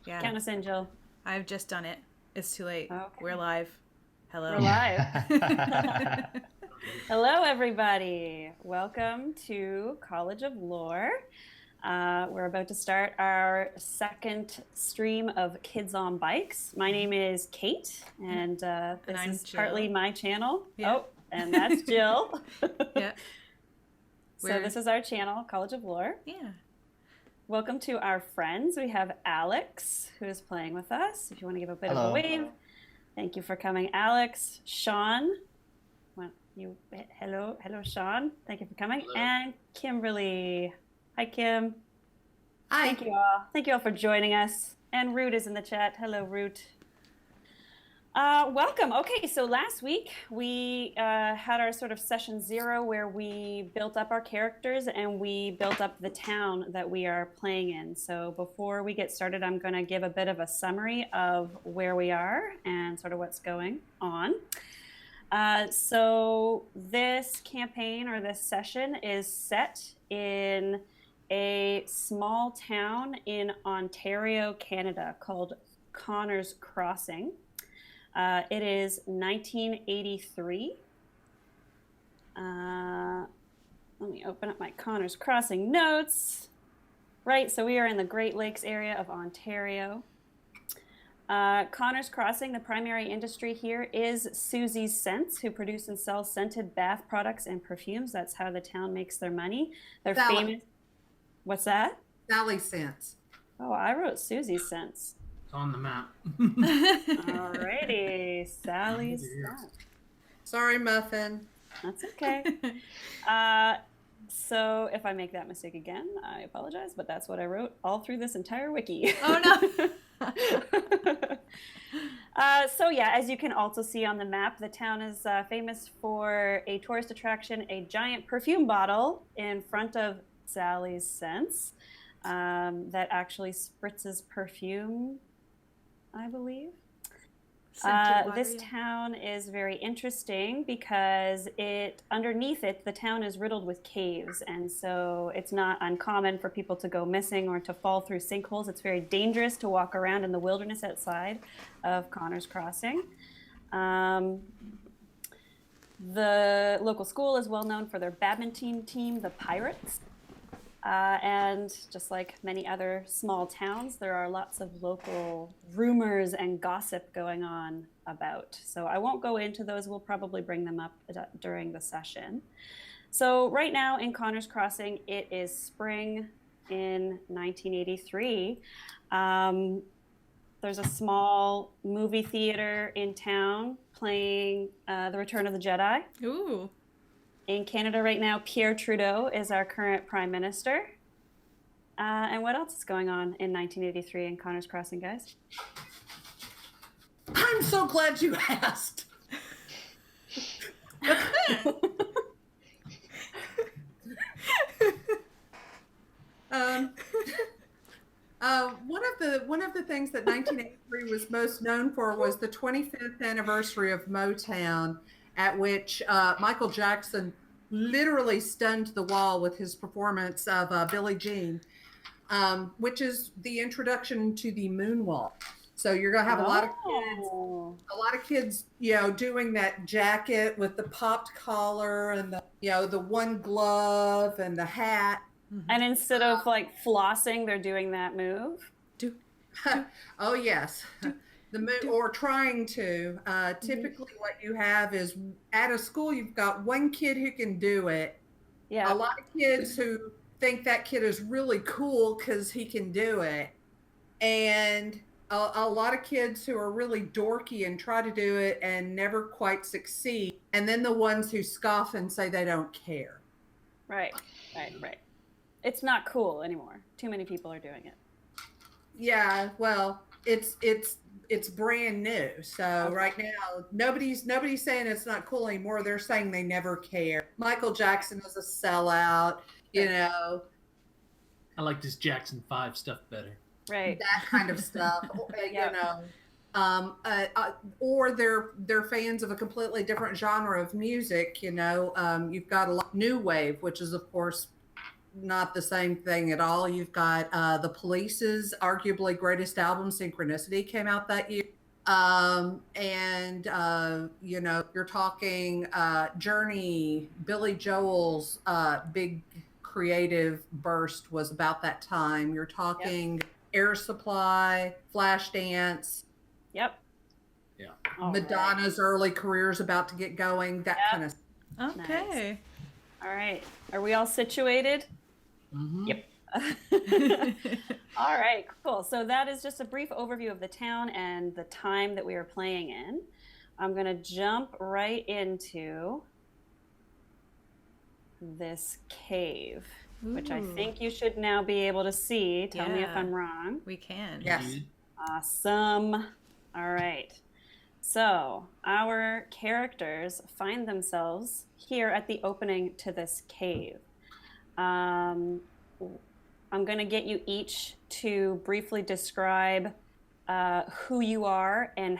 Yeah. Count us in, Jill. I've just done it. It's too late. Okay. We're live. Hello. We're live. Hello, everybody. Welcome to College of Lore. We're about to start our second stream of Kids on Bikes. My name is Kate, and this I'm is Jill. partly my channel. Yeah. Oh, and that's Jill. Yeah. So this is our channel, College of Lore. Yeah. Welcome to our friends. We have Alex, who is playing with us. If you want to give a bit Hello. of a wave. Thank you for coming, Alex. Shawn. Hello, Shawn. Thank you for coming. Hello. And Kimberly. Hi, Kim. Hi. Thank you all. Thank you all for joining us. And Root is in the chat. Hello, Root. Welcome. Okay, so last week we had our sort of session 0 where we built up our characters and we built up the town that we are playing in. So before we get started, I'm going to give a bit of a summary of where we are and sort of what's going on. So this campaign or this session is set in a small town in Ontario, Canada called Connors Crossing. It is 1983. Let me open up my Connors Crossing notes. Right, so we are in the Great Lakes area of Ontario. Connors Crossing, the primary industry here is Susie's Scents, who produce and sell scented bath products and perfumes. That's how the town makes their money. They're famous. What's that? Sally Sense. Oh, I wrote Susie's Scents. It's on the map. Alrighty, Sally's Scents. Sorry, Muffin. That's okay. So if I make that mistake again, I apologize, but that's what I wrote all through this entire wiki. Oh, no. So yeah, as you can also see on the map, the town is famous for a tourist attraction, a giant perfume bottle in front of Sally's Scents that actually spritzes perfume, I believe. This town is very interesting because underneath it, the town is riddled with caves. And so it's not uncommon for people to go missing or to fall through sinkholes. It's very dangerous to walk around in the wilderness outside of Connors Crossing. The local school is well known for their badminton team, the Pirates. And just like many other small towns, there are lots of local rumors and gossip going on about. So I won't go into those. We'll probably bring them up during the session. So right now in Connors Crossing, it is spring in 1983. There's a small movie theater in town playing The Return of the Jedi. Ooh. In Canada right now, Pierre Trudeau is our current Prime Minister. And what else is going on in 1983 in Connors Crossing, guys? I'm so glad you asked. One of the things that 1983 was most known for was the 25th anniversary of Motown, at which Michael Jackson literally stunned the wall with his performance of Billie Jean, which is the introduction to the moonwalk. So you're gonna have a lot of kids, doing that jacket with the popped collar and the one glove and the hat. And instead of like flossing, they're doing that move. Oh yes. Or trying to. Typically what you have is at a school, you've got one kid who can do it. Yeah. A lot of kids who think that kid is really cool because he can do it. And a lot of kids who are really dorky and try to do it and never quite succeed. And then the ones who scoff and say they don't care. Right. It's not cool anymore. Too many people are doing it. Yeah, well, it's brand new. So right now, nobody's saying it's not cool anymore. They're saying they never care. Michael Jackson is a sellout, I like this Jackson 5 stuff better. Right. That kind of stuff, or they're fans of a completely different genre of music. You've got a lot new wave, which is of course not the same thing at all. You've got the Police's arguably greatest album, Synchronicity, came out that year. You know, you're talking Journey, Billy Joel's big creative burst was about that time. You're talking Air Supply, Flashdance. Yep. Yeah. Madonna's early career's about to get going, that kind of. Okay. All right. Are we all situated? Mm-hmm. Yep. All right, cool. So that is just a brief overview of the town and the time that we are playing in. I'm going to jump right into this cave, which I think you should now be able to see. Tell me if I'm wrong. We can. Yes. Awesome. All right. So our characters find themselves here at the opening to this cave. I'm going to get you each to briefly describe who you are and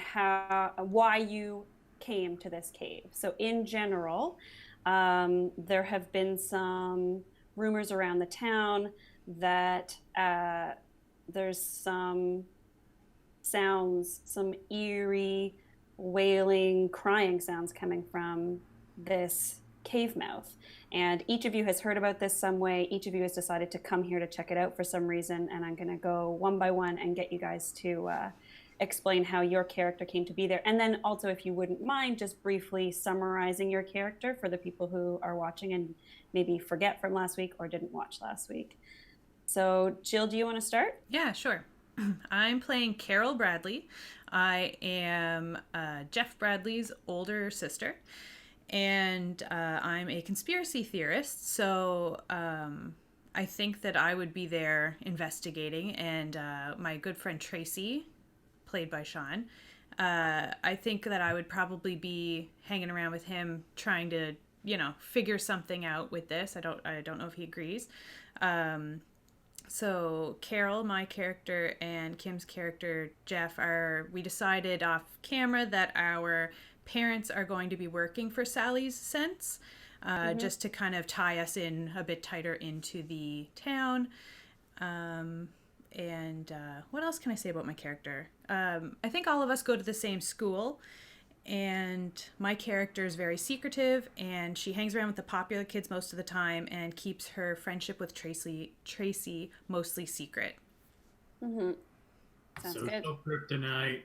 why you came to this cave. So in general, there have been some rumors around the town that there's some sounds, some eerie, wailing, crying sounds coming from this cave mouth. And each of you has heard about this some way. Each of you has decided to come here to check it out for some reason. And I'm going to go one by one and get you guys to explain how your character came to be there. And then also, if you wouldn't mind, just briefly summarizing your character for the people who are watching and maybe forget from last week or didn't watch last week. So Jill, do you want to start? Yeah, sure. I'm playing Carol Bradley. I am Jeff Bradley's older sister, and I'm a conspiracy theorist. So I think that I would be there investigating, and my good friend Tracy, played by Shawn, I think that I would probably be hanging around with him trying to, you know, figure something out with this. I don't know if he agrees. So Carol, my character, and Kim's character, Jeff, we decided off camera that our parents are going to be working for Sally's Sense, just to kind of tie us in a bit tighter into the town. What else can I say about my character? I think all of us go to the same school, and my character is very secretive, and she hangs around with the popular kids most of the time and keeps her friendship with Tracy mostly secret. Mm-hmm. Sounds So good. no kryptonite.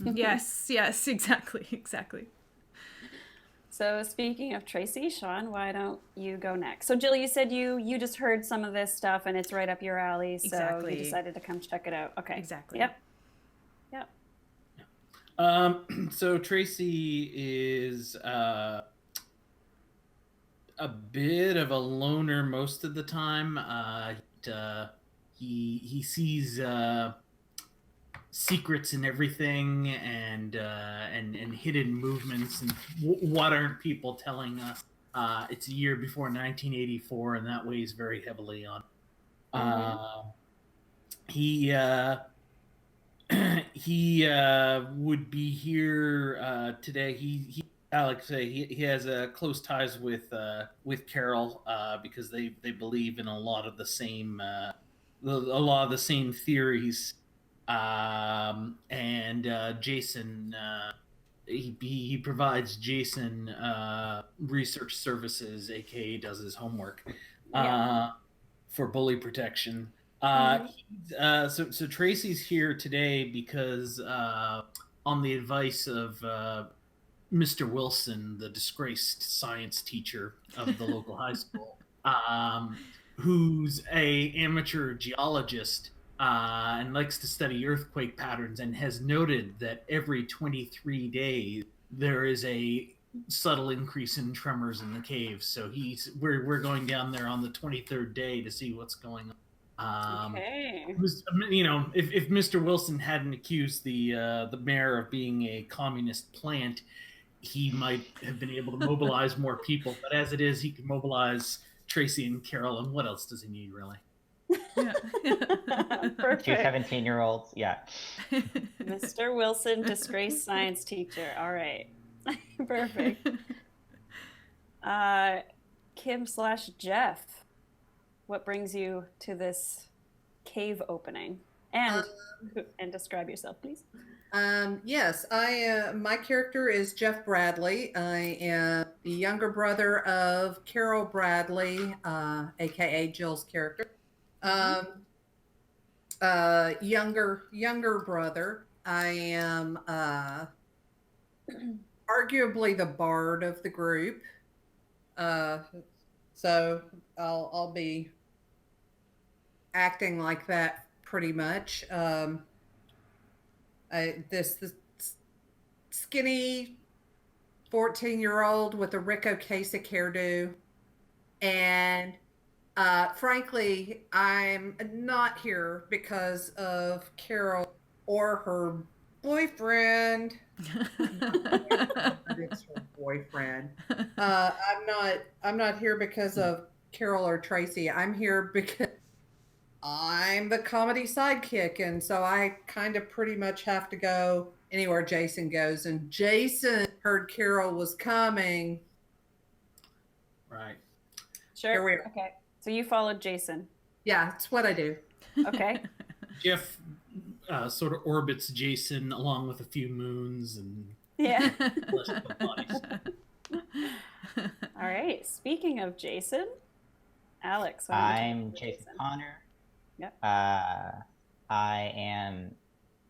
Yes, exactly. So speaking of Tracy, Shawn, why don't you go next? So Jill, you said you just heard some of this stuff and it's right up your alley, so Exactly. you decided to come check it out. Okay. Exactly. Yep. So Tracy is a bit of a loner most of the time. He sees secrets in everything and hidden movements and what aren't people telling us. It's a year before 1984, and that weighs very heavily on. He would be here today. Aleks, he has close ties with Carol because they believe in a lot of the same theories. Jason, he provides Jason research services, aka does his homework for bully protection. So Tracy's here today because on the advice of Mr. Wilson, the disgraced science teacher of the local high school, who's a amateur geologist and likes to study earthquake patterns, and has noted that every 23 days there is a subtle increase in tremors in the cave. So we're going down there on the 23rd day to see what's going on. Okay. You know, if Mr. Wilson hadn't accused the mayor of being a communist plant, he might have been able to mobilize more people. But as it is, he can mobilize Tracy and Carol. And what else does he need, really? Yeah. Perfect. 2 17-year-olds, yeah. Mr. Wilson, disgraced science teacher. All right. Perfect. Kim/Jeff. what brings you to this cave opening? And describe yourself, please. Yes, my character is Jeff Bradley. I am the younger brother of Carol Bradley, aka Jill's character. Younger brother. I am arguably the bard of the group. So I'll be acting like that pretty much. This skinny 14-year-old with a Rick Ocasek hairdo, and frankly, I'm not here because of Carol or her boyfriend. It's her boyfriend. I'm not here because of Carol or Tracy. I'm here because I'm the comedy sidekick, and so I kind of pretty much have to go anywhere Jason goes. And Jason heard Carol was coming. Right. Sure. Here we are. Okay. So you followed Jason. Yeah, it's what I do. Okay. Jeff sort of orbits Jason along with a few moons and Yeah. bodies. All right. Speaking of Jason, Alex. I'm Jason Connor. Yep. I am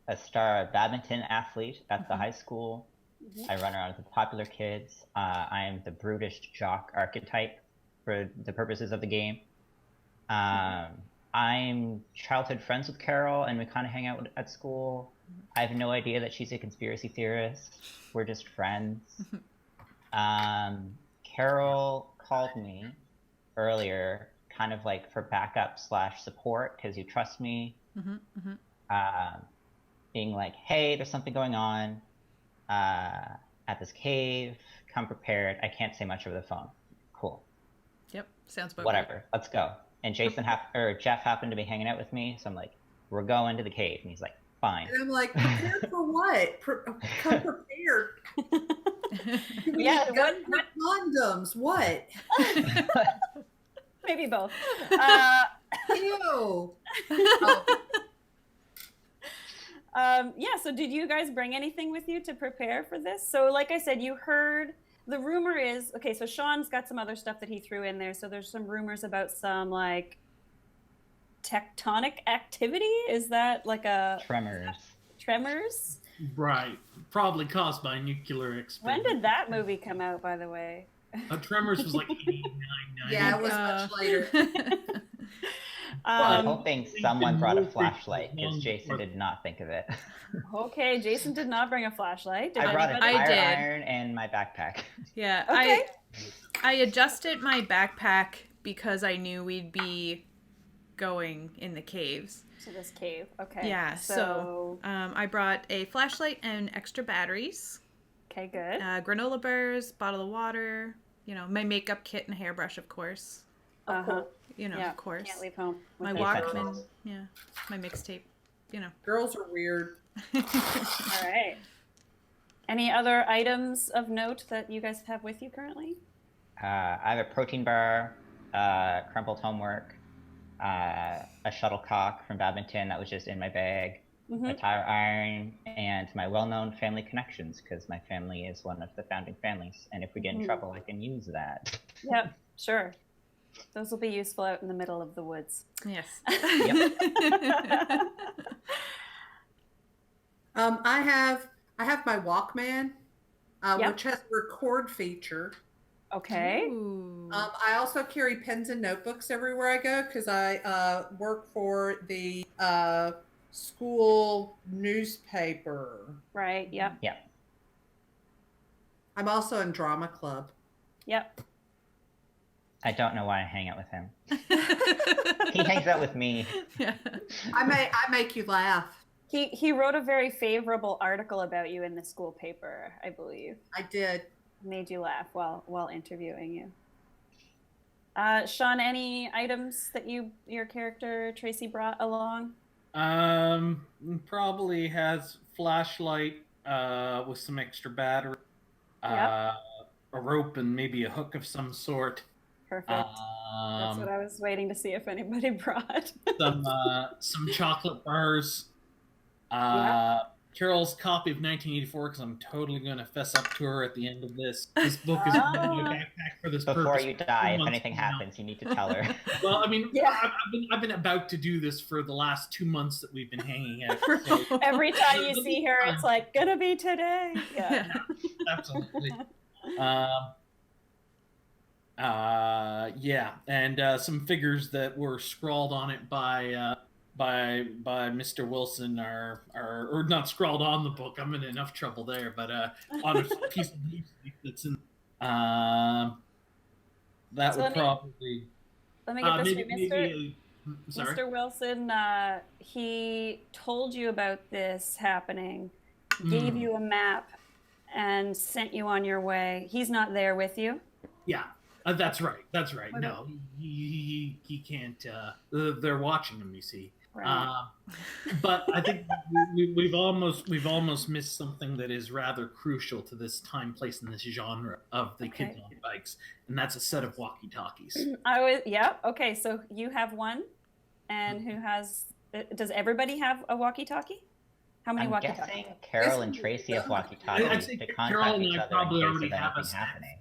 a star badminton athlete at the high school. I run around with the popular kids. I am the brutish jock archetype for the purposes of the game. I'm childhood friends with Carol, and we kind of hang out at school. I have no idea that she's a conspiracy theorist. We're just friends. Carol called me earlier, kind of like for backup / support, because you trust me. Being like, hey, there's something going on at this cave. Come prepared. I can't say much over the phone. Cool. Yep, sounds about Whatever. Let's go. And Jeff happened to be hanging out with me, so I'm like, we're going to the cave. And he's like, fine. And I'm like, prepared for what? Come prepared. Yeah. What condoms? What? Maybe both. Ew. Yeah, so did you guys bring anything with you to prepare for this? So like I said, you heard, the rumor is, okay, so Shawn's got some other stuff that he threw in there. So there's some rumors about some like tectonic activity. Is that like a... Tremors? Right. Probably caused by nuclear explosion. When did that movie come out, by the way? Tremors was like 89, 90. Yeah, it was much later. I'm hoping someone brought a flashlight, because Jason did not think of it. Okay, Jason did not bring a flashlight. I brought a anybody? tire did. iron and my backpack. Yeah, Okay. I adjusted my backpack because I knew we'd be going in the caves. To this cave. Okay. Yeah, so I brought a flashlight and extra batteries. Okay, good. Granola bars, bottle of water, my makeup kit and hairbrush, of course. Uh-huh. Of course. Can't leave home. My without Walkman, those. my mixtape, Girls are weird. All right. Any other items of note that you guys have with you currently? I have a protein bar, crumpled homework, a shuttlecock from badminton that was just in my bag, a tire iron, and my well-known family connections, because my family is one of the founding families, and if we get in trouble, I can use that. Yep, sure. Those will be useful out in the middle of the woods. Yes. I have my Walkman, Yep. which has a record feature. Okay. Ooh. I also carry pens and notebooks everywhere I go because I work for the school newspaper. Right. Yep. Yep. I'm also in drama club. Yep. I don't know why I hang out with him. He hangs out with me. Yeah. I make you laugh. He wrote a very favorable article about you in the school paper, I believe. I did. Made you laugh while interviewing you. Shawn, any items that your character Tracy brought along? Probably has flashlight with some extra battery, Yep. a rope, and maybe a hook of some sort. Perfect. That's what I was waiting to see if anybody brought. some chocolate bars. Yeah. Carol's copy of 1984, because I'm totally going to fess up to her at the end of this. This book is in my backpack for this purpose. Before you die, if anything happens, you need to tell her. Well, I mean, Yeah. I've been about to do this for the last 2 months that we've been hanging out. So. Every time you see her, it's like, gonna be today. Yeah. Absolutely. Yeah, and some figures that were scrawled on it by Mr. Wilson are or not scrawled on the book. I'm in enough trouble there, but on a piece of newspaper that's in. That So would probably. Let me get this straight, maybe, sorry. Mr. Wilson. He told you about this happening, gave you a map, and sent you on your way. He's not there with you. Yeah. That's right. That's right. What No, he can't. They're watching him. You see. Right. But I think we've almost missed something that is rather crucial to this time, place, and this genre of the kids on bikes, and that's a set of walkie-talkies. Okay, so you have one, and who has? Does everybody have a walkie-talkie? How many walkie-talkies? I'm guessing Carol and Tracy have walkie-talkies to contact each other in case of anything happening.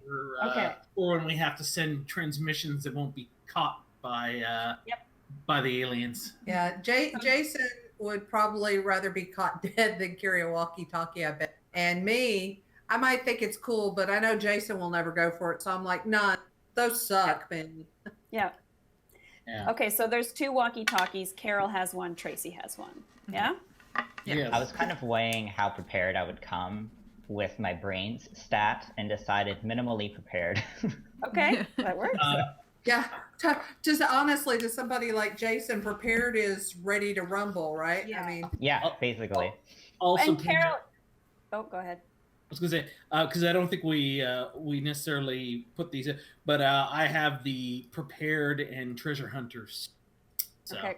Or when we have to send transmissions that won't be caught by the aliens. Yeah, Jason would probably rather be caught dead than carry a walkie-talkie, I bet. And me, I might think it's cool, but I know Jason will never go for it. So I'm like, nah, those suck, man. Yeah. Okay, so there's 2 walkie-talkies. Carol has one. Tracy has one. Yeah? Yeah. I was kind of weighing how prepared I would come with my brains stat and decided minimally prepared. Okay, that works. Yeah, just honestly, to somebody like Jason, prepared is ready to rumble, right? Yeah. I mean, yeah, basically. Also, and Carol. Oh, go ahead. I was gonna say because I don't think we necessarily put these in, but I have the prepared and treasure hunters. So, Okay.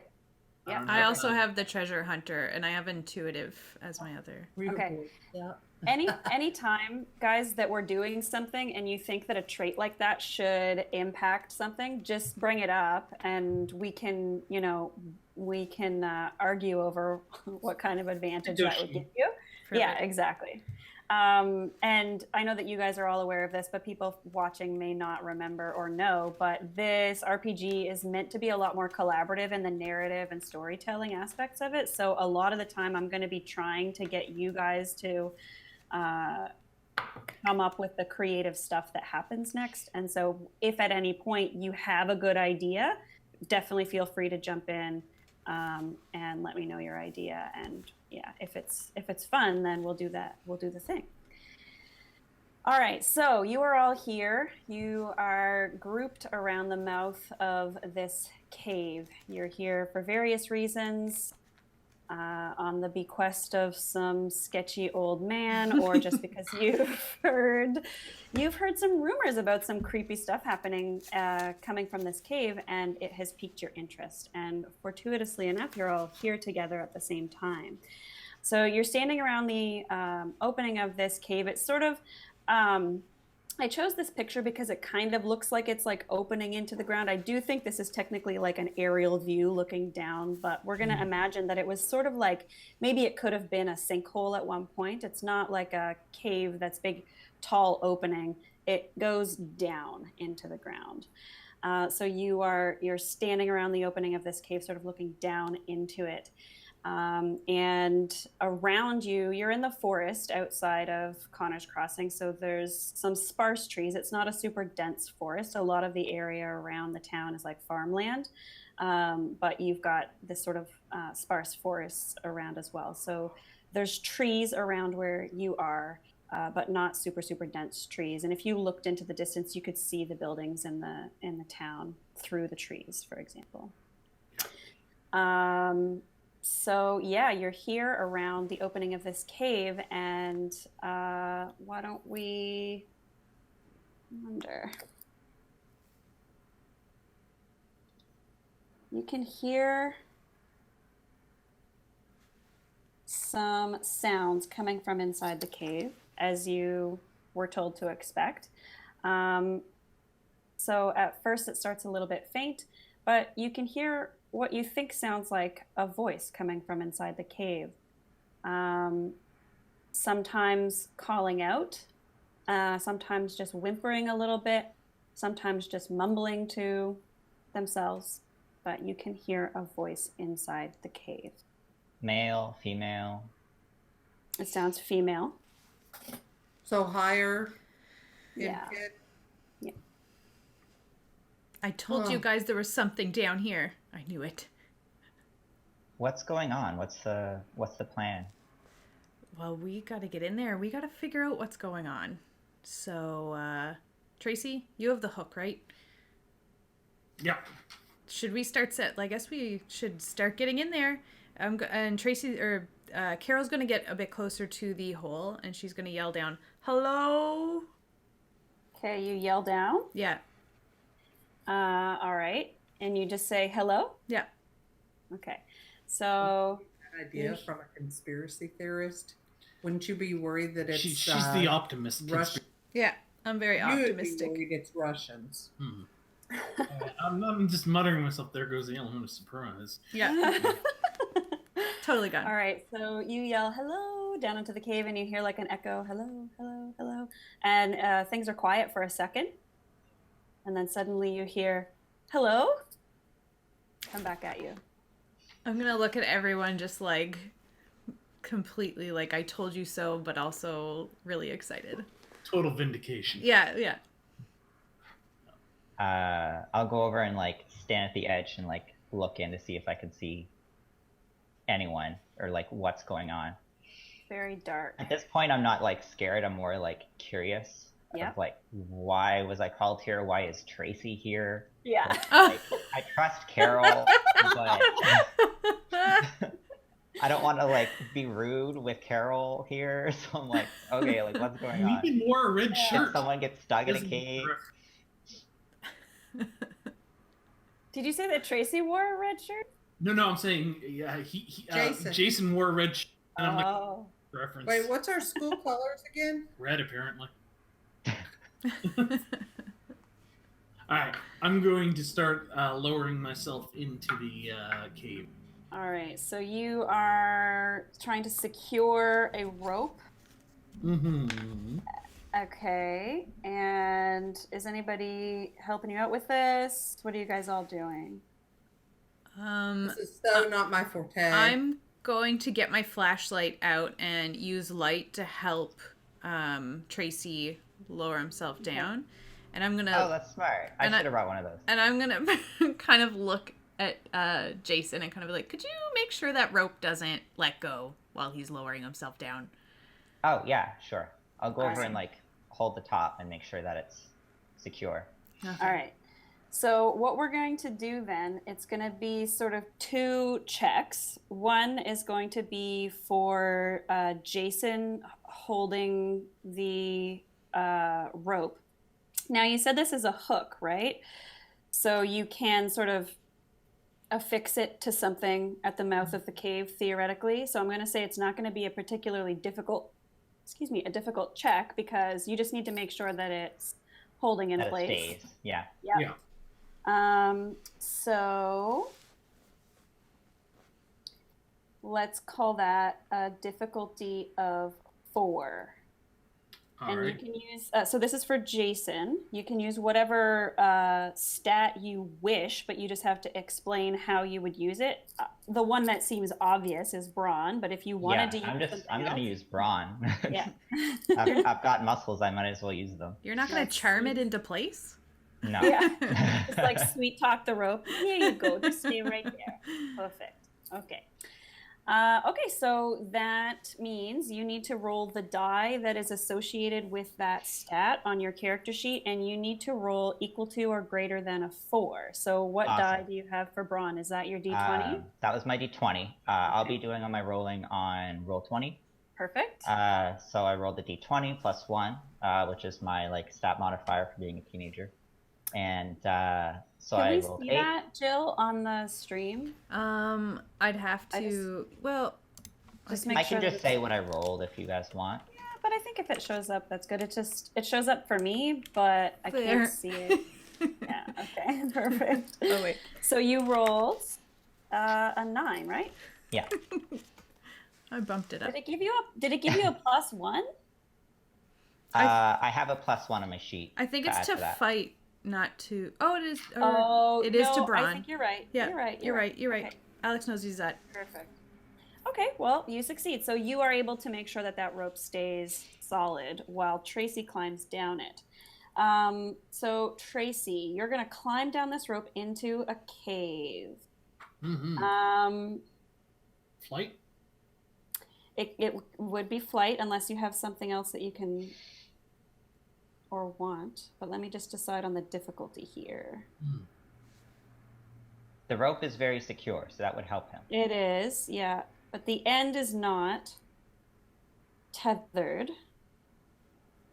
Yeah. I also have the treasure hunter, and I have intuitive as my other. Okay. Yeah. Any time, guys, that we're doing something and you think that a trait like that should impact something, just bring it up, and we can argue over what kind of advantage that would give you. Perfect. Yeah, exactly. And I know that you guys are all aware of this, but people watching may not remember or know, but this RPG is meant to be a lot more collaborative in the narrative and storytelling aspects of it. So a lot of the time I'm going to be trying to get you guys to come up with the creative stuff that happens next. And so if at any point you have a good idea, definitely feel free to jump in and let me know your idea. And yeah, if it's fun, then we'll do that. We'll do the thing. All right, so you are all here. You are grouped around the mouth of this cave. You're here for various reasons, on the bequest of some sketchy old man, or just because you've heard some rumors about some creepy stuff happening, coming from this cave, and it has piqued your interest. And fortuitously enough, you're all here together at the same time. So you're standing around the opening of this cave. It's sort of, I chose this picture because it kind of looks like it's like opening into the ground. I do think this is technically like an aerial view looking down, but we're going to imagine that it was sort of like, maybe it could have been a sinkhole at one point. It's not like a cave that's big, tall opening. It goes down into the ground. So you're standing around the opening of this cave, sort of looking down into it. And around you, you're in the forest outside of Connor's Crossing, so there's some sparse trees. It's not a super dense forest. A lot of the area around the town is like farmland, but you've got this sort of sparse forests around as well. So there's trees around where you are, but not super, super dense trees. And if you looked into the distance, you could see the buildings in the town through the trees, for example. So yeah, you're here around the opening of this cave, and why don't we wonder? You can hear some sounds coming from inside the cave, as you were told to expect. So at first it starts a little bit faint, but you can hear what you think sounds like a voice coming from inside the cave. Sometimes calling out, sometimes just whimpering a little bit, sometimes just mumbling to themselves, but you can hear a voice inside the cave. Male, female. It sounds female. So higher in Yeah. kid. Yeah. I told you guys there was something down here. I knew it. What's going on? What's the plan? Well, we got to get in there. We got to figure out what's going on. So, Tracy, you have the hook, right? Yeah. Should we start set? I guess we should start getting in there. And Tracy or Carol's gonna get a bit closer to the hole, and she's gonna yell down, "Hello!" Okay, you yell down. Yeah, All right. And you just say hello? yeah. Okay. So An idea from a conspiracy theorist. Wouldn't you be worried that it's She's the optimist. Russian? Yeah, I'm very optimistic. You'd be worried it's Russians. I'm just muttering to myself, there goes the element of surprise. Yeah, totally gone. all right. So you yell hello down into the cave and you hear like an echo, hello, hello, hello. And things are quiet for a second. And then suddenly you hear, hello? Come back at you. I'm gonna look at everyone just like completely like I told you so, but also really excited. Total vindication. Yeah, yeah. I'll go over and like stand at the edge and like look in to see if I can see anyone or like what's going on. Very dark. At this point, I'm not like scared. I'm more like curious. Yeah. Of, like, why was I called here? Why is Tracy here? Yeah. Like, I trust Carol, but I don't want to like be rude with Carol here. So I'm like, okay, like what's going on? He even wore a red Did shirt. someone get stuck in a Isn't cave? Did you say that Tracy wore a red shirt? No, I'm saying Jason wore a red shirt. And I'm like, Oh. reference. Wait, what's our school colors again? Red, apparently. Alright, I'm going to start lowering myself into the cave. All right. So you are trying to secure a rope. Mm-hmm. Okay. And is anybody helping you out with this? What are you guys all doing? This is so not my forte. I'm going to get my flashlight out and use light to help Tracy lower himself down. And I'm gonna. Oh, that's smart. I should have brought one of those. And I'm gonna kind of look at Jason and kind of be like, "Could you make sure that rope doesn't let go while he's lowering himself down?" Oh yeah, sure. I'll go over Awesome. and like hold the top and make sure that it's secure. Okay. All right. So what we're going to do then, it's going to be sort of two checks. One is going to be for Jason holding the rope. Now, you said this is a hook, right? So you can sort of affix it to something at the mouth of the cave, theoretically. So I'm going to say it's not going to be a particularly difficult, a difficult check, because you just need to make sure that it's holding in That place. it stays. Yeah. Yep. Yeah. So let's call that a difficulty of 4. And Alright. you can use, so this is for Jason. You can use whatever stat you wish, but you just have to explain how you would use it. The one that seems obvious is brawn, but if you wanted to use I'm going to use brawn. Yeah. I've got muscles. I might as well use them. You're not gonna charm it into place? No. Yeah. Just like sweet talk the rope. Here you go. Just stay right there. Perfect. Okay. Okay, so that means you need to roll the die that is associated with that stat on your character sheet, and you need to roll equal to or greater than a 4. So what Awesome. die do you have for brawn? Is that your d20? That was my d20. I'll be doing all my rolling on roll 20. Perfect. So I rolled the d20 plus 1, which is my like stat modifier for being a teenager. And so Can I we rolled see 8. that, Jill, on the stream? I'd have to. Just I make I can sure just that- say what I rolled if you guys want. Yeah, but I think if it shows up, that's good. It shows up for me, but I Fair. can't see it. Yeah, okay, perfect. Oh, wait. So you rolled a 9, right? Yeah. I bumped it up. Did it give you a +1? I have a +1 on my sheet. I think it's add to that. fight, not to. Oh, it is. Or Oh, it is to no, brawn. I think you're right. Yeah, You're right. You're right. Okay, Alex knows he's that. perfect. Okay, well, you succeed. So you are able to make sure that that rope stays solid while Tracy climbs down it. So Tracy, you're gonna climb down this rope into a cave. Mm-hmm. Flight? It would be flight unless you have something else that you can or want. But let me just decide on the difficulty here. The rope is very secure, so that would help him. It is, yeah. But the end is not tethered.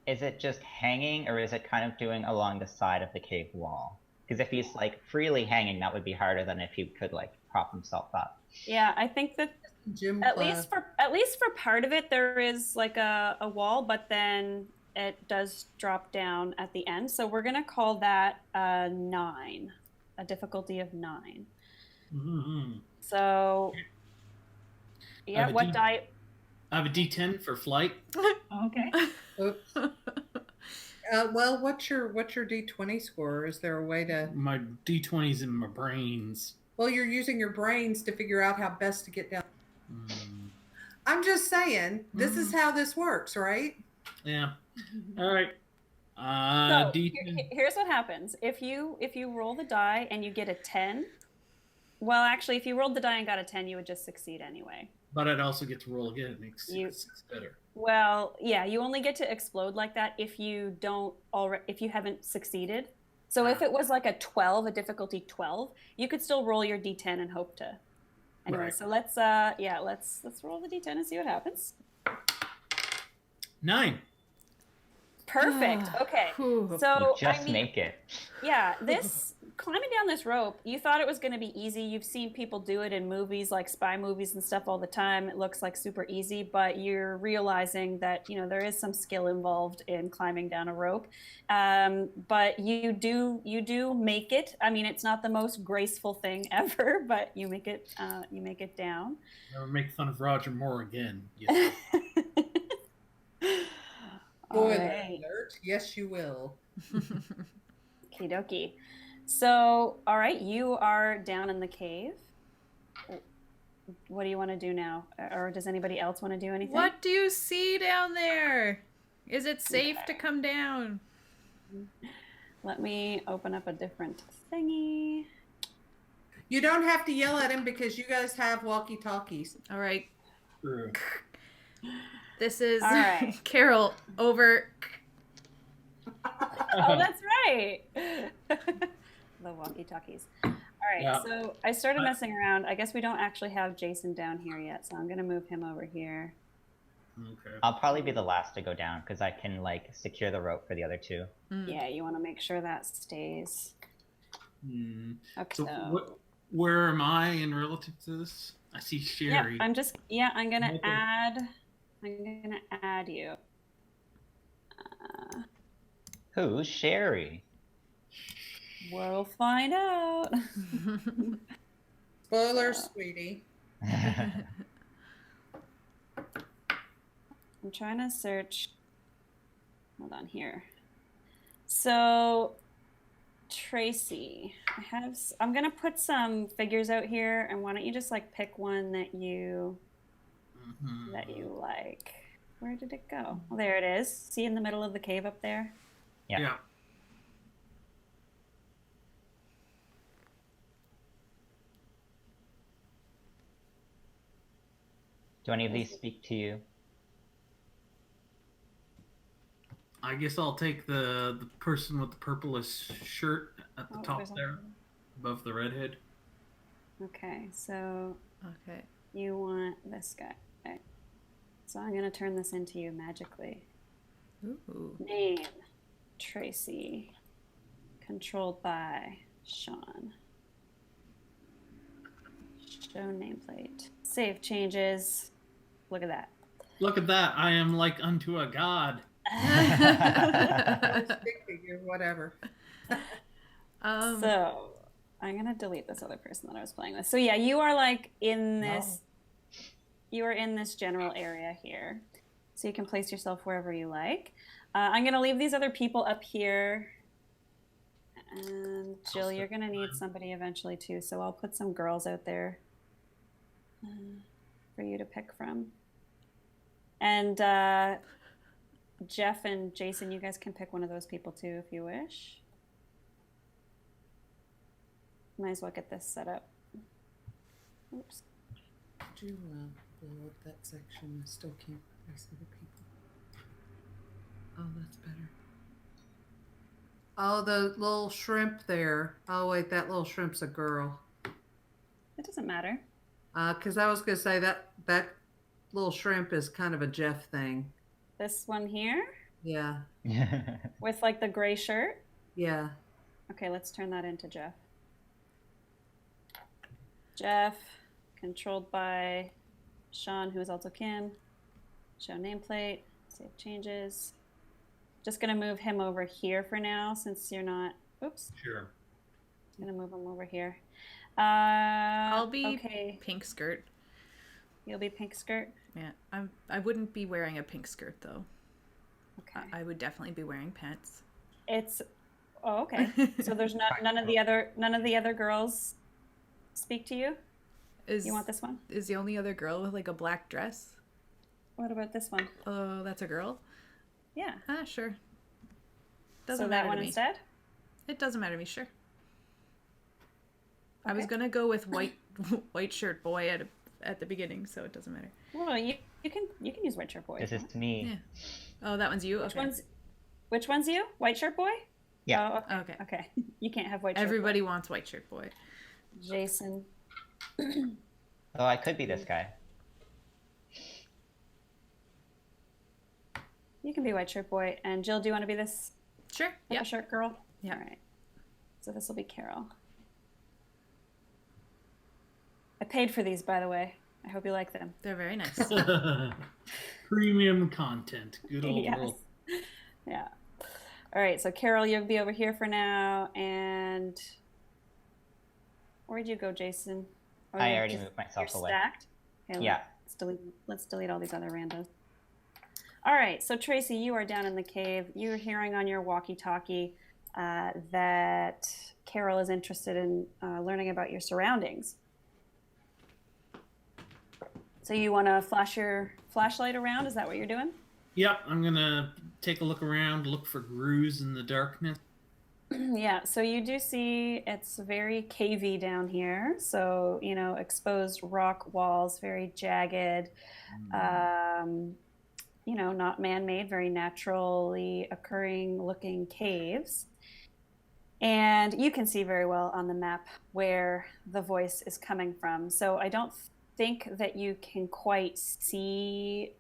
Is it just hanging, or is it kind of doing along the side of the cave wall? Because if he's like freely hanging, that would be harder than if he could like prop himself up. Yeah, I think that Gym at class. least for part of it there is like a wall, but then it does drop down at the end. So we're gonna call that a 9, a difficulty of 9. Mm-hmm. So yeah, what die? I have a D10 for flight. Okay. Oops. Well, what's your D20 score? Is there a way to? My D20's in my brains. Well, you're using your brains to figure out how best to get down. Mm. I'm just saying, this is how this works, right? Yeah. All right. So D10. here's what happens. If you roll the die and you get a 10, well, actually, if you rolled the die and got a 10, you would just succeed anyway. But I'd also get to roll again. It makes it better. Well, yeah, you only get to explode like that if you haven't succeeded. So if it was like a 12, a difficulty 12, you could still roll your D10 and hope to. Anyway, Right. so let's roll the D10 and see what happens. 9. Perfect. Okay. Whew. So Just make it. yeah, this climbing down this rope, you thought it was going to be easy. You've seen people do it in movies, like spy movies and stuff all the time. It looks like super easy, but you're realizing that, there is some skill involved in climbing down a rope. But you do make it. I mean, it's not the most graceful thing ever, but you make it down. Never make fun of Roger Moore again. Yeah. Spoiler Alright. alert. Yes, you will. Okie dokie. So, all right, you are down in the cave. What do you want to do now? Or does anybody else want to do anything? What do you see down there? Is it safe to come down? Let me open up a different thingy. You don't have to yell at him because you guys have walkie-talkies. All right. True. This is All right. Carol over. Oh, that's right. The walkie-talkies. All right, Yeah. so I started messing around. I guess we don't actually have Jason down here yet, so I'm going to move him over here. Okay. I'll probably be the last to go down because I can like secure the rope for the other two. Yeah, you want to make sure that stays. Okay, So where am I in relative to this? I see Sherry. I'm gonna Okay. add you. Who's Sherry? We'll find out. Spoiler, sweetie. I'm trying to search. Hold on here. So, Tracy, I'm gonna put some figures out here, and why don't you just like pick one that you like? Where did it go? Oh, there it is. See in the middle of the cave up there? Yeah. Do any of these speak to you? I guess I'll take the person with the purplish shirt at the top there's a- there, above the redhead. Okay, so Okay. you want this guy. Okay. So I'm gonna turn this into you magically. Ooh. Name, Tracy. Controlled by Shawn. Show nameplate. Save changes. Look at that. Look at that! I am like unto a god. Stick figure, whatever. So I'm gonna delete this other person that I was playing with. So yeah, you are like in this. You are in this general area here, so you can place yourself wherever you like. I'm gonna leave these other people up here, and Jill, you're gonna need somebody eventually too. So I'll put some girls out there for you to pick from. And Jeff and Jason, you guys can pick one of those people too if you wish. Might as well get this set up. Oops. Could you blow up that section? I still can't place other people. Oh, that's better. Oh, the little shrimp there. Oh, wait, that little shrimp's a girl. It doesn't matter. Because I was going to say that little shrimp is kind of a Jeff thing. This one here? Yeah. With like the gray shirt? Yeah. Okay, let's turn that into Jeff. Jeff, controlled by Shawn, who is also Kim. Show nameplate, save changes. Just gonna move him over here for now since you're not, oops. Sure. Gonna move him over here. I'll be okay. pink skirt. You'll be pink skirt? Yeah, I wouldn't be wearing a pink skirt though. Okay. I would definitely be wearing pants. Oh, okay. So there's none of the other girls speak to you? You want this one? Is the only other girl with like a black dress? What about this one? Oh, that's a girl? Yeah. Sure. Doesn't matter to me. Instead? It doesn't matter to me, sure. Okay. I was gonna go with white shirt boy at the beginning, so it doesn't matter. Well, you can use white shirt boy. This is me. Yeah. Oh, that one's you? Okay. Which one's you? White shirt boy? Yeah. Oh, okay. Okay. You can't have white shirt Everybody boy. wants white shirt boy. Jason. Oh, I could be this guy. You can be white shirt boy. And Jill, do you want to be this Sure. Yeah. shirt girl? Yeah. All right. So this will be Carol. I paid for these, by the way. I hope you like them. They're very nice. Premium content. Good old Yes. world. Yeah. All right. So Carol, you'll be over here for now. And where'd you go, Jason? Oh, I already moved myself you're away. Stacked? Okay, Yeah. Let's delete all these other randos. All right. So Tracy, you are down in the cave. You're hearing on your walkie-talkie that Carol is interested in learning about your surroundings. So you want to flash your flashlight around? Is that what you're doing? Yep, I'm gonna take a look around, look for grooves in the darkness. Yeah, so you do see it's very cavey down here. So, exposed rock walls, very jagged, not man-made, very naturally occurring looking caves. And you can see very well on the map where the voice is coming from. So I don't think that you can quite see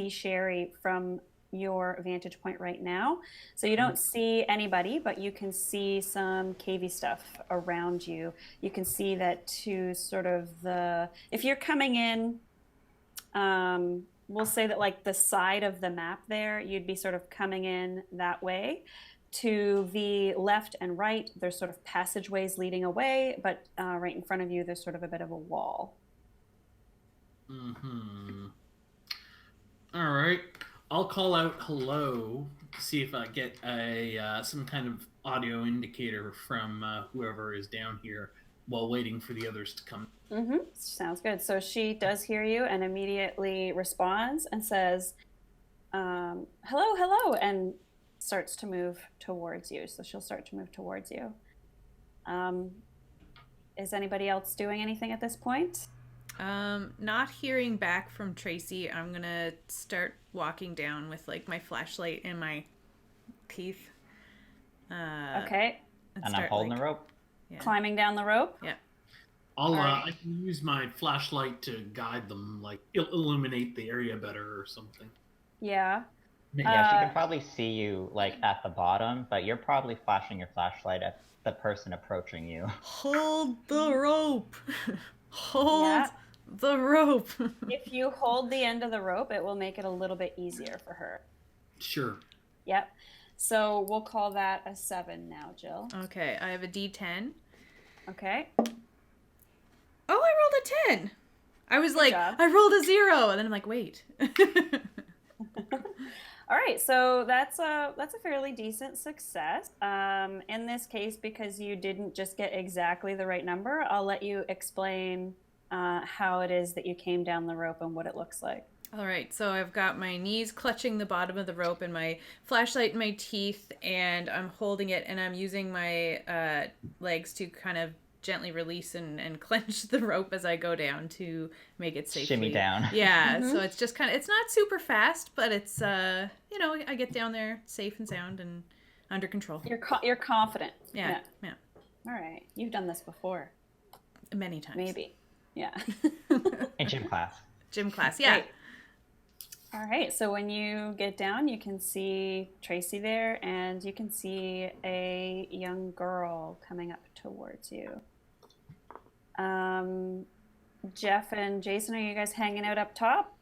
Sherry from your vantage point right now. So you don't see anybody, but you can see some cavey stuff around you. You can see that to sort of if you're coming in, we'll say that like the side of the map there, you'd be sort of coming in that way. To the left and right, there's sort of passageways leading away, but right in front of you, there's sort of a bit of a wall. Mm-hmm. All right. I'll call out hello to see if I get some kind of audio indicator from whoever is down here while waiting for the others to come. Mm-hmm. Sounds good. So she does hear you and immediately responds and says, hello, hello, and starts to move towards you. So she'll start to move towards you. Is anybody else doing anything at this point? Not hearing back from Tracy, I'm gonna start walking down with like my flashlight in my teeth. Okay. And I'm holding the rope. Yeah. Climbing down the rope? Yeah. I can use my flashlight to guide them, like illuminate the area better or something. Yeah. Yeah, she can probably see you like at the bottom, but you're probably flashing your flashlight at the person approaching you. Hold the rope. Hold the rope. If you hold the end of the rope, it will make it a little bit easier for her. Sure. Yep. So we'll call that a 7 now, Jill. Okay, I have a D10. Okay. Oh, I rolled a 10. I was like, job. I rolled a 0, and then I'm like, wait. All right, so that's a fairly decent success. In this case, because you didn't just get exactly the right number, I'll let you explain how it is that you came down the rope and what it looks like. All right, so I've got my knees clutching the bottom of the rope and my flashlight in my teeth, and I'm holding it, and I'm using my legs to kind of gently release and clench the rope as I go down to make it safely. Shimmy down. Yeah, so it's just kind of, it's not super fast, but it's, you know, I get down there safe and sound and under control. You're confident. Yeah. All right, you've done this before. Many times. Maybe. Yeah. In gym class. Gym class, yeah. Great. All right, so when you get down, you can see Tracy there, and you can see a young girl coming up towards you. Jeff and Jason, are you guys hanging out up top?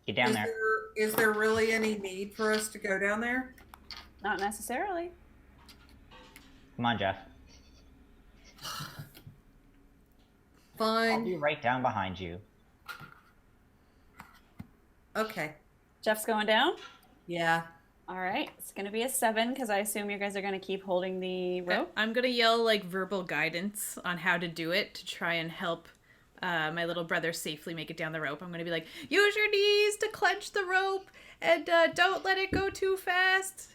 Get down there. Is there really any need for us to go down there? Not necessarily. Come on, Jeff. I'll be Fine. right down behind you. Okay. Jeff's going down? Yeah. All right, it's going to be a 7 because I assume you guys are going to keep holding the rope. I'm going to yell like verbal guidance on how to do it to try and help my little brother safely make it down the rope. I'm going to be like, use your knees to clench the rope and don't let it go too fast.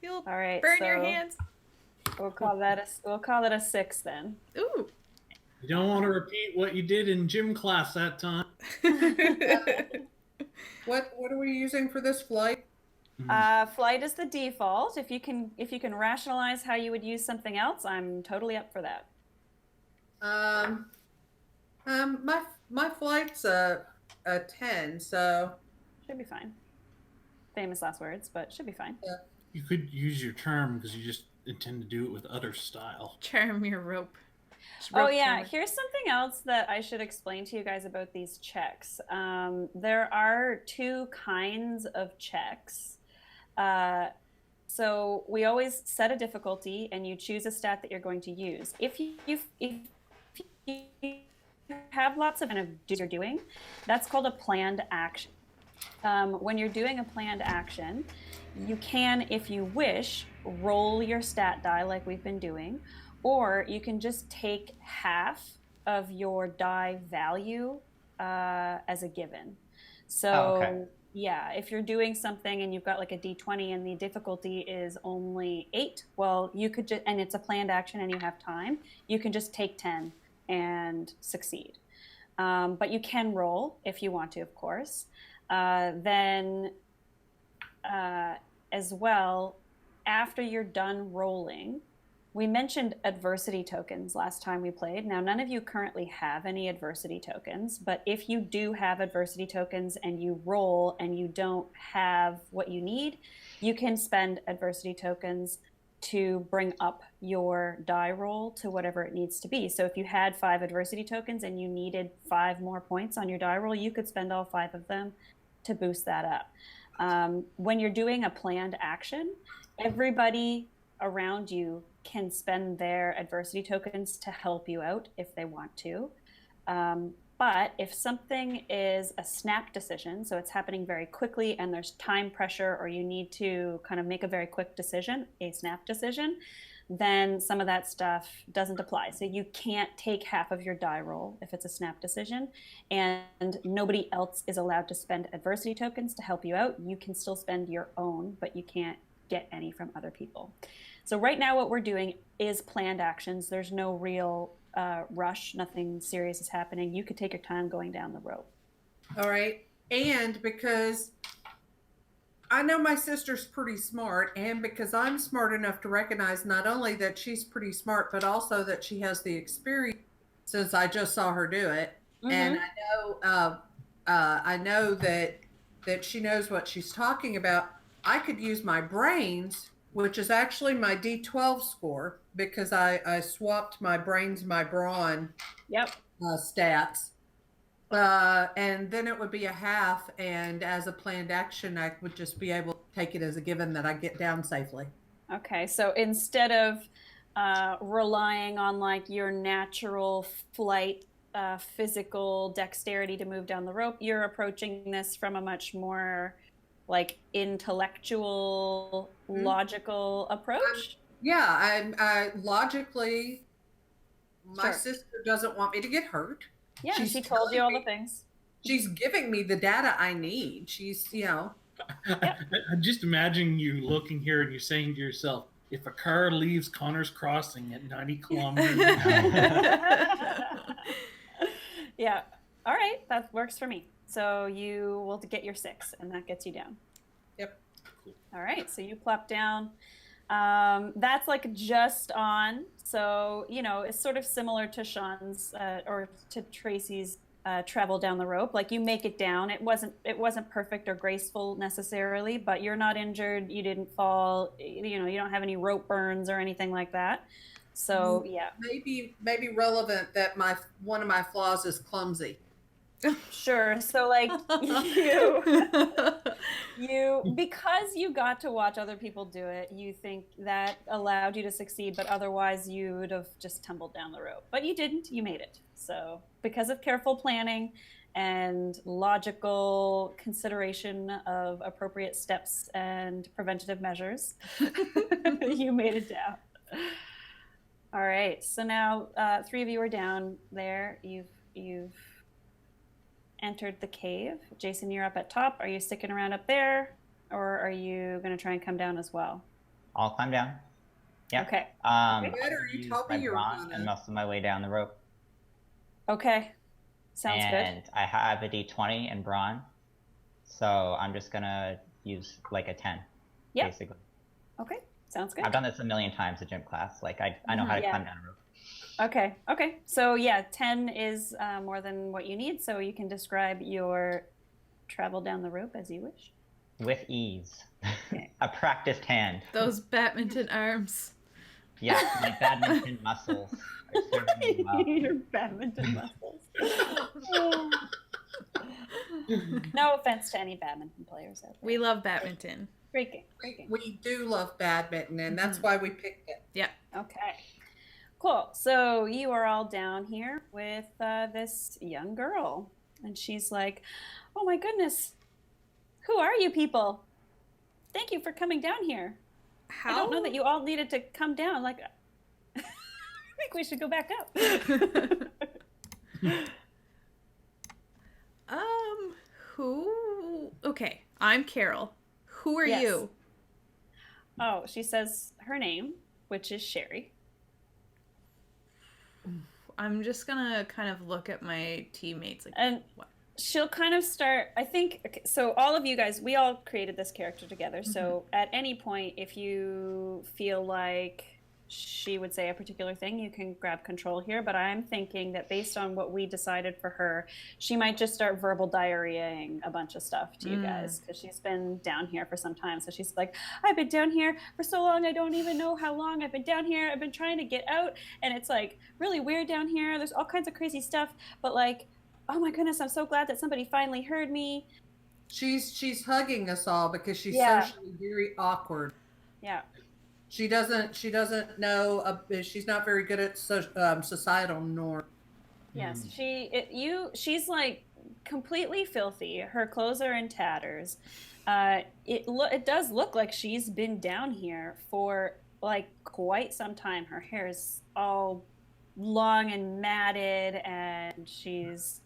You'll All right, burn so your hands. We'll call it a 6 then. Ooh. You don't want to repeat what you did in gym class that time. What are we using for this flight? Flight is the default. If you can rationalize how you would use something else, I'm totally up for that. My flight's a 10, so Should be fine. Famous last words, but should be fine. You could use your charm because you just intend to do it with utter style. Charm your rope. Oh yeah, here's something else that I should explain to you guys about these checks. There are 2 kinds of checks. So we always set a difficulty and you choose a stat that you're going to use. If you have lots of kind of you're doing, that's called a planned action. When you're doing a planned action, you can, if you wish, roll your stat die like we've been doing, or you can just take half of your die value as a given. So yeah, if you're doing something and you've got like a D20 and the difficulty is only 8, well, you could just, and it's a planned action and you have time, you can just take 10 and succeed. But you can roll if you want to, of course. Then as well, after you're done rolling, we mentioned adversity tokens last time we played. Now, none of you currently have any adversity tokens, but if you do have adversity tokens and you roll and you don't have what you need, you can spend adversity tokens to bring up your die roll to whatever it needs to be. So if you had 5 adversity tokens and you needed 5 more points on your die roll, you could spend all 5 of them to boost that up. When you're doing a planned action, everybody around you can spend their adversity tokens to help you out if they want to. But if something is a snap decision, so it's happening very quickly and there's time pressure or you need to kind of make a very quick decision, a snap decision, then some of that stuff doesn't apply. So you can't take half of your die roll if it's a snap decision, and nobody else is allowed to spend adversity tokens to help you out. You can still spend your own, but you can't get any from other people. So right now what we're doing is planned actions. There's no real rush. Nothing serious is happening. You could take your time going down the rope. All right. And because I know my sister's pretty smart, and because I'm smart enough to recognize not only that she's pretty smart, but also that she has the experience since I just saw her do it. Mm-hmm. And I know that she knows what she's talking about. I could use my brains, which is actually my D12 score, because I swapped my brains, my brawn stats. And then it would be a half, and as a planned action, I would just be able to take it as a given that I get down safely. Okay, so instead of relying on like your natural flight, physical dexterity to move down the rope, you're approaching this from a much more like intellectual, logical approach. I logically, my Sure. sister doesn't want me to get hurt. Yeah, She's she told you all the telling me- things. She's giving me the data I need. She's, I'm just imagining you looking here and you're saying to yourself, if a car leaves Connor's Crossing at 90 kilometers an hour. Yeah. All right, that works for me. So you will get your 6, and that gets you down. Yep. Cool. All right, so you plop down. That's like just on. So, it's sort of similar to Shawn's or to Tracy's travel down the rope. Like you make it down. It wasn't perfect or graceful necessarily, but you're not injured. You didn't fall. You don't have any rope burns or anything like that. So yeah. Maybe relevant that one of my flaws is clumsy. Sure. So like you because you got to watch other people do it, you think that allowed you to succeed, but otherwise you would have just tumbled down the rope. But you didn't. You made it. So because of careful planning and logical consideration of appropriate steps and preventative measures, you made it down. All right. So now 3 of you are down there. You've entered the cave. Jason, you're up at top. Are you sticking around up there, or are you going to try and come down as well? I'll climb down. Yeah. Okay. Better, you told me you were brawn and most of my way down the rope. Okay. Sounds good. And I have a d20 in brawn, so I'm just gonna use like a 10, basically. Okay. Sounds good. I've done this a million times in gym class. Like I know how to climb down a rope. Okay. So yeah, 10 is more than what you need. So you can describe your travel down the rope as you wish. With ease. A practiced hand. Those badminton arms. Yeah, my badminton muscles are serving me well. Your badminton muscles. No offense to any badminton players out there. We love badminton. Great game. We do love badminton, and that's why we picked it. Yeah. Okay. Cool. So you are all down here with this young girl, and she's like, "Oh my goodness, who are you people? Thank you for coming down here. I don't know that you all needed to come down. Like, I think we should go back up." Who? Okay, I'm Carol. Who are you? Oh, she says her name, which is Sherry. I'm just gonna kind of look at my teammates. Like, And what? she'll kind of start, I think, okay, so all of you guys, we all created this character together. So at any point, if you feel like she would say a particular thing, you can grab control here. But I'm thinking that based on what we decided for her, she might just start verbal diarrheaing a bunch of stuff to you guys, because she's been down here for some time. So she's like, I've been down here for so long, I don't even know how long I've been down here. I've been trying to get out, and it's like really weird down here. There's all kinds of crazy stuff, but like, oh my goodness, I'm so glad that somebody finally heard me. She's hugging us all because she's Yeah. socially very awkward. Yeah. She doesn't know. She's not very good at societal norms. Yes, she's like completely filthy. Her clothes are in tatters. It does look like she's been down here for like quite some time. Her hair is all long and matted, and she's,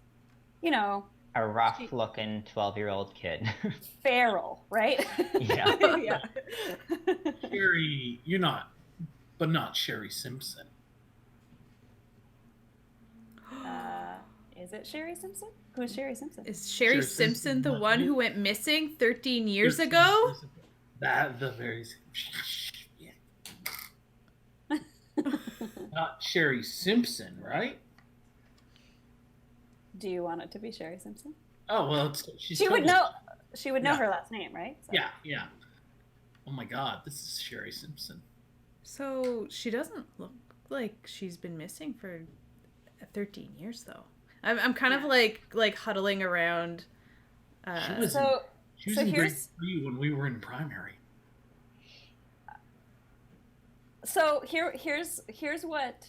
A rough-looking 12-year-old kid. feral, right? Yeah. Yeah. Sherry, you're not, but not Sherry Simpson. Is it Sherry Simpson? Who's Sherry Simpson? Is Sherry Sherry Simpson Simpson, the what? one who went missing 13 years ago? That the very yeah. Not Sherry Simpson, right? Do you want it to be Sherry Simpson? Oh well, she's She would totally- know. She would know Yeah. her last name, right? So. Yeah. Oh my God, this is Sherry Simpson. So she doesn't look like she's been missing for 13 years, though. I'm kind of like huddling around. She was So in grade here's 3 when we were in primary. so here's what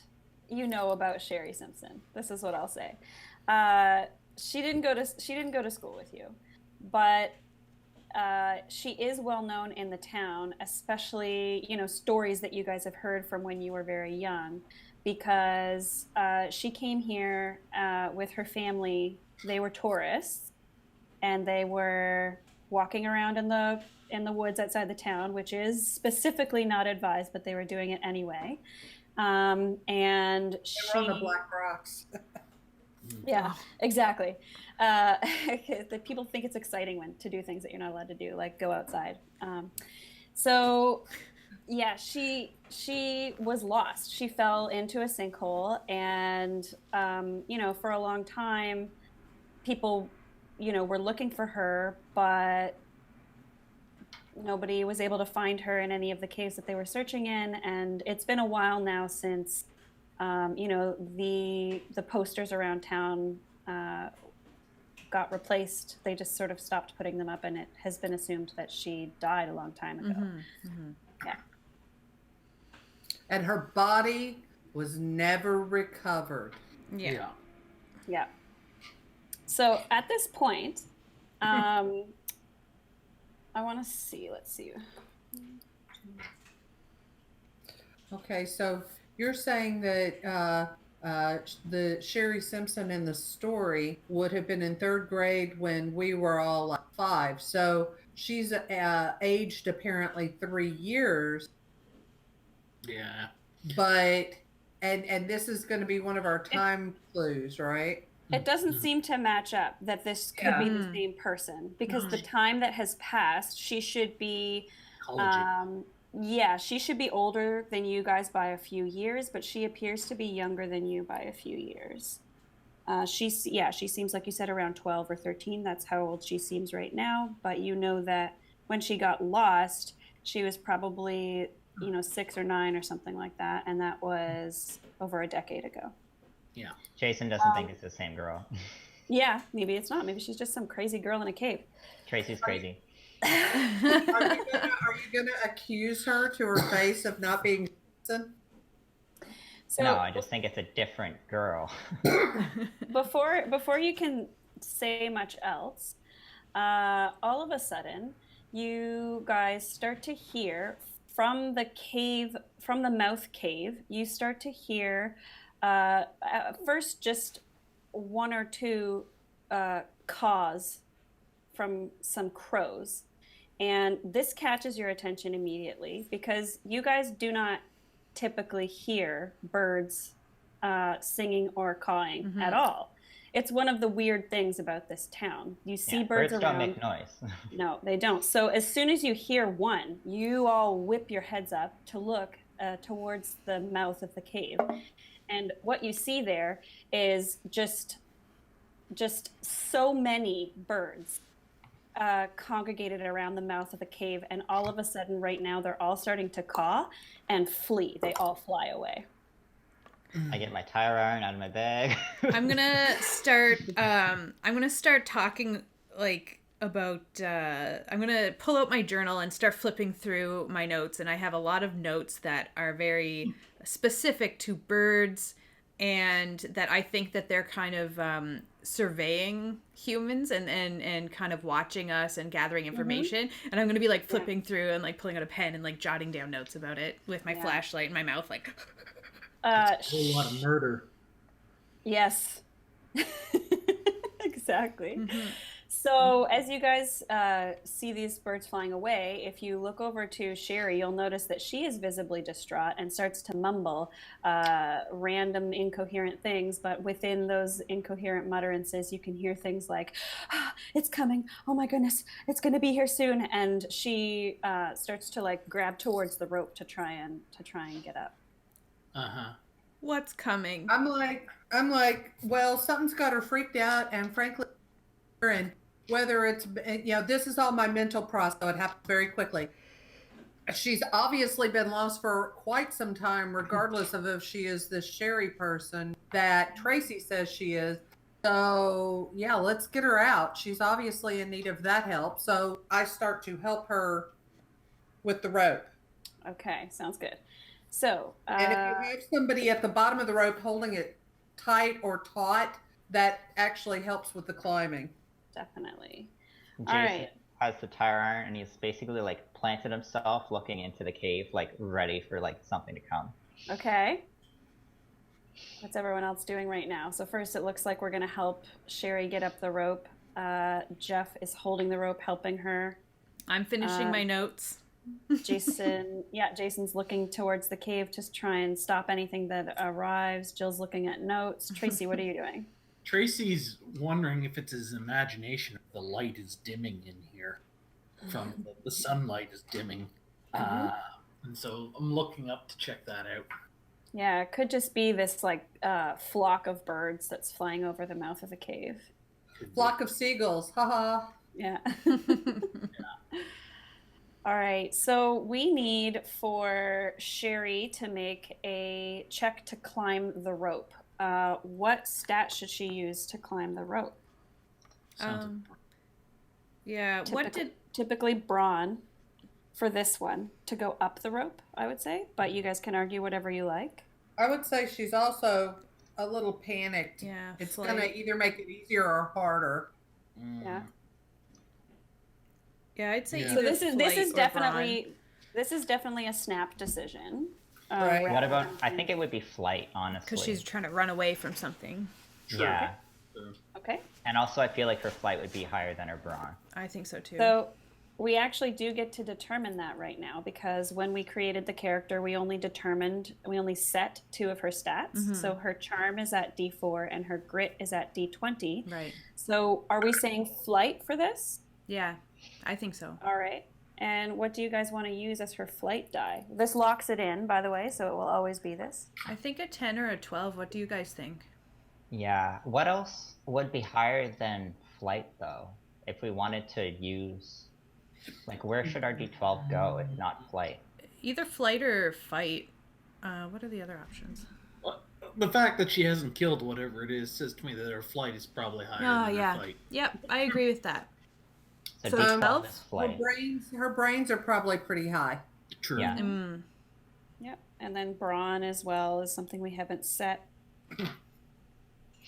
you know about Sherry Simpson. This is what I'll say. She didn't go to school with you, but she is well known in the town, especially stories that you guys have heard from when you were very young, because she came here with her family. They were tourists, and they were walking around in the woods outside the town, which is specifically not advised, but they were doing it anyway. And They were on the Black Rocks. yeah, exactly. The people think it's exciting to do things that you're not allowed to do, like go outside. So yeah, she was lost. She fell into a sinkhole, and for a long time, people were looking for her, but nobody was able to find her in any of the caves that they were searching in. And it's been a while now since the posters around town got replaced. They just sort of stopped putting them up, and it has been assumed that she died a long time ago. Yeah. And her body was never recovered. Yeah. So at this point, I want to see. Let's see. Okay, so you're saying that the Sherry Simpson in the story would have been in 3rd grade when we were all like 5. So she's aged apparently 3 years. Yeah. But and this is going to be one of our time clues, right? It doesn't seem to match up that this could be the same person, because the time that has passed, she should be she should be older than you guys by a few years, but she appears to be younger than you by a few years. She seems, like you said, around 12 or 13. That's how old she seems right now. But you know that when she got lost, she was probably 6 or 9 or something like that, and that was over a decade ago. Yeah. Jason doesn't think it's the same girl. Yeah, maybe it's not. Maybe she's just some crazy girl in a cave. Tracy's crazy. Are you gonna accuse her to her face of not being Simpson? So no, I just think it's a different girl. before you can say much else, all of a sudden, you guys start to hear from the cave, from the mouth cave, you start to hear first just 1 or 2 caws from some crows. And this catches your attention immediately, because you guys do not typically hear birds singing or cawing at all. It's one of the weird things about this town. You see birds around. Don't make noise. No, they don't. So as soon as you hear one, you all whip your heads up to look towards the mouth of the cave. And what you see there is just so many birds congregated around the mouth of the cave, and all of a sudden right now they're all starting to caw and flee. They all fly away. I get my tire iron out of my bag. I'm gonna start talking about I'm gonna pull out my journal and start flipping through my notes, and I have a lot of notes that are very specific to birds, and that I think that they're kind of surveying humans and kind of watching us and gathering information. And I'm gonna be flipping through and pulling out a pen and jotting down notes about it with my flashlight in my mouth, It's a whole lot of murder. Yes. Exactly. So as you guys see these birds flying away, if you look over to Sherry, you'll notice that she is visibly distraught and starts to mumble random incoherent things. But within those incoherent mutterances, you can hear things like, "It's coming! Oh my goodness! It's going to be here soon!" And she starts to grab towards the rope to try and get up. What's coming? I'm like, well, something's got her freaked out, and frankly, and whether it's, this is all my mental process, so it happened very quickly. She's obviously been lost for quite some time, regardless of if she is this Sherry person that Tracy says she is. So, yeah, let's get her out. She's obviously in need of that help. So I start to help her with the rope. Okay, sounds good. So, And if you have somebody at the bottom of the rope holding it tight or taut, that actually helps with the climbing. definitely. Jason All right. has the tire iron, and he's basically like planted himself, looking into the cave, like ready for like something to come. Okay. What's everyone else doing right now? So first, it looks like we're going to help Sherry get up the rope. Jeff is holding the rope, helping her. I'm finishing my notes. Jason's looking towards the cave to try and stop anything that arrives. Jill's looking at notes. Tracy, what are you doing? Tracy's wondering if it's his imagination, if the light is dimming in here. From the sunlight is dimming. And so I'm looking up to check that out. Yeah, it could just be this like flock of birds that's flying over the mouth of the cave. Flock of seagulls. Haha. Yeah. All right, so we need for Sherry to make a check to climb the rope. What stat should she use to climb the rope? Yeah, Typically brawn for this one to go up the rope, I would say, but you guys can argue whatever you like. I would say she's also a little panicked. Yeah, it's flight. going to either make it easier or harder. Yeah. Yeah, I'd say Yeah. So this is definitely definitely a snap decision. Right. What about? I think it would be flight, honestly. because she's trying to run away from something. Sure. Yeah, Okay. and also I feel like her flight would be higher than her brawn. I think so too. So we actually do get to determine that right now because when we created the character, we only set 2 of her stats. So her charm is at D4 and her grit is at D20. Right. So are we saying flight for this? Yeah, I think so. All right. And what do you guys want to use as her flight die? This locks it in, by the way, so it will always be this. I think a 10 or a 12. What do you guys think? Yeah. What else would be higher than flight, though? If we wanted to use, like, where should our D12 go if not flight? Either flight or fight. What are the other options? The fact that she hasn't killed whatever it is says to me that her flight is probably higher than her flight. Yep, I agree with that. So So D12 12? is flight. Her brains are probably pretty high. True. Yeah. Yep. And then brawn as well is something we haven't set.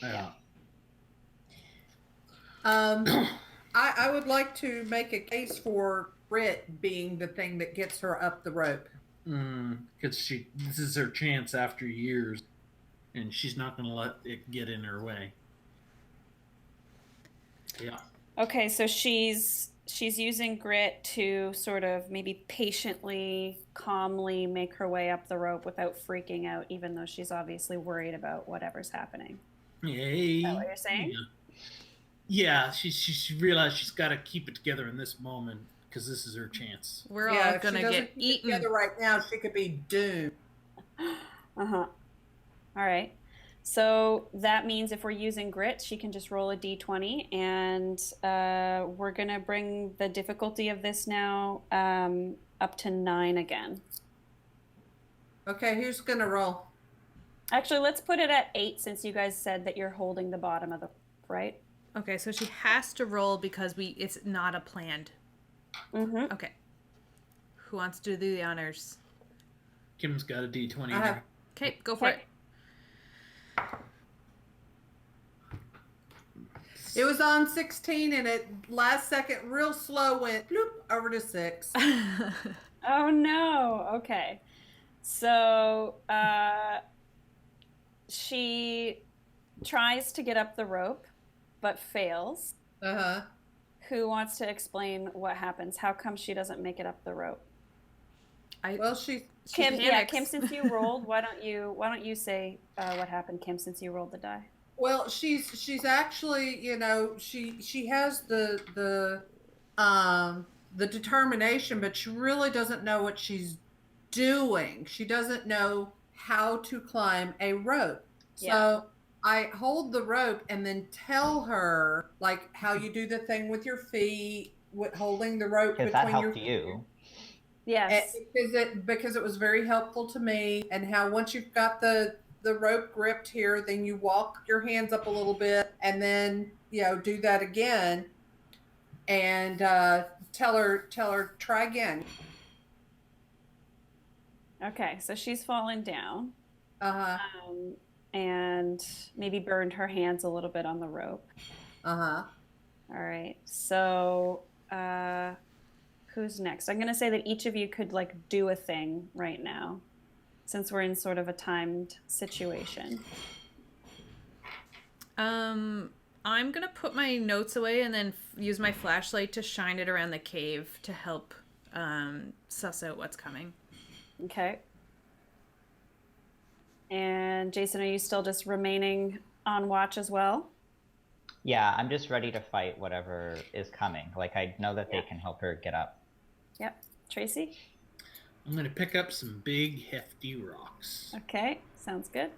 Yeah. I would like to make a case for grit being the thing that gets her up the rope. Because this is her chance after years, and she's not going to let it get in her way. Yeah. Okay, so she's using grit to sort of maybe patiently, calmly make her way up the rope without freaking out, even though she's obviously worried about whatever's happening. Hey. Is that what you're saying? Yeah, she realized she's got to keep it together in this moment because this is her chance. We're all if going she to doesn't get keep it eaten. together right now, she could be doomed. All right. So that means if we're using grit, she can just roll a d20, and we're going to bring the difficulty of this now up to 9 again. Okay, who's going to roll? Actually, let's put it at 8 since you guys said that you're holding the bottom of the, right? Okay, so she has to roll because it's not a planned. Mm-hmm. Okay. Who wants to do the honors? Kim's got a D20. I have- there. Okay, go for it. It was on 16, and it last second, real slow, went bloop over to 6. Oh no. Okay. So she tries to get up the rope, but fails. Uh-huh. Who wants to explain what happens? How come she doesn't make it up the rope? Well, she Kim, panics. Kim, since you rolled, why don't you say what happened, Kim, since you rolled the die? Well, she's actually, she has the determination, but she really doesn't know what she's doing. She doesn't know how to climb a rope. Yeah. So I hold the rope and then tell her like how you do the thing with your feet, holding the rope Because between that your helped you. Yes. because it was very helpful to me, and how once you've got the the rope gripped here, then you walk your hands up a little bit, and then do that again, and tell her try again. Okay, so she's fallen down. Uh-huh. And maybe burned her hands a little bit on the rope. Uh-huh. All right. So, who's next? I'm going to say that each of you could do a thing right now, since we're in sort of a timed situation. I'm going to put my notes away and then use my flashlight to shine it around the cave to help suss out what's coming. Okay. And Jason, are you still just remaining on watch as well? Yeah, I'm just ready to fight whatever is coming. I know that they can help her get up. Yep. Tracy? I'm going to pick up some big, hefty rocks. Okay, sounds good.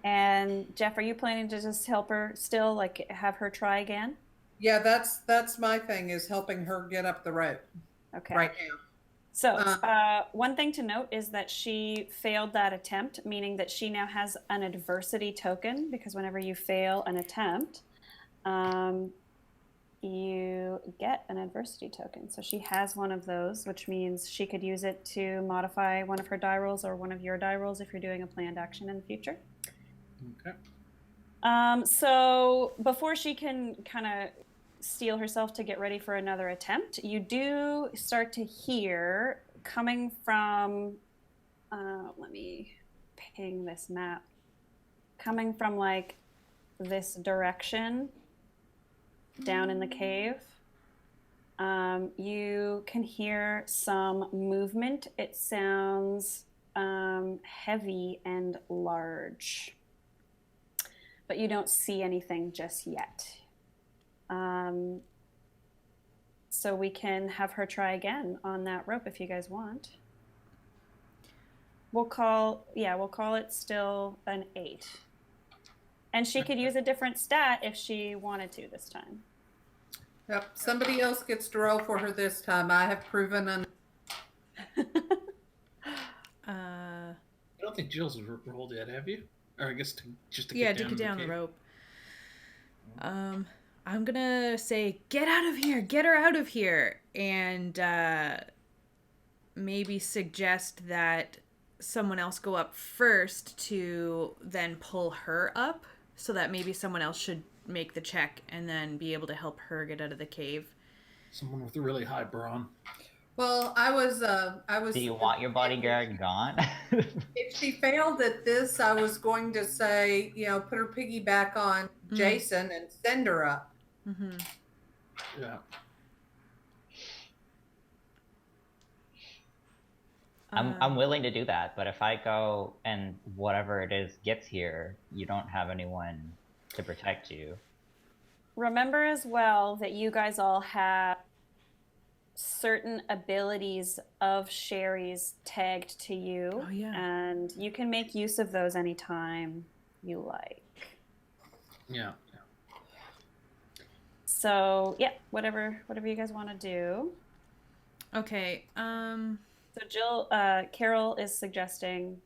And Jeff, are you planning to just help her still, have her try again? Yeah, that's my thing, is helping her get up the rope. Okay. Right now. So one thing to note is that she failed that attempt, meaning that she now has an adversity token, because whenever you fail an attempt, you get an adversity token. So she has one of those, which means she could use it to modify one of her die rolls or one of your die rolls if you're doing a planned action in the future. Okay. So before she can kind of steel herself to get ready for another attempt, you do start to hear coming from let me ping this map, coming from this direction down in the cave. You can hear some movement. It sounds heavy and large, but you don't see anything just yet. So we can have her try again on that rope if you guys want. We'll call it still an 8. And she could use a different stat if she wanted to this time. Yep. Somebody else gets to roll for her this time. I have proven I don't think Jill's rolled yet, have you? Or I guess to get down the rope. I'm gonna say, get out of here, get her out of here, and maybe suggest that someone else go up first to then pull her up, so that maybe someone else should make the check and then be able to help her get out of the cave. Someone with a really high brawn. Well, I was. Do you want your bodyguard gone? If she failed at this, I was going to say, put her piggyback on Jason and send her up. Mm-hmm. Yeah. I'm willing to do that, but if I go and whatever it is gets here, you don't have anyone to protect you. Remember as well that you guys all have certain abilities of Sherry's tagged to you. Oh, yeah. And you can make use of those anytime you like. Yeah. So, yeah, whatever you guys want to do. Okay. So Jill, Carol is suggesting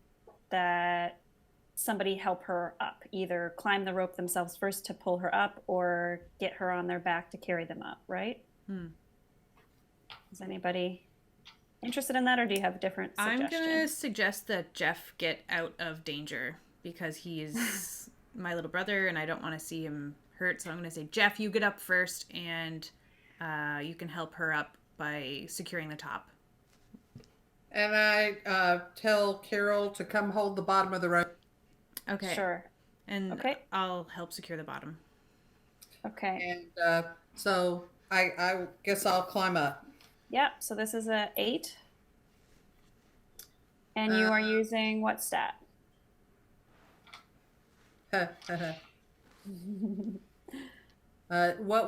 that somebody help her up, either climb the rope themselves first to pull her up or get her on their back to carry them up, right? Is anybody interested in that, or do you have a different suggestion? I'm going to suggest that Jeff get out of danger because he's my little brother and I don't want to see him hurt. So I'm going to say, Jeff, you get up first and you can help her up by securing the top. And I tell Carol to come hold the bottom of the rope. Okay. Sure. And okay. I'll help secure the bottom. Okay. And so I guess I'll climb up. Yeah, so this is a 8. And you are using what stat? What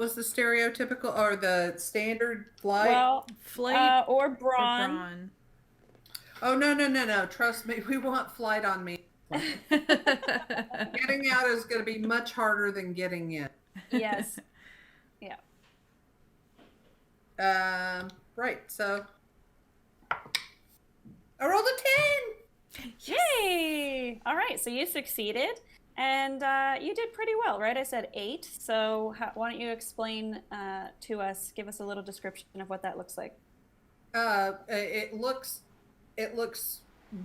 was the stereotypical or the standard flight? Well, flight or brawn. Oh, no. Trust me, we want flight on me. Getting out is going to be much harder than getting in. Yes. Yeah. Right, so I rolled a Yay! All right, so you succeeded, and you did pretty well, right? I said 8. So why don't you explain to us, give us a little description of what that looks like? It looks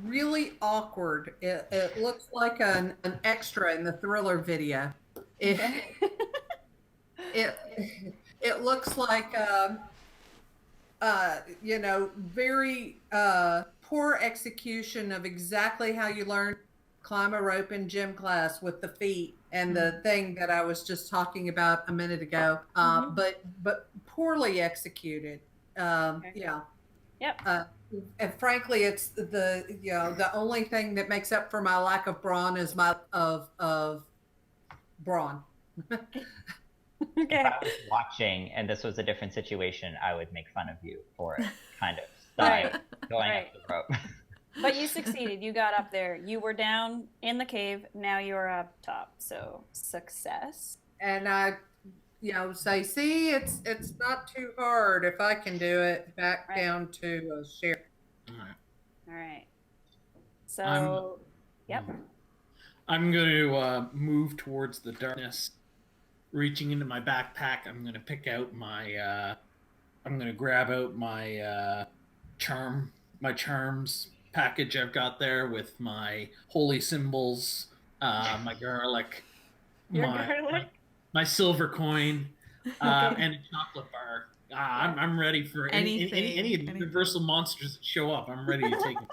really awkward. It looks like an extra in the Thriller video. It it, it looks like very poor execution of exactly how you learn climb a rope in gym class with the feet and the thing that I was just talking about a minute ago. But poorly executed. Yeah. Yep. And frankly, it's the only thing that makes up for my lack of brawn is my of brawn. Okay. If I was watching and this was a different situation, I would make fun of you for kind of Right. going Right. up the rope. But you succeeded. You got up there. You were down in the cave. Now you're up top. So success. And I, say, see, it's not too hard if I can do it. Back down to share. All right. All right. So, yep. I'm going to move towards the darkness. Reaching into my backpack, I'm going to pick out my. I'm going to grab out my charms package I've got there with my holy symbols, my garlic, my silver coin, and a chocolate bar. I'm ready for any of the universal monsters that show up. I'm ready to take them.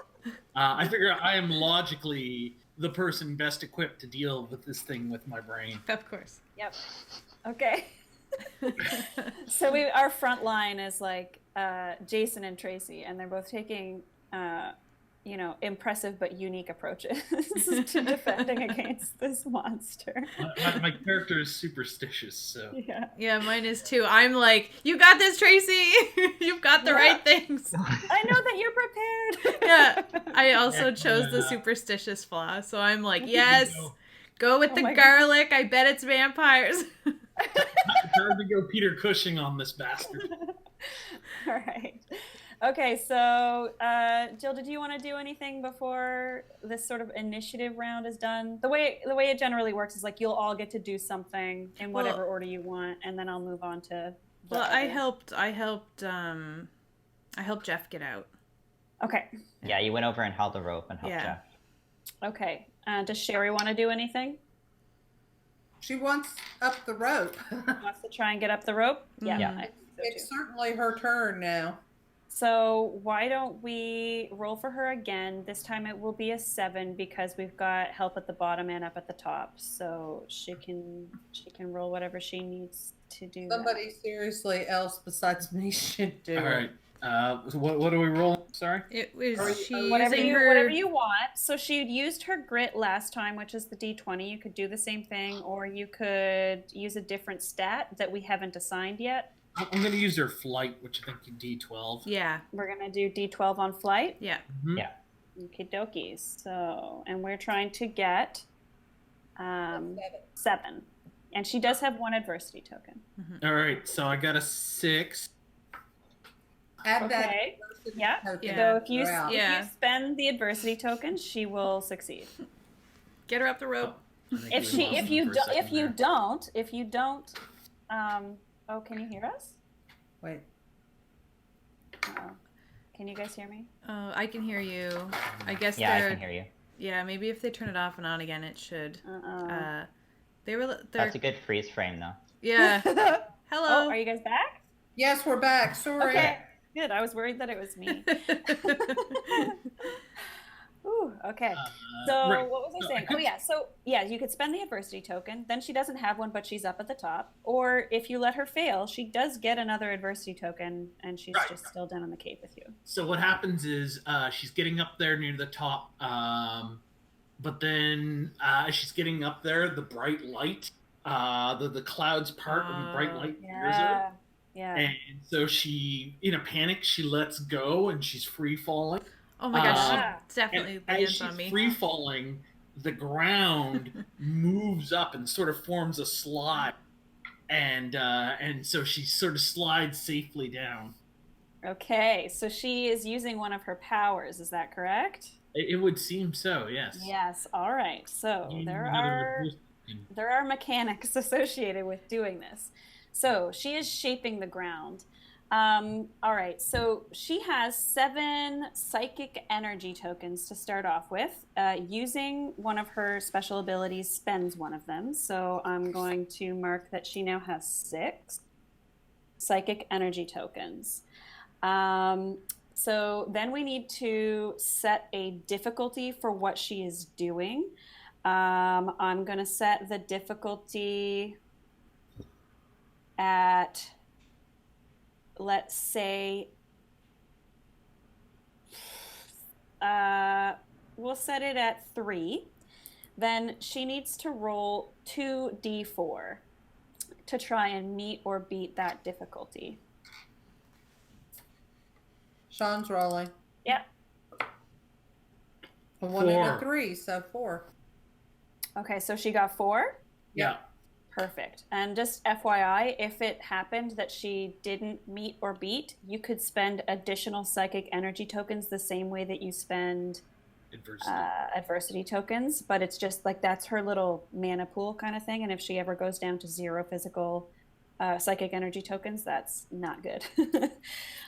I figure I am logically the person best equipped to deal with this thing with my brain. Of course. Yep. Okay. So our front line is like Jason and Tracy, and they're both taking impressive but unique approaches to defending against this monster. My character is superstitious, so Yeah, mine is too. I'm like, you got this, Tracy. You've got the right things. I know that you're prepared. Yeah, I also chose the superstitious flaw, so I'm like, yes, go with the garlic. God. I bet it's vampires. Time to go Peter Cushing on this bastard. All right. Okay, so Jill, did you want to do anything before this sort of initiative round is done? The way it generally works is like you'll all get to do something in whatever order you want, and then I'll move on to. I helped Jeff get out. Okay. Yeah, you went over and held the rope and helped Jeff. Okay. Does Sherry want to do anything? She wants up the rope. Wants to try and get up the rope? Yeah. Yeah. It's certainly her turn now. So why don't we roll for her again? This time it will be a 7 because we've got help at the bottom and up at the top. So she can roll whatever she needs to do. Somebody seriously else besides me should do. All right. What do we roll? Sorry. It was whatever you want. So she used her grit last time, which is the D20. You could do the same thing, or you could use a different stat that we haven't assigned yet. I'm going to use her flight, which I think is D12. Yeah. We're going to do D12 on flight? Yeah. Mm-hmm. Yeah. Okie dokies. So, and we're trying to get 7. And she does have 1 adversity token. Mm-hmm. All right. So I got a 6. Add that. Yeah. So if you spend the adversity token, she will succeed. Get her up the rope. If you don't, oh, can you hear us? Wait. Can you guys hear me? Oh, I can hear you. I guess. Yeah, I can hear you. Yeah, maybe if they turn it off and on again, it should. That's a good freeze frame, though. Yeah. Hello. Oh, are you guys back? Yes, we're back. Sorry. Okay. Good. I was worried that it was me. Ooh, okay. So what was I saying? Oh yeah. So yeah, you could spend the adversity token. Then she doesn't have one, but she's up at the top. Or if you let her fail, she does get another adversity token, and she's just still down in the cave with you. So what happens is she's getting up there near the top, but then she's getting up there, the bright light, the clouds part, and the bright light appears her. Yeah. And so she, in a panic, she lets go, and she's free falling. Oh my gosh, she definitely lands on me. As she's free falling, the ground moves up and sort of forms a slide, and so she sort of slides safely down. Okay, so she is using one of her powers. Is that correct? It would seem so, yes. Yes. All right. So there are mechanics associated with doing this. So she is shaping the ground. All right. So she has 7 psychic energy tokens to start off with. Using one of her special abilities spends one of them. So I'm going to mark that she now has 6 psychic energy tokens. So then we need to set a difficulty for what she is doing. I'm going to set the difficulty at, let's say, we'll set it at 3. Then she needs to roll 2d4 to try and meet or beat that difficulty. Shawn's rolling. Yep. A 1 and a 4. 3, so 4. Okay, so she got 4? Yeah. Perfect. And just FYI, if it happened that she didn't meet or beat, you could spend additional psychic energy tokens the same way that you spend adversity tokens, but it's just like that's her little mana pool kind of thing. And if she ever goes down to 0 physical psychic energy tokens, that's not good.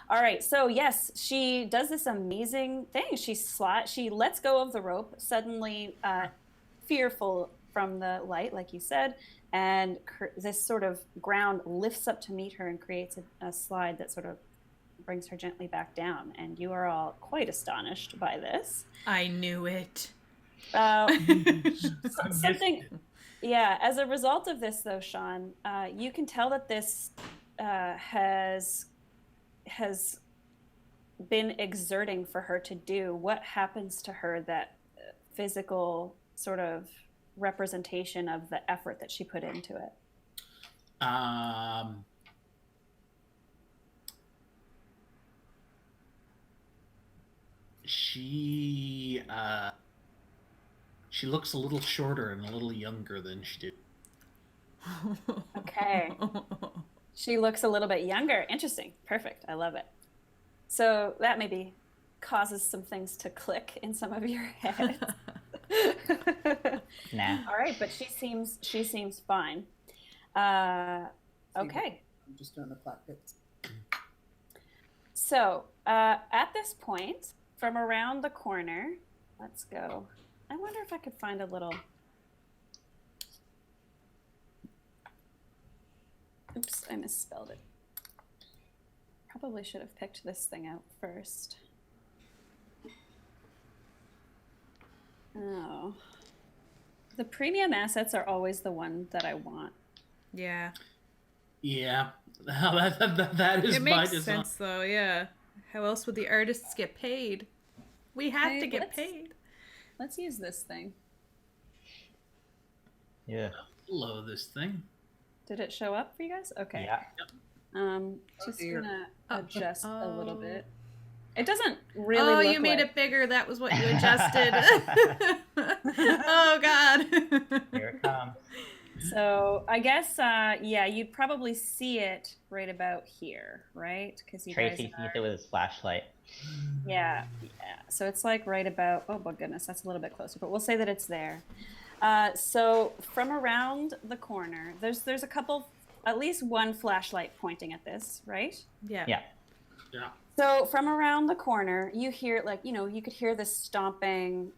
All right, so yes, she does this amazing thing. She lets go of the rope, suddenly fearful from the light, like you said, and this sort of ground lifts up to meet her and creates a slide that sort of brings her gently back down. And you are all quite astonished by this. I knew it. Something, yeah. As a result of this, though, Shawn, you can tell that this has been exerting for her to do. What happens to her, that physical sort of representation of the effort that she put into it? She looks a little shorter and a little younger than she did. Okay. She looks a little bit younger. Interesting. Perfect. I love it. So that maybe causes some things to click in some of your heads. Nah. All right, but she seems fine. Okay. I'm just doing the flat bits. So at this point, from around the corner, let's go. I wonder if I could find a little. Oops, I misspelled it. Probably should have picked this thing out first. Oh. The premium assets are always the one that I want. Yeah. Yeah. That is It my makes design. sense, though, yeah. How else would the artists get paid? We have to get paid. Let's use this thing. Yeah. Hello, this thing. Did it show up for you guys? Okay. Yeah. Just dear. gonna adjust a little bit. It doesn't really look you made like... it bigger. That was what you adjusted. Oh, God. Here it comes. So I guess, yeah, you'd probably see it right about here, right? Because you Tracy guys sees it with his flashlight. yeah. So it's like right about, oh my goodness, that's a little bit closer, but we'll say that it's there. So from around the corner, there's a couple, at least one flashlight pointing at this, right? Yeah. Yeah. Yeah. So from around the corner, you hear, like, you could hear this stomping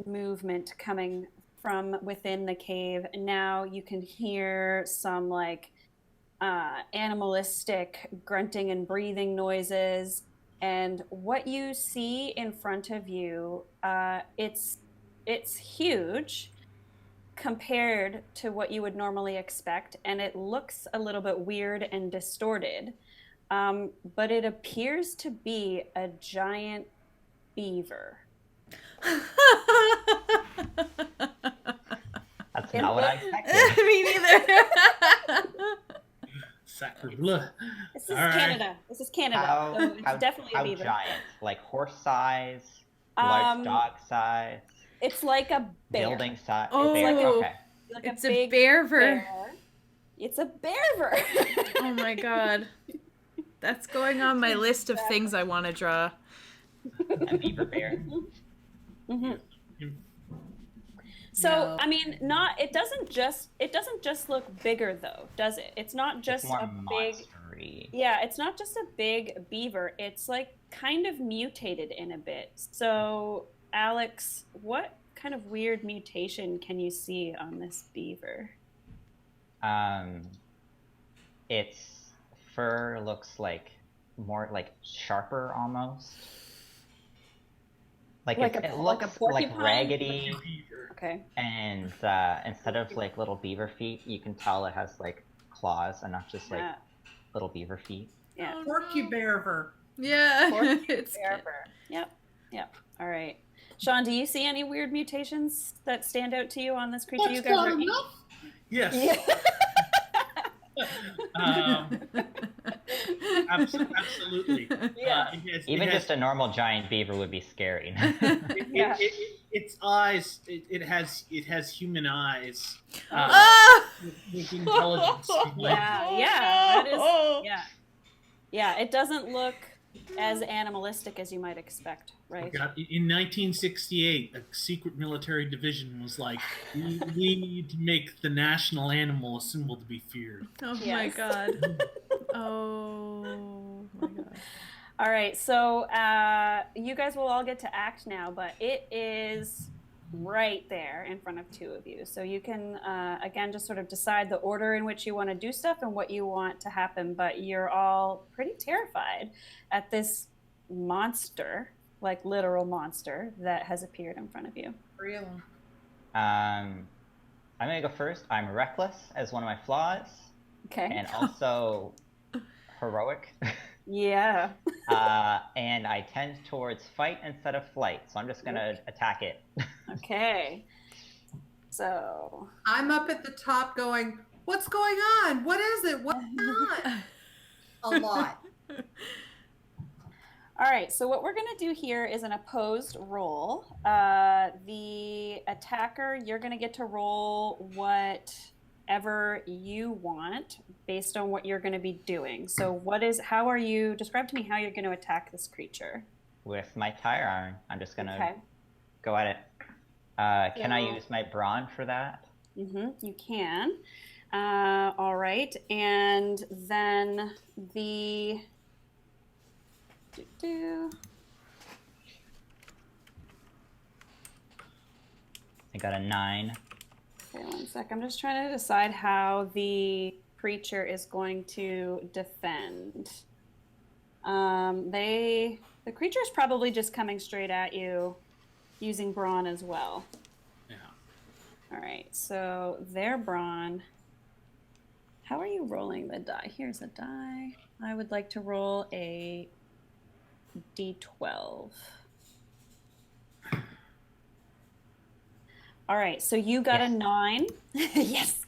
movement coming from within the cave. And now you can hear some like animalistic grunting and breathing noises. And what you see in front of you, it's huge compared to what you would normally expect. And it looks a little bit weird and distorted. But it appears to be a giant beaver. That's not what I expected. Me neither. Sacre bleu. This is All right. Canada. This is Canada. So it's definitely a how beaver. giant? Like horse size? Large dog size? It's like a bear. Building size? Oh. Bear. Like a- Okay. Like It's a a big bearver. bear. It's a bearver. Oh, my God. That's going on my list of things I want to draw. A beaver bear. Mm-hmm. So No. I mean, it doesn't just look bigger though, does it? It's not just It's more a big monstery. Yeah, it's not just a big beaver. It's like kind of mutated in a bit. So, Alex, what kind of weird mutation can you see on this beaver? Its fur looks like more like sharper almost. Like Like it a looks like porcupine? raggedy, Okay. and instead of like little beaver feet, you can tell it has like claws and not just like Yeah. little beaver feet. Yeah. Oh, Porcubeaver. Yeah. It's Beaver. Yep. Yep. All right. Sean, do you see any weird mutations that stand out to you on this creature? That's You guys not are enough. Yes. Absolutely. Yeah. Even just a normal giant beaver would be scary. Yeah. Its eyes. It has human eyes. Ah! With intelligence. Yeah, yeah, that is, yeah. Yeah, it doesn't look as animalistic as you might expect, right? In 1968, a secret military division was like, we need to make the national animal a symbol to be feared. Oh my Yes. god. Oh my god. All right, so you guys will all get to act now, but it is right there in front of two of you. So you can, again, just sort of decide the order in which you want to do stuff and what you want to happen, but you're all pretty terrified at this monster, like literal monster, that has appeared in front of you. Really? I'm gonna go first. I'm reckless as one of my flaws, Okay. and also heroic. Yeah. And I tend towards fight instead of flight, so I'm just gonna attack it. Okay. So. I'm up at the top going, what's going on? What is it? What's on? A lot. All right, so what we're going to do here is an opposed roll. The attacker, you're going to get to roll whatever you want based on what you're going to be doing. So describe to me how you're going to attack this creature. With my tire iron, I'm just gonna Okay. go at it. Can I use my brawn for that? Mm-hmm, you can. All right, and then the... I got a 9. Okay, 1 sec. I'm just trying to decide how the creature is going to defend. The creature is probably just coming straight at you using brawn as well. Yeah. All right, so their brawn. How are you rolling the die? Here's a die. I would like to roll a d12. All right, so you got a 9. Yes.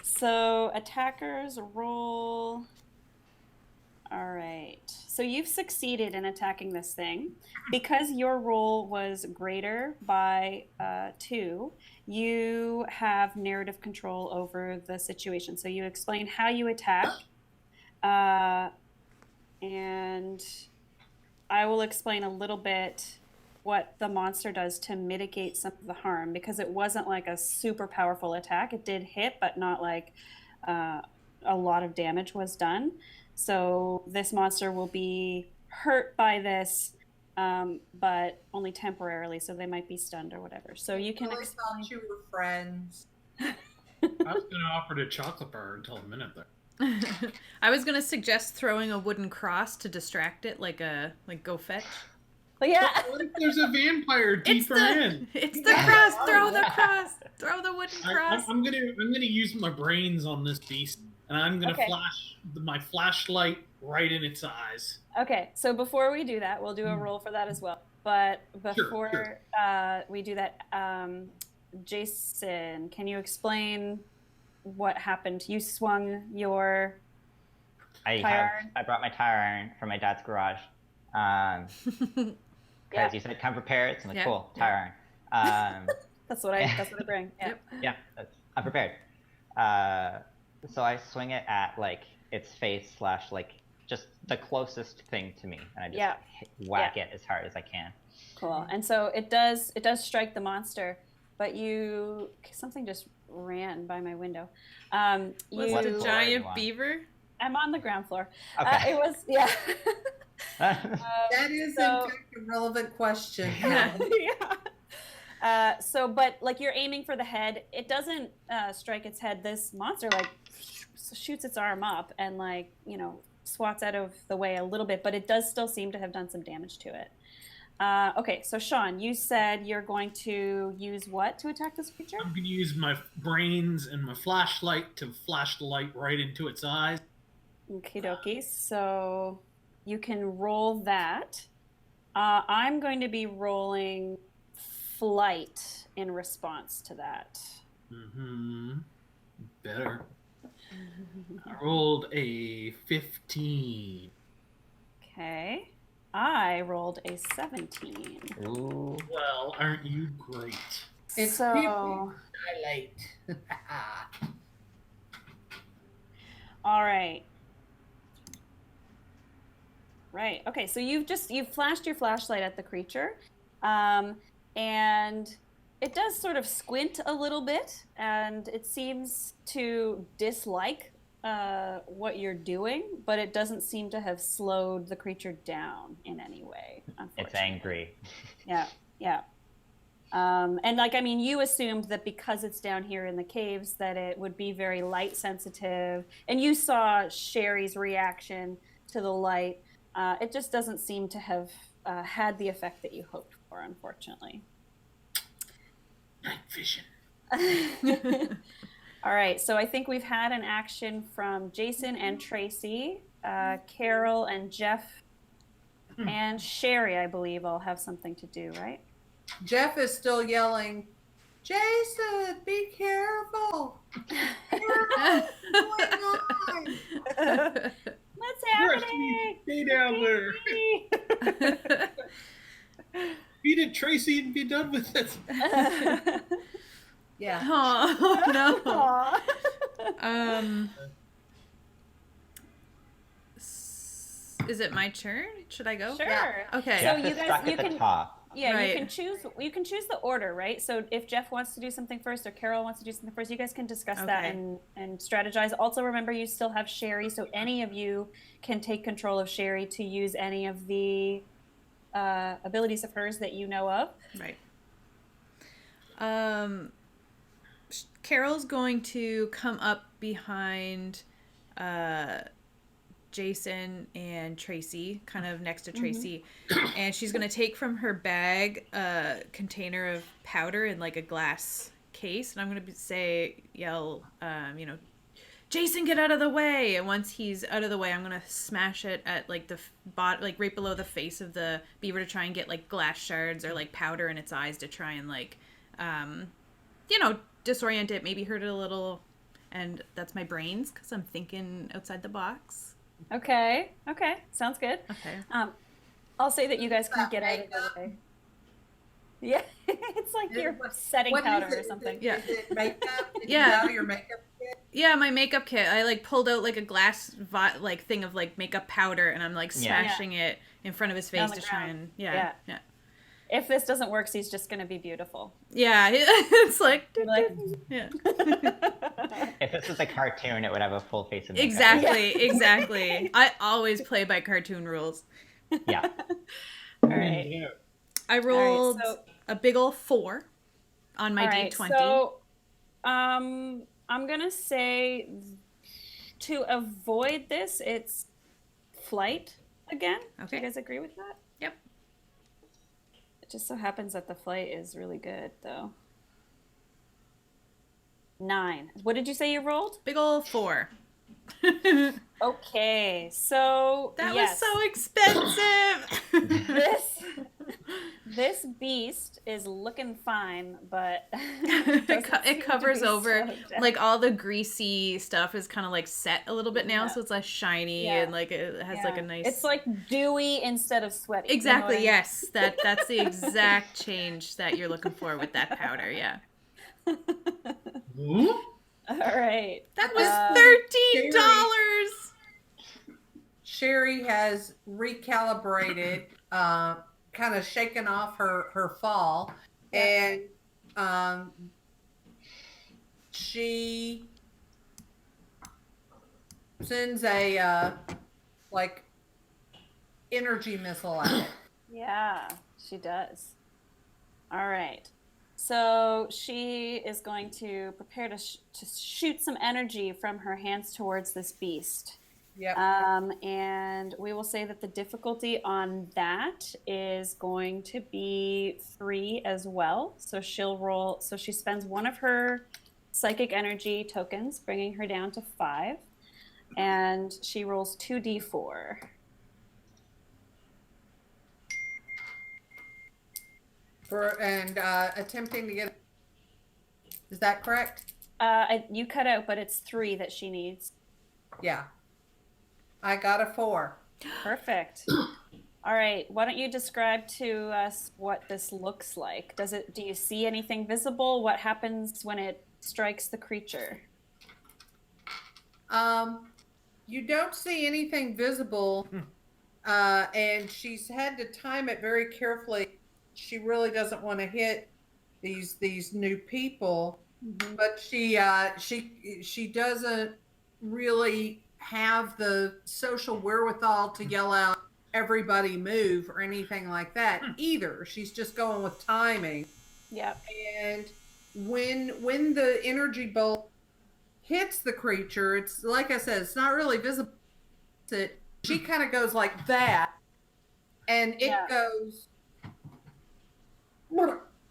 So attackers roll. All right. So you've succeeded in attacking this thing. Because your roll was greater by 2, you have narrative control over the situation. So you explain how you attack. And I will explain a little bit what the monster does to mitigate some of the harm, because it wasn't like a super powerful attack. It did hit, but not like a lot of damage was done. So this monster will be hurt by this, but only temporarily. So they might be stunned or whatever. So you can I thought you were friends. I was going to offer to chocolate bar until a minute there. I was gonna suggest throwing a wooden cross to distract it, like go fetch. But yeah. What if there's a vampire deeper in? It's the cross. Throw the cross. Throw the wooden cross. I'm gonna use my brains on this beast, and I'm gonna flash my flashlight right in its eyes. Okay, so before we do that, we'll do a roll for that as well. But before Sure. We do that, Jason, can you explain what happened? You swung your tire iron? I brought my tire iron from my dad's garage. Because you said come prepared, so I'm like, cool, tire iron. That's what I bring. Yeah. Yeah, I'm prepared. So I swing it at like its face / like just the closest thing to me, and I just whack it as hard as I can. Cool. And so it does strike the monster, but something just ran by my window. Was it a giant beaver? I'm on the ground floor. Okay. It was, yeah. That is in fact a relevant question. Yeah. But like you're aiming for the head, it doesn't strike its head. This monster like shoots its arm up and like, swats out of the way a little bit, but it does still seem to have done some damage to it. Okay, so Shawn, you said you're going to use what to attack this creature? I'm going to use my brains and my flashlight to flash the light right into its eyes. Okie dokie. So you can roll that. I'm going to be rolling flight in response to that. Better. I rolled a 15. Okay. I rolled a 17. Ooh. Well, aren't you great? It's So, highlight. all right. Right. Okay. So you've flashed your flashlight at the creature, and it does sort of squint a little bit, and it seems to dislike what you're doing, but it doesn't seem to have slowed the creature down in any way. It's angry. Yeah. And like, I mean, you assumed that because it's down here in the caves that it would be very light sensitive, and you saw Sherry's reaction to the light. It just doesn't seem to have had the effect that you hoped for, unfortunately. Night vision. All right, so I think we've had an action from Jason and Tracy, Carol and Jeff, and Sherry, I believe, all have something to do, right? Jeff is still yelling, Jason, be careful. What's going on? What's happening? Stay down there. Beat it, Tracy, and be done with it. Yeah. Oh no. Is it my turn? Should I go? Sure. Yeah. Okay. So Jeff you is guys, stuck you at the can, top. yeah, Right. you can choose the order, right? So if Jeff wants to do something first or Carol wants to do something first, you guys can discuss that Okay. and strategize. Also, remember you still have Sherry, so any of you can take control of Sherry to use any of the abilities of hers that you know of. Right. Carol's going to come up behind Jason and Tracy, kind of next to Tracy, and she's going to take from her bag a container of powder in like a glass case, and I'm going to yell, Jason, get out of the way! And once he's out of the way, I'm going to smash it at like the like right below the face of the beaver to try and get like glass shards or like powder in its eyes to try and like, disorient it, maybe hurt it a little. And that's my brains because I'm thinking outside the box. Okay, sounds good. Okay. I'll say that you guys can get out of the way. Yeah, it's like you're setting What powder is it? or something. Yeah. Is it makeup? Did Yeah. you know your makeup kit? Yeah, my makeup kit. I like pulled out like a glass thing of like makeup powder, and I'm like smashing it in front of his face On the to try ground. and yeah. If this doesn't work, he's just going to be beautiful. Yeah, it's like yeah. If this was a cartoon, it would have a full face of makeup. Exactly. I always play by cartoon rules. Yeah. All right. Yeah. I rolled so- a big ol' 4 on my All right, D20. so I'm gonna say to avoid this, it's flight again. Do Okay. you guys agree with that? Yep. It just so happens that the flight is really good, though. 9. What did you say you rolled? Big ol' 4. Okay, so That yes, was so expensive. this beast is looking fine, but it covers be over so dead. like all the greasy stuff is kind of like set a little bit now, Yeah. so it's less shiny Yeah. and like it has like a nice. It's like dewy instead of sweaty. you know exactly what I mean? yes. That's the exact change that you're looking for with that powder. Yeah. Ooh. All right. That was $13. Sherry has recalibrated kind of shaken off her fall, Yeah. and she sends a like energy missile at it. Yeah, she does. All right. So she is going to prepare to shoot some energy from her hands towards this beast. Yep. And we will say that the difficulty on that is going to be 3 as well. So she'll roll. So she spends one of her psychic energy tokens, bringing her down to 5. And she rolls 2d4. Attempting to get. Is that correct? You cut out, but it's 3 that she needs. Yeah. I got a 4. Perfect. All right. Why don't you describe to us what this looks like? Do you see anything visible? What happens when it strikes the creature? You don't see anything visible, and she's had to time it very carefully. She really doesn't want to hit these new people, but she doesn't really have the social wherewithal to yell out everybody move or anything like that either. She's just going with timing. Yep. And when the energy bolt hits the creature, it's like I said, it's not really visible. She kind of goes like that, and it goes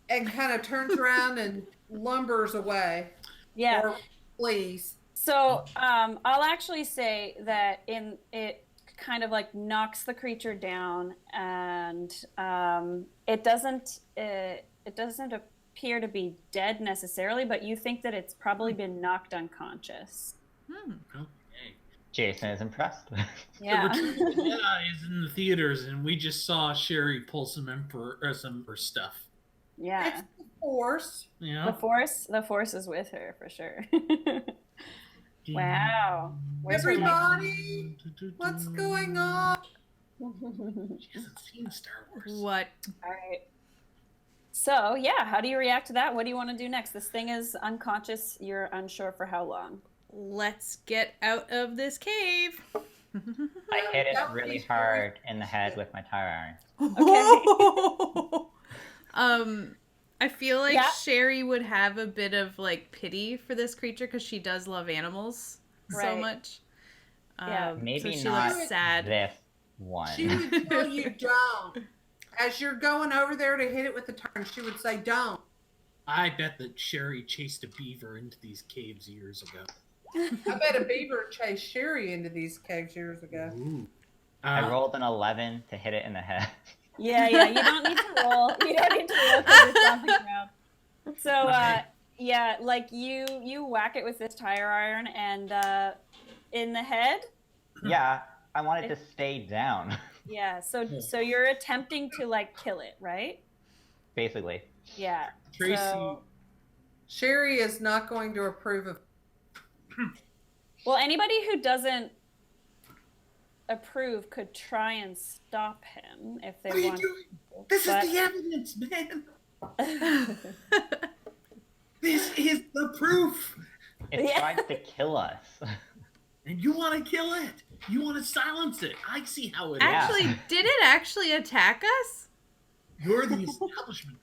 and kind of turns around and lumbers away. Yeah. Or flees. So I'll actually say that it kind of like knocks the creature down, and it doesn't appear to be dead necessarily, but you think that it's probably been knocked unconscious. Okay. Jason is impressed. Yeah. The Return of the Jedi is in the theaters, and we just saw Sherry pull some Emperor stuff. Yeah. It's the Force. Yeah. The force is with her for sure. Wow. Where's her Everybody, what's going on? She hasn't seen Star Wars. What? All right. So, yeah, how do you react to that? What do you want to do next? This thing is unconscious. You're unsure for how long. Let's get out of this cave. I hit it really hard in the head with my tire iron. Okay. I feel like Sherry would have a bit of like pity for this creature because she does love animals so much. Yeah. Maybe so she not looks sad. this one. She would tell you don't. As you're going over there to hit it with the turn, she would say don't. I bet that Sherry chased a beaver into these caves years ago. I bet a beaver chased Sherry into these caves years ago. Ooh. I rolled an 11 to hit it in the head. Yeah, you don't need to roll. You don't need to roll because it's on the ground. So, yeah, like you whack it with this tire iron and in the head. Yeah, I wanted to stay down. Yeah, so you're attempting to like kill it, right? Basically. Yeah. Tracy. So, Sherry is not going to approve of. well, anybody who doesn't approve could try and stop him if they want. This is the evidence, man. This is the proof. It tried to kill us. And you want to kill it. You want to silence it. I see how it is. Actually, did it actually attack us? You're the establishment.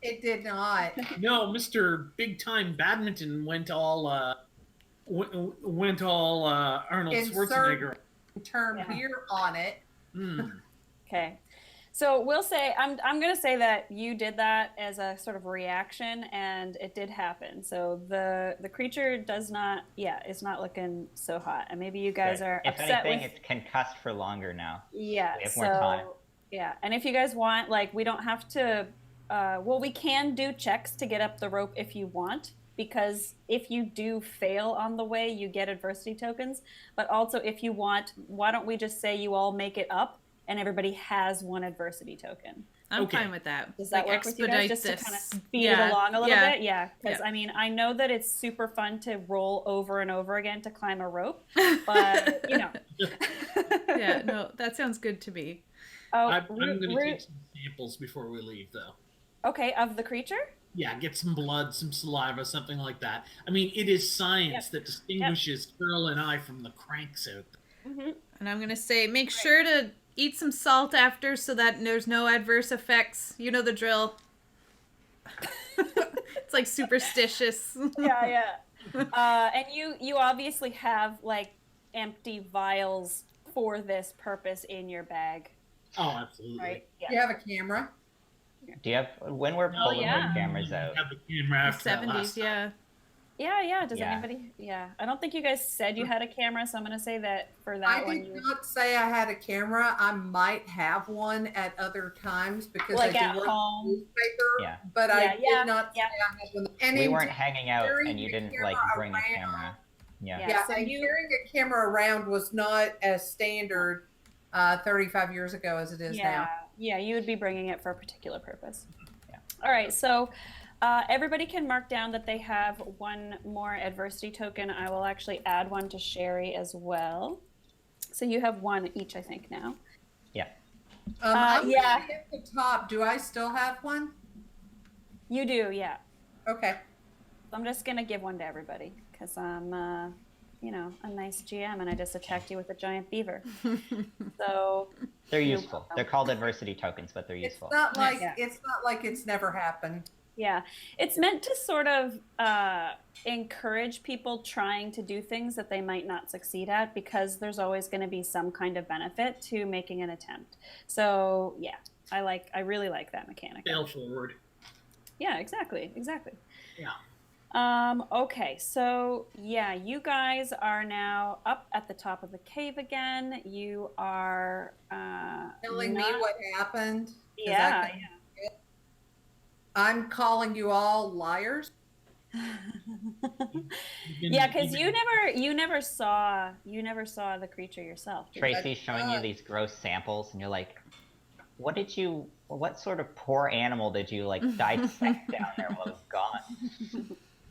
It did not. No, Mr. Big Time Badminton went all Arnold Schwarzenegger. Term here on it. Okay. So we'll say I'm going to say that you did that as a sort of reaction, and it did happen. So the creature does not, it's not looking so hot, and maybe you guys are if upset anything, with. it's concussed for longer now. Yeah. We have more time. Yeah, and if you guys want, like, we don't have to. Well, we can do checks to get up the rope if you want, because if you do fail on the way, you get adversity tokens. But also, if you want, why don't we just say you all make it up and everybody has one adversity token? I'm fine with that. Does that like, work with you guys? Just this. to kind of speed it along a little bit? Yeah, because Yeah. I mean, I know that it's super fun to roll over and over again to climb a rope, but, you know. Yeah, no, that sounds good to me. Oh, I'm going to take some samples before we leave, though. Okay, of the creature? Yeah, get some blood, some saliva, something like that. I mean, it is science that distinguishes Carol and I from the cranks out there. Mm-hmm. And I'm going to say, make sure to eat some salt after so that there's no adverse effects. You know the drill. It's like superstitious. Yeah. And you obviously have like empty vials for this purpose in your bag. Oh, absolutely. Right? Do you have a camera? Do you have when we're pulling the cameras out? Have the camera after that 70s, last time. yeah. Yeah. Does anybody? Yeah. I don't think you guys said you had a camera, so I'm going to say that for that I one. did not say I had a camera. I might have one at other times because Like I at do work home. in the newspaper. Yeah. But I did not say yeah. I had one. And We weren't indeed, hanging out, carrying and you the didn't like camera bring a around- camera. Yeah. Yeah. So carrying a camera around was not as standard 35 years ago as it is now. Yeah, you would be bringing it for a particular purpose. Yeah. All right, so everybody can mark down that they have one more adversity token. I will actually add one to Sherry as well. So you have one each, I think, now. Yeah. I'm at the top. Do I still have one? You do, yeah. Okay. I'm just going to give one to everybody because I'm, a nice GM and I just attacked you with a giant beaver. So They're useful. They're called adversity tokens, but they're useful. It's not like it's never happened. yeah, it's meant to sort of encourage people trying to do things that they might not succeed at because there's always going to be some kind of benefit to making an attempt. So yeah, I really like that mechanic. Fail forward. Yeah, exactly. Yeah. Okay, so yeah, you guys are now up at the top of the cave again. You are Telling me what happened. Yeah. I'm calling you all liars. Yeah, because you never saw the creature yourself. did you? Tracy's showing you these gross samples, and you're like, what sort of poor animal did you like dissect down there while it was gone?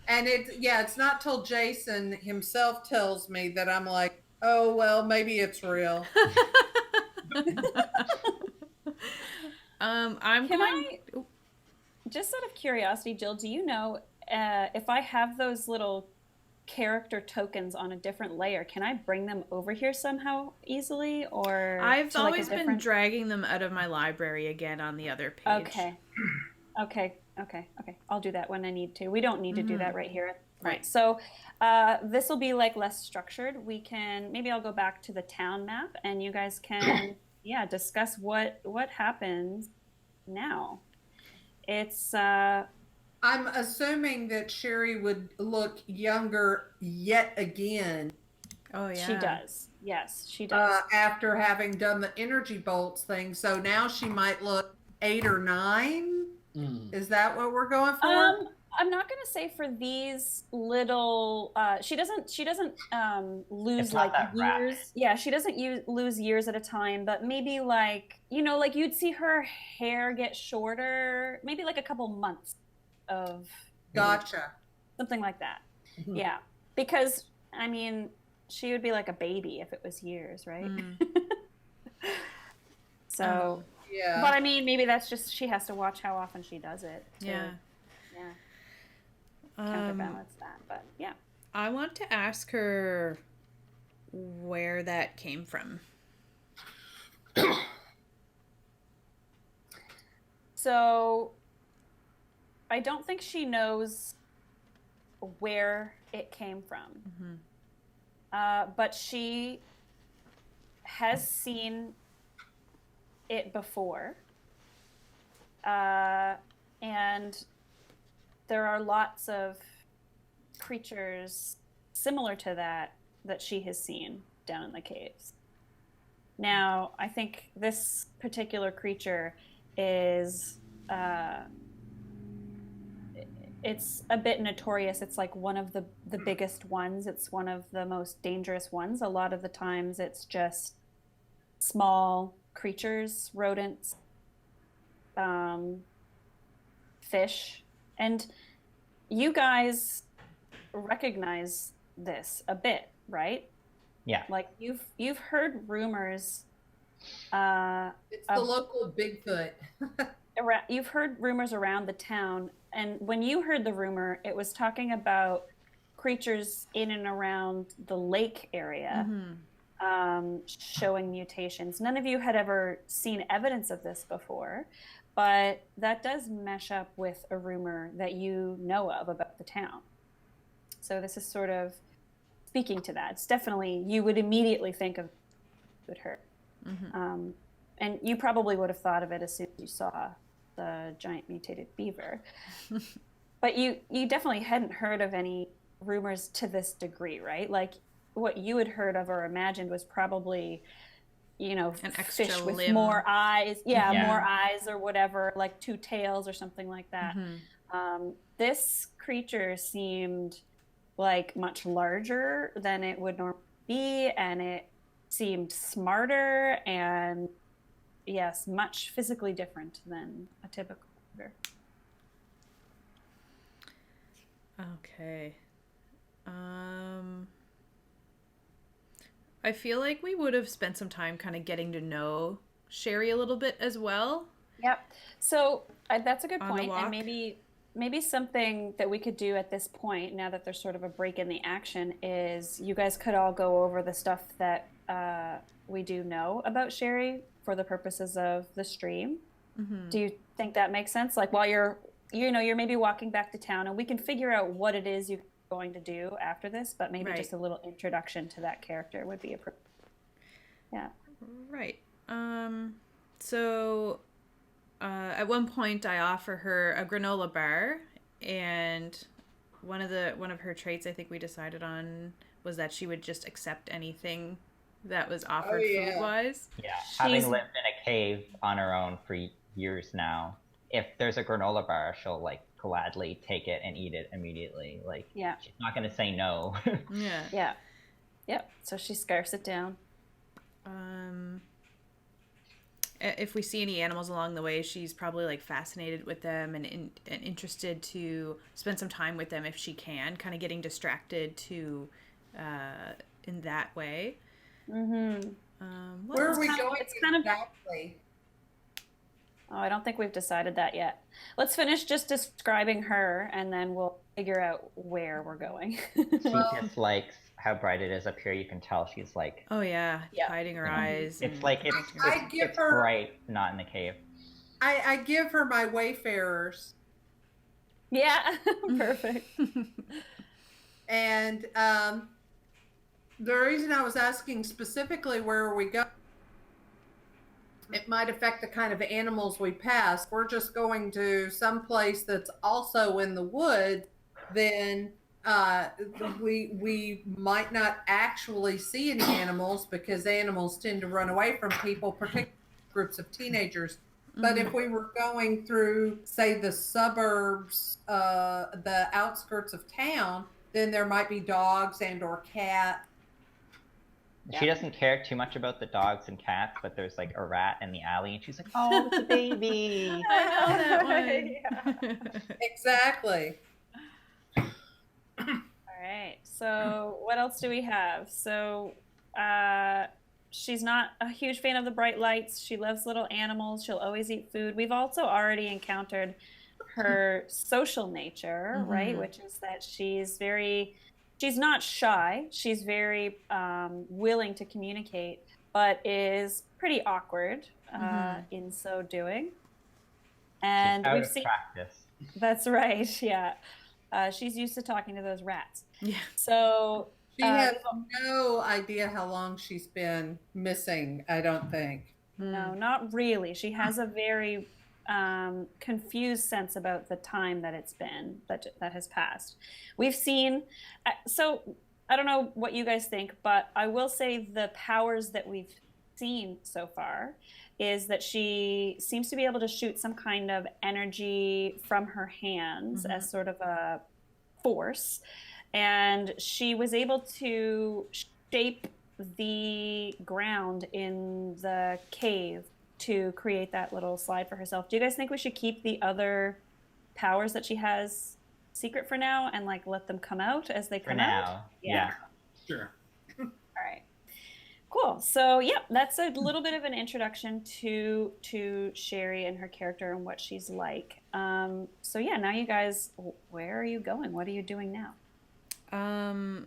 And it's not till Jason himself tells me that I'm like, oh, well, maybe it's real. Just out of curiosity, Jill, do you know if I have those little character tokens on a different layer, can I bring them over here somehow easily? Or I've always been dragging them out of my library again on the other page. Okay. I'll do that when I need to. We don't need to do that right here. Right. So this will be like less structured. Maybe I'll go back to the town map and you guys can discuss what happens now. It's I'm assuming that Sherry would look younger yet again. Oh yeah. She does. Yes, she does. After having done the energy bolts thing. So now she might look 8 or 9. Is that what we're going for? I'm not going to say for these little. She doesn't lose like years. Rapid. Yeah, she doesn't lose years at a time, but maybe like like you'd see her hair get shorter, maybe like a couple months of. Gotcha. Something like that. Yeah, because I mean, she would be like a baby if it was years, right? So. Yeah. But I mean, maybe that's just she has to watch how often she does it. Yeah. Counterbalance that, but yeah. I want to ask her where that came from. So, I don't think she knows where it came from. But she has seen it before. And there are lots of creatures similar to that she has seen down in the caves. Now, I think this particular creature is it's a bit notorious. It's like one of the biggest ones. It's one of the most dangerous ones. A lot of the times it's just small creatures, rodents, fish. And you guys recognize this a bit, right? Yeah. Like you've heard rumors It's the local Bigfoot. You've heard rumors around the town, and when you heard the rumor, it was talking about creatures in and around the lake area, showing mutations. None of you had ever seen evidence of this before, but that does mesh up with a rumor that you know of about the town. So this is sort of speaking to that. It's definitely, you would immediately think of her. And you probably would have thought of it as soon as you saw the giant mutated beaver. But you definitely hadn't heard of any rumors to this degree, right? Like what you had heard of or imagined was probably, you know, an extra fish with limb. more eyes. Yeah, more eyes or whatever, like 2 tails or something like that. This creature seemed like much larger than it would normally be, and it seemed smarter and, yes, much physically different than a typical beaver. Okay. I feel like we would have spent some time kind of getting to know Sherry a little bit as well. Yep. So that's a good On the point. walk. And maybe something that we could do at this point, now that there's sort of a break in the action, is you guys could all go over the stuff that we do know about Sherry for the purposes of the stream. Do you think that makes sense? Like while you're maybe walking back to town, and we can figure out what it is you're going to do after this, but maybe just a little introduction to that character would be appropriate. Yeah. Right. So at one point I offer her a granola bar, and one of her traits I think we decided on was that she would just accept anything that was offered food-wise. Yeah, having lived in a cave on her own for years now, if there's a granola bar, she'll like gladly take it and eat it immediately. Like, she's not going to say no. Yep. So she scarfs it down. If we see any animals along the way, she's probably like fascinated with them and interested to spend some time with them if she can, kind of getting distracted to in that way. Where are we going exactly? Oh, I don't think we've decided that yet. Let's finish just describing her, and then we'll figure out where we're going. She just likes how bright it is up here. You can tell she's like... Oh, yeah. Hiding her eyes. It's like, it's bright, not in the cave. I give her my wayfarers. Yeah, perfect. And the reason I was asking specifically where we go, it might affect the kind of animals we pass. We're just going to some place that's also in the woods, then we might not actually see any animals because animals tend to run away from people, particularly groups of teenagers. But if we were going through, say, the suburbs, the outskirts of town, then there might be dogs and or cats. She doesn't care too much about the dogs and cats, but there's like a rat in the alley, and she's like, "Oh, it's a baby." I know that one. Exactly. All right. So what else do we have? So she's not a huge fan of the bright lights. She loves little animals. She'll always eat food. We've also already encountered her social nature, right? Which is that she's not shy. She's very willing to communicate, but is pretty awkward in so doing. And we've seen practice. That's right. Yeah. She's used to talking to those rats. Yeah. So she has no idea how long she's been missing, I don't think. No, not really. She has a very confused sense about the time that it's been that has passed. We've seen, so I don't know what you guys think, but I will say the powers that we've seen so far is that she seems to be able to shoot some kind of energy from her hands as sort of a force, and she was able to shape the ground in the cave to create that little slide for herself. Do you guys think we should keep the other powers that she has secret for now and like let them come out as they come out? Yeah. Sure. All right. Cool. So yeah, that's a little bit of an introduction to Sherry and her character and what she's like. So yeah, now you guys, where are you going? What are you doing now?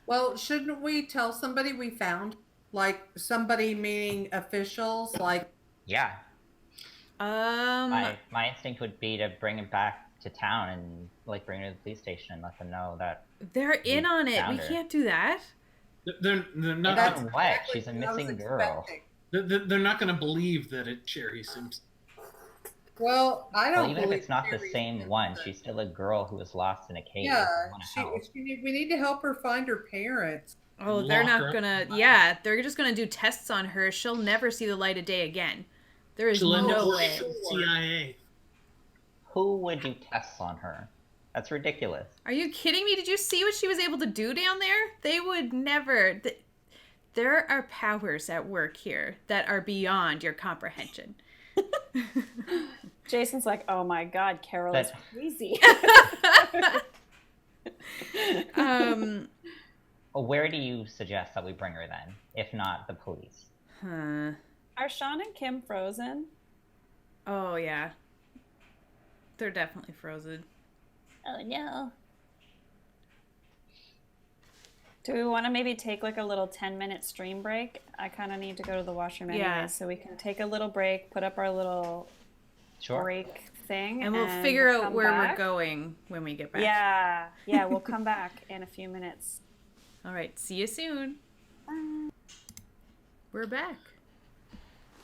Well, shouldn't we tell somebody we found? Like somebody meaning officials, like Yeah. Um, My instinct would be to bring him back to town and like bring him to the police station and let them know that they're in on it. We found her. can't do that. They're not. That's what? exactly She's a what I was missing girl. expecting. They're not going to believe that it's Sherry Simpson. Well, I don't Well, even if believe it's not the Sherry same Simpson. one, she's still a girl who was lost in a cave. Yeah, We wanna help. we need to help her find her parents. Oh, they're Lock her not up. gonna. Yeah, they're just gonna do tests on her. She'll never see the light of day again. There is She'll end up no working way. for the CIA. Who would do tests on her? That's ridiculous. Are you kidding me? Did you see what she was able to do down there? They would never. There are powers at work here that are beyond your comprehension. Jason's like, oh my God, Carol is crazy. Where do you suggest that we bring her then, if not the police? Are Shawn and Kim frozen? Oh, yeah. They're definitely frozen. Oh no. Do we want to maybe take like a little 10-minute stream break? I kind of need to go to the washroom anyway, Yeah. so we can take a little break, put up our little Sure. break thing, And we'll figure out come where back. we're going when we get back. Yeah, we'll come back in a few minutes. All right, see you soon. Bye. We're back.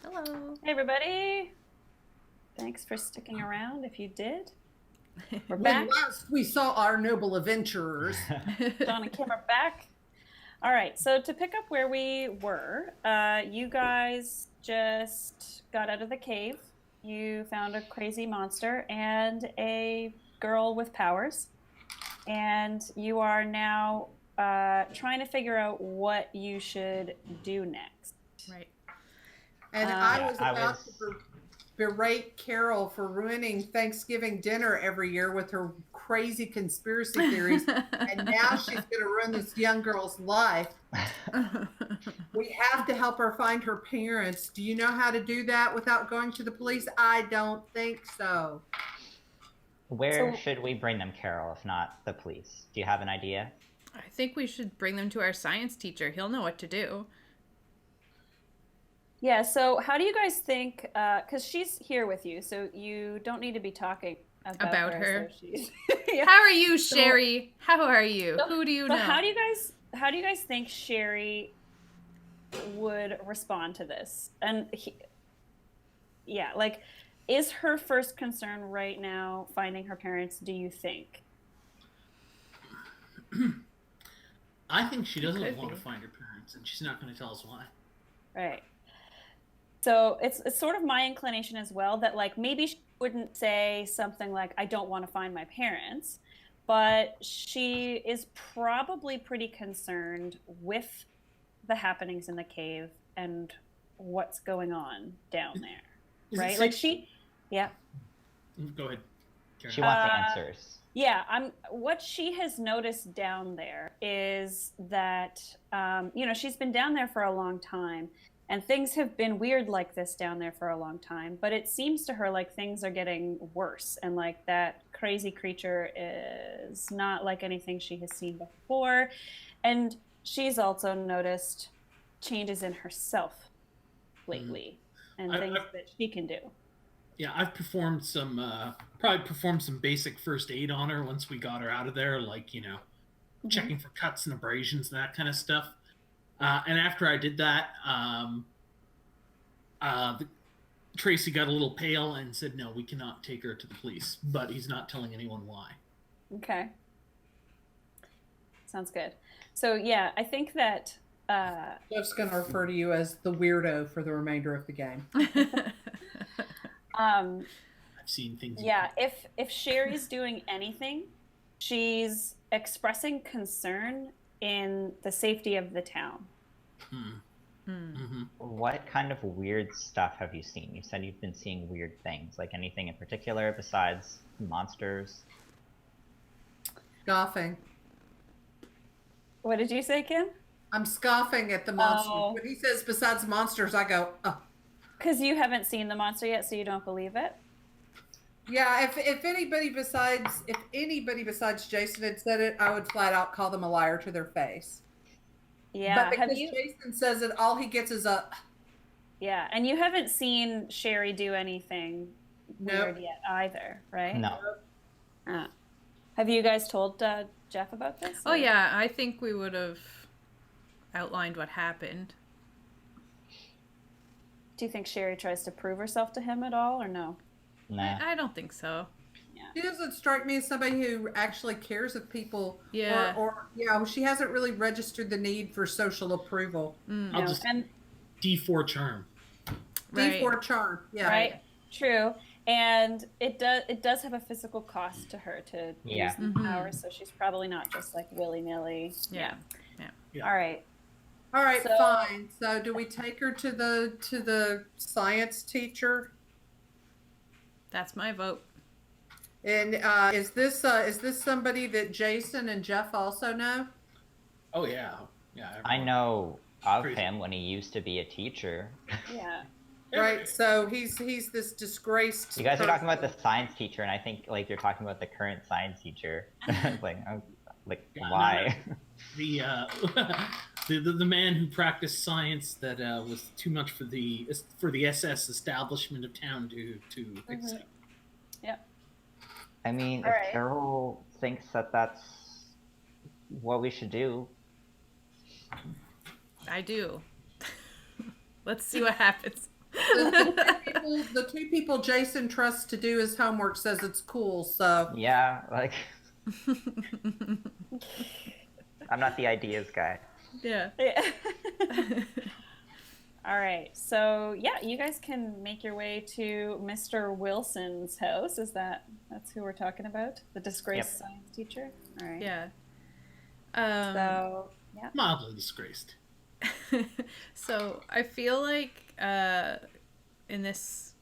Hello. Hey everybody. Thanks for sticking around if you did. We're When back. last we saw our noble adventurers. Shawn and Kim are back. All right, so to pick up where we were, you guys just got out of the cave. You found a crazy monster and a girl with powers. And you are now trying to figure out what you should do next. Right. And I was about to berate Carol for ruining Thanksgiving dinner every year with her crazy conspiracy theories. And now she's going to ruin this young girl's life. We have to help her find her parents. Do you know how to do that without going to the police? I don't think so. Where should we bring them, Carol, if not the police? Do you have an idea? I think we should bring them to our science teacher. He'll know what to do. Yeah, so how do you guys think, because she's here with you, so you don't need to be talking about her. So she's, yeah. How are you, Sherry? How are you? Who do you know? How do you guys think Sherry would respond to this? And like, is her first concern right now finding her parents, do you think? I think she doesn't want to find her parents, and she's not going to tell us why. Right. So it's sort of my inclination as well that like maybe she wouldn't say something like, I don't want to find my parents, but she is probably pretty concerned with the happenings in the cave and what's going on down there. Right? Like yeah. Go ahead, Karen. She wants answers. Yeah, what she has noticed down there is that, she's been down there for a long time. And things have been weird like this down there for a long time, but it seems to her like things are getting worse and like that crazy creature is not like anything she has seen before. And she's also noticed changes in herself lately and things that she can do. Yeah, I've performed probably performed some basic first aid on her once we got her out of there, like, checking for cuts and abrasions and that kind of stuff. And after I did that, Tracy got a little pale and said, no, we cannot take her to the police, but he's not telling anyone why. Okay. Sounds good. So, yeah, I think that... Jeff's going to refer to you as the weirdo for the remainder of the game. I've seen things. Yeah, if Sherry's doing anything, she's expressing concern in the safety of the town. What kind of weird stuff have you seen? You said you've been seeing weird things, like anything in particular besides monsters? Golfing. What did you say, Kim? I'm scoffing at the monster. Oh. When he says besides monsters, I go, oh. Because you haven't seen the monster yet, so you don't believe it? Yeah, if anybody besides Jason had said it, I would flat out call them a liar to their face. Yeah. But because Jason says it, all he gets is a. Yeah, and you haven't seen Sherry do anything Nope. weird yet either, right? No. Have you guys told Jeff about this? Oh yeah, I think we would have outlined what happened. Do you think Sherry tries to prove herself to him at all, or no? Nah. I don't think so. She doesn't strike me as somebody who actually cares if people. Yeah. Or she hasn't really registered the need for social approval. I'll just D4 charm. Right. D4 charm. Yeah. Right. True. And it does have a physical cost to her to use the power, so she's probably not just like willy-nilly. Yeah. All right. All right, So- fine. So do we take her to the science teacher? That's my vote. And is this somebody that Jason and Jeff also know? Oh yeah. I know of Crazy. him when he used to be a teacher. Yeah. Right. So he's this disgraced. You guys are talking about person. the science teacher, and I think like you're talking about the current science teacher. like, Yeah, why? The man who practiced science that was too much for the SS establishment of town to accept. I mean, All if right. Carol thinks that that's what we should do, I do. Let's see what happens. The two people Jason trusts to do his homework says it's cool. So yeah, like I'm not the ideas guy. Yeah. All right. So yeah, you guys can make your way to Mr. Wilson's house. That's who we're talking about? The disgraced science teacher? All right. Yeah. So yeah. Mildly disgraced. So I feel like in this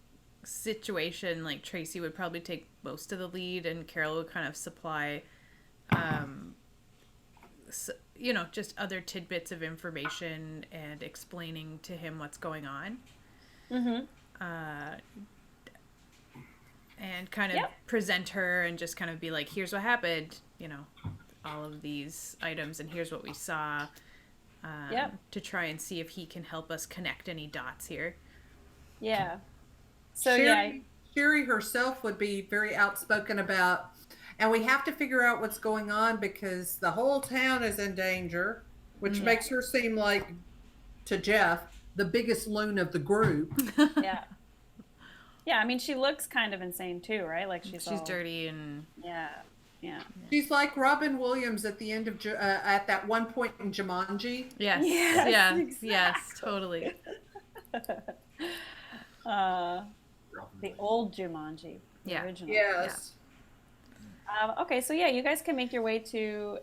situation, like Tracy would probably take most of the lead, and Carol would kind of supply, just other tidbits of information and explaining to him what's going on. Mm-hmm. And kind of present her and just kind of be like, here's what happened, all of these items, and here's what we saw. To try and see if he can help us connect any dots here. Yeah. So Sherry herself would be very outspoken about, and we have to figure out what's going on because the whole town is in danger, which makes her seem like, to Jeff, the biggest loon of the group. Yeah. Yeah, I mean, she looks kind of insane too, right? Like she's dirty and yeah. She's like Robin Williams at the end of at that one point in Jumanji. Yes. Yes, Yeah. exactly. Yes. Totally. The old Jumanji, the original. Yes. Okay, so yeah, you guys can make your way to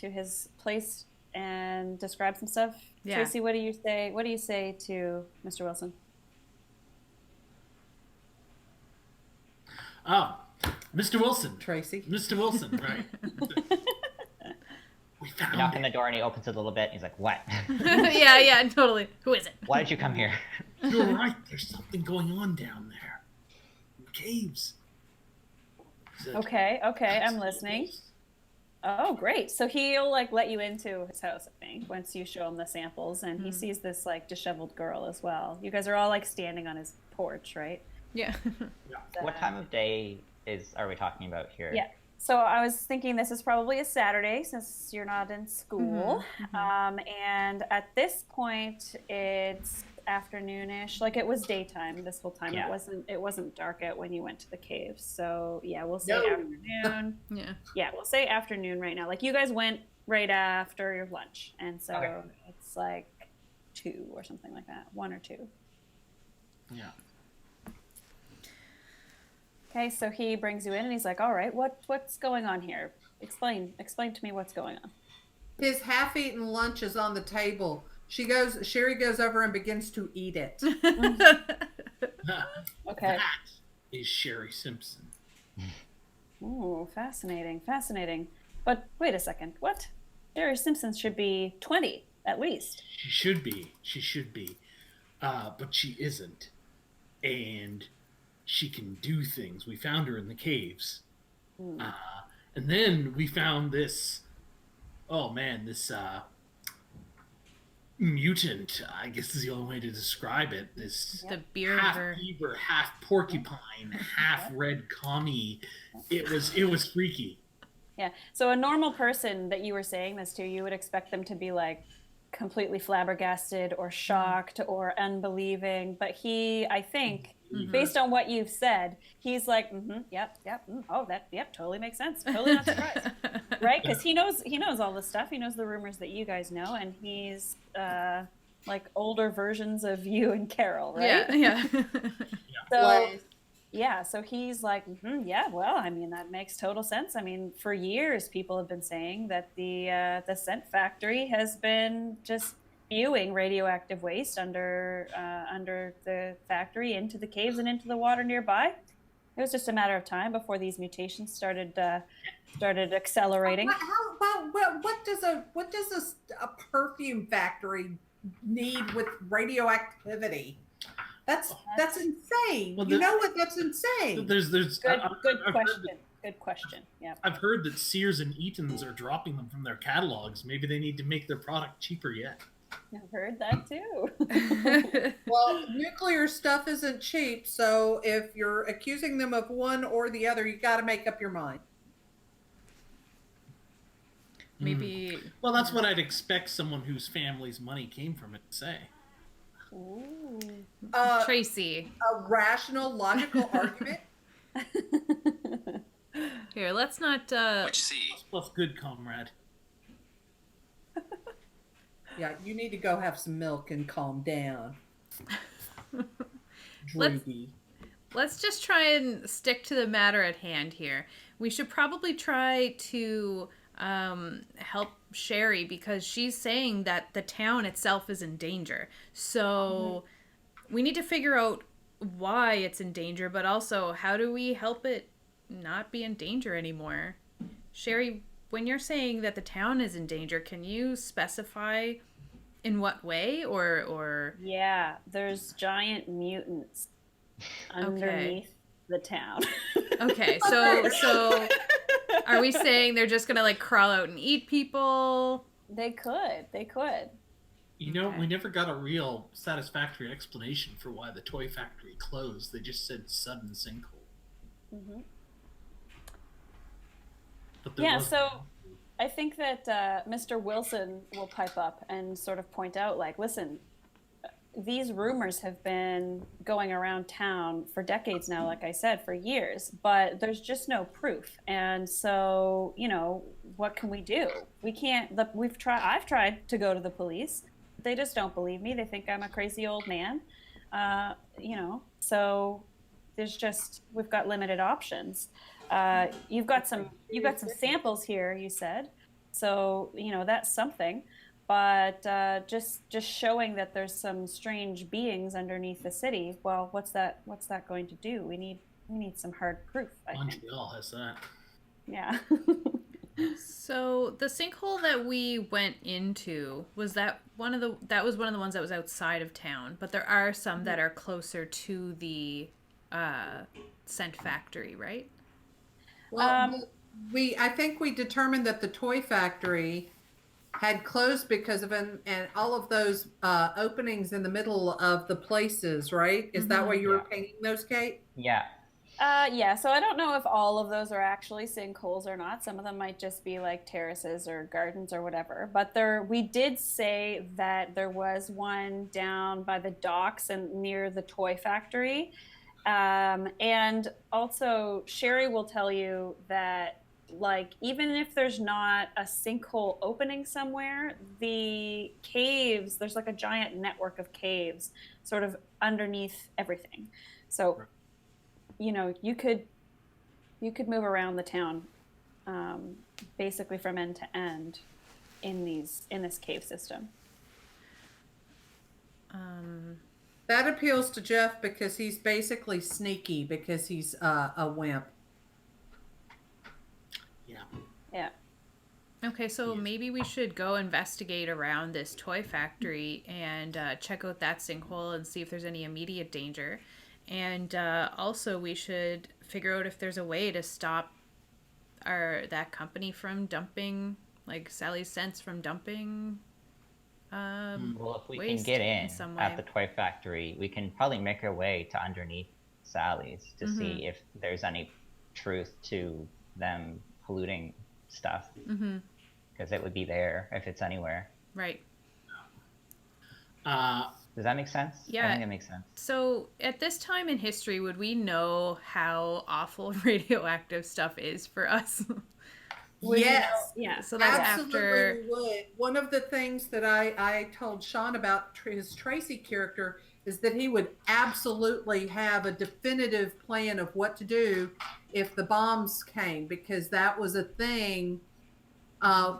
his place and describe some stuff. Yeah. Tracy, what do you say? What do you say to Mr. Wilson? Oh, Mr. Wilson. Tracy. Mr. Wilson, right. We You found knock on it. the door and he opens it a little bit. And he's like, "What? Yeah. Totally. Who is it? Why did you come here?" You're right. There's something going on down there. In the caves. He said, Okay, I'm listening. Oh, great. So he'll let you into his house, I think, once you show him the samples, and he sees this disheveled girl as well. You guys are all standing on his porch, right? Yeah. What time of day are we talking about here? Yeah. So I was thinking this is probably a Saturday since you're not in school. And at this point it's afternoonish. Like it was daytime this whole time. Yeah. It wasn't dark out when you went to the caves. So yeah, we'll say No. afternoon. Yeah. Yeah, we'll say afternoon right now. Like you guys went right after your lunch. And so Okay. it's like 2 or something like that. 1 or 2. Yeah. Okay, so he brings you in and he's like, "All right, what's going on here? Explain to me what's going on." His half-eaten lunch is on the table. Sherry goes over and begins to eat it. Okay. That is Sherry Simpson. Ooh, fascinating. But wait a second. What? Sherry Simpson should be 20 at least. She should be. She should be. But she isn't. And she can do things. We found her in the caves. And then we found this. Oh man, this mutant. I guess is the only way to describe it. This The beer half her. beaver, half porcupine, half red commie. It was freaky. Yeah. So a normal person that you were saying this to, you would expect them to be like completely flabbergasted or shocked or unbelieving. But he, I think, based on what you've said, he's like, yep, oh, that, yep, totally makes sense. Totally not surprised, right? Because he knows all this stuff. He knows the rumors that you guys know, and he's like older versions of you and Carol, right? Yeah. So. Yeah, so he's like, yeah, well, I mean, that makes total sense. I mean, for years, people have been saying that the scent factory has been just spewing radioactive waste under the factory into the caves and into the water nearby. It was just a matter of time before these mutations started accelerating. What does a perfume factory need with radioactivity? That's insane. Well, you know what? That's insane. There's Good question. Good question. Yeah. I've heard that Sears and Eaton's are dropping them from their catalogs. Maybe they need to make their product cheaper yet. I've heard that too. Well, nuclear stuff isn't cheap, so if you're accusing them of one or the other, you got to make up your mind. Maybe. Well, that's what I'd expect someone whose family's money came from it to say. Ooh. Tracy. A rational, logical argument. Here, let's not. What you see? Plus, good comrade. Yeah, you need to go have some milk and calm down. Let's just try and stick to the matter at hand here. We should probably try to help Sherry because she's saying that the town itself is in danger. So we need to figure out why it's in danger, but also how do we help it not be in danger anymore? Sherry, when you're saying that the town is in danger, can you specify in what way or Yeah, there's giant mutants underneath the town. Okay, so are we saying they're just gonna like crawl out and eat people? They could. You know, we never got a real satisfactory explanation for why the toy factory closed. They just said sudden sinkhole. But there was so I think that Mr. Wilson will pipe up and sort of point out, like, listen, these rumors have been going around town for decades now, like I said, for years, but there's just no proof. And so, you know, what can we do? We can't, I've tried to go to the police. They just don't believe me. They think I'm a crazy old man. You know, so we've got limited options. You've got some samples here, you said. So, you know, that's something. But just showing that there's some strange beings underneath the city. Well, what's that going to do? We need some hard proof. I think. Montreal has that. Yeah. So the sinkhole that we went into was that one of the ones that was outside of town, but there are some that are closer to the scent factory, right? Well, I think we determined that the toy factory had closed because of and all of those openings in the middle of the places, right? Is that why you were painting those, Kate? Yeah. Yeah, so I don't know if all of those are actually sinkholes or not. Some of them might just be like terraces or gardens or whatever. But we did say that there was one down by the docks and near the toy factory. And also, Sherry will tell you that, like, even if there's not a sinkhole opening somewhere, the caves, there's like a giant network of caves sort of underneath everything. So, you know, you could move around the town basically from end to end in this cave system. That appeals to Jeff because he's basically sneaky because he's a wimp. Yeah. Yeah. Okay, so Yes. maybe we should go investigate around this toy factory and check out that sinkhole and see if there's any immediate danger. And also, we should figure out if there's a way to stop that company from dumping, like Sally's Scents from dumping Well, if we can waste get in in some at way. the toy factory, we can probably make our way to underneath Sally's to see if there's any truth to them polluting stuff. Because it would be there if it's anywhere. Right. Does that make sense? Yeah. I think it makes sense. So, at this time in history, would we know how awful radioactive stuff is for us? Yes. Yeah. So that's Absolutely after. we would. One of the things that I told Shawn about his Tracy character is that he would absolutely have a definitive plan of what to do if the bombs came, because that was a thing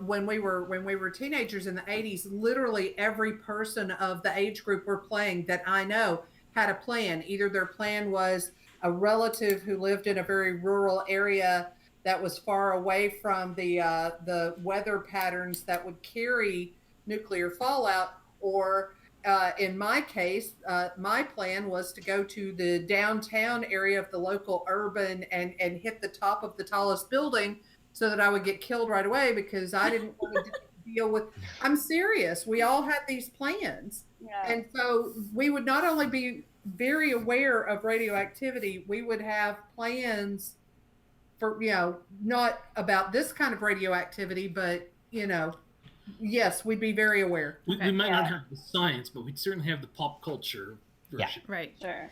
when we were teenagers in the 80s. Literally every person of the age group we're playing that I know had a plan. Either their plan was a relative who lived in a very rural area that was far away from the weather patterns that would carry nuclear fallout, or in my case, my plan was to go to the downtown area of the local urban and hit the top of the tallest building so that I would get killed right away, because I didn't want to deal with. I'm serious. We all had these plans, and so we would not only be very aware of radioactivity, we would have plans for, not about this kind of radioactivity, but, yes, we'd be very aware. We might not have the science, but we'd certainly have the pop culture version. Right. Sure.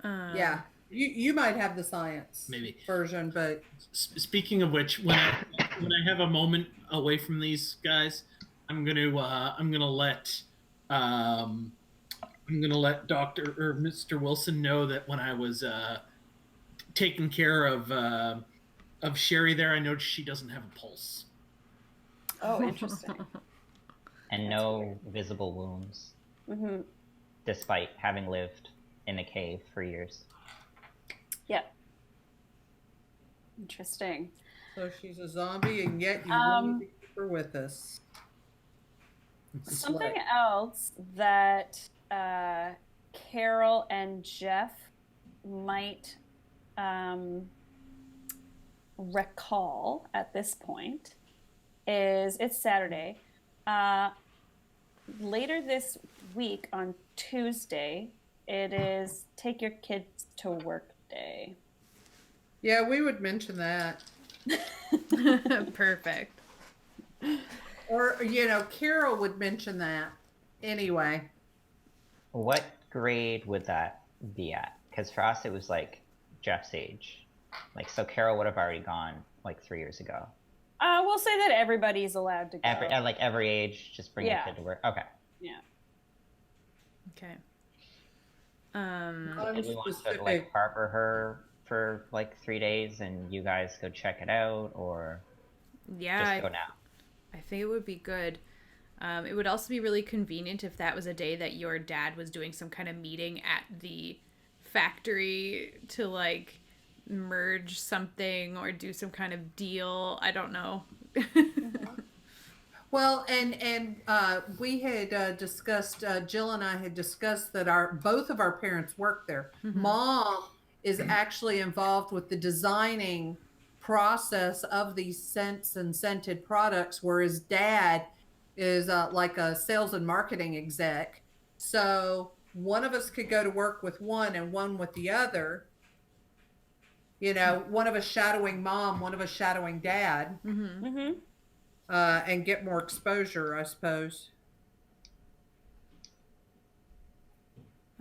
Well, yeah. You might have the science Maybe version, but speaking of which, when I have a moment away from these guys, I'm gonna let Dr. or Mr. Wilson know that when I was taking care of Sherry there, I noticed she doesn't have a pulse. Oh, interesting. And no visible wounds, despite having lived in a cave for years. Yeah. Interesting. so she's a zombie, and yet you want to keep her with us. Something else that Carol and Jeff might recall at this point is it's Saturday. Later this week on Tuesday, it is Take Your Kids to Work Day. Yeah, we would mention that. Perfect. Or, Carol would mention that anyway. What grade would that be at? Because for us, it was like Jeff's age. Like, so Carol would have already gone like 3 years ago. We'll say that everybody's allowed to go. At like every age, just bring your kid to work. Okay. Yeah. Okay. Did we want to like harbor her for like 3 days and you guys go check it out, or just go now? I think it would be good. It would also be really convenient if that was a day that your dad was doing some kind of meeting at the factory to like merge something or do some kind of deal. I don't know. Well, and we had discussed, Jill and I had discussed that both of our parents work there. Mom is actually involved with the designing process of these scents and scented products, whereas Dad is like a sales and marketing exec. So one of us could go to work with one and one with the other. One of us shadowing Mom, one of us shadowing Dad. And get more exposure, I suppose.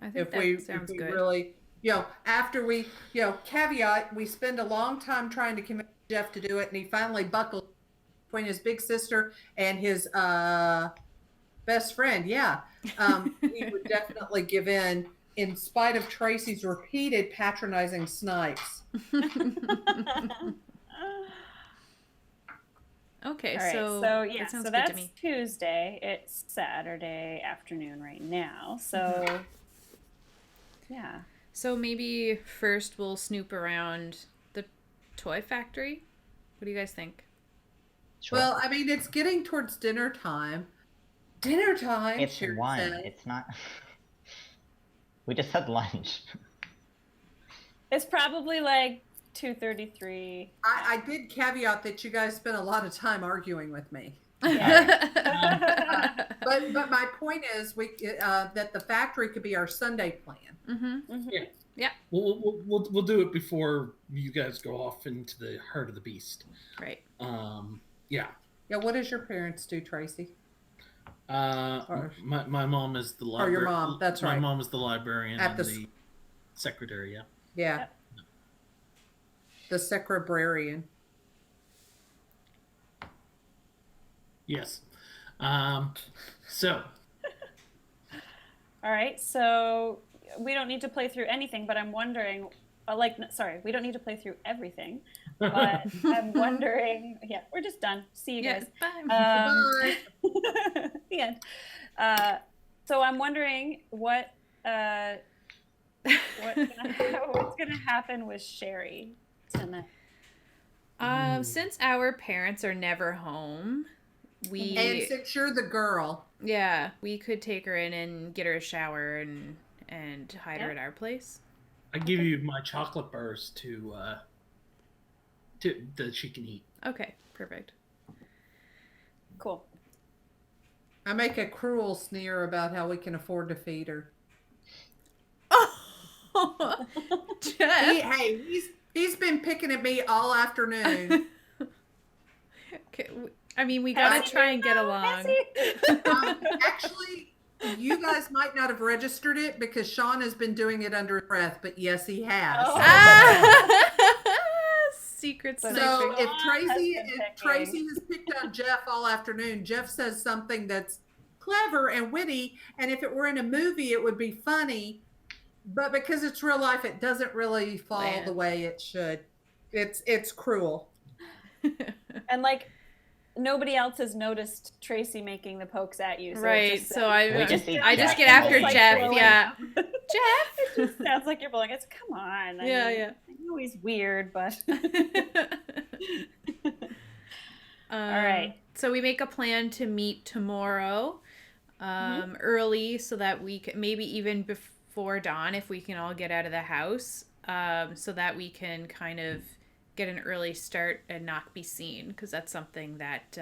I think sounds good. Really, after we, caveat, we spend a long time trying to convince Jeff to do it, and he finally buckled between his big sister and his best friend. Yeah, he would definitely give in spite of Tracy's repeated patronizing snipes. Okay, all right, so yeah, that sounds so good that's to me. Tuesday. It's Saturday afternoon right now. So yeah. So maybe first we'll snoop around the toy factory. What do you guys think? Sure. Well, I mean, it's getting towards dinner time. Dinner time. It's Sharon 1. said. It's not. We just had lunch. It's probably like 2:33. I did caveat that you guys spent a lot of time arguing with me. Yeah. But my point is that the factory could be our Sunday plan. Mhm. Yeah. We'll do it before you guys go off into the heart of the beast. Right. Yeah. Yeah. What does your parents do, Tracy? My mom is the librarian. Or your mom? That's right. My mom is the librarian At and the secretary. Yeah. Yeah. Yep. The secretarian. Yes. So. All right, so we don't need to play through anything, but I'm wondering, we don't need to play through everything, but I'm wondering, yeah, we're just done. See you guys. Bye. Bye. The end. So I'm wondering what's gonna happen with Sherry tonight. Since our parents are never home, And since you're the girl, we could take her in and get her a shower and hide her at our place. I give you my chocolate bars to that she can eat. Okay, perfect. Cool. I make a cruel sneer about how we can afford to feed her. Oh, Jeff. He's been picking at me all afternoon. Okay, I mean, we gotta try and get along. Actually, you guys might not have registered it because Shawn has been doing it under his breath, but yes, he has. Oh. Secret So sniping. So if Shawn Tracy has picked on Jeff all afternoon, Jeff says something that's clever and witty, and if it were in a movie, it would be funny. But because it's real life, it doesn't really fall the way it should. It's cruel. And like nobody else has noticed Tracy making the pokes at you. So Right. So I just get Jack after like Jeff. blowing. Yeah. Jeff. It just sounds like you're blowing. It's come on. Yeah. I know he's weird, but All right. So we make a plan to meet tomorrow, early, so that we can maybe even before dawn, if we can all get out of the house, so that we can kind of get an early start and not be seen, because that's something that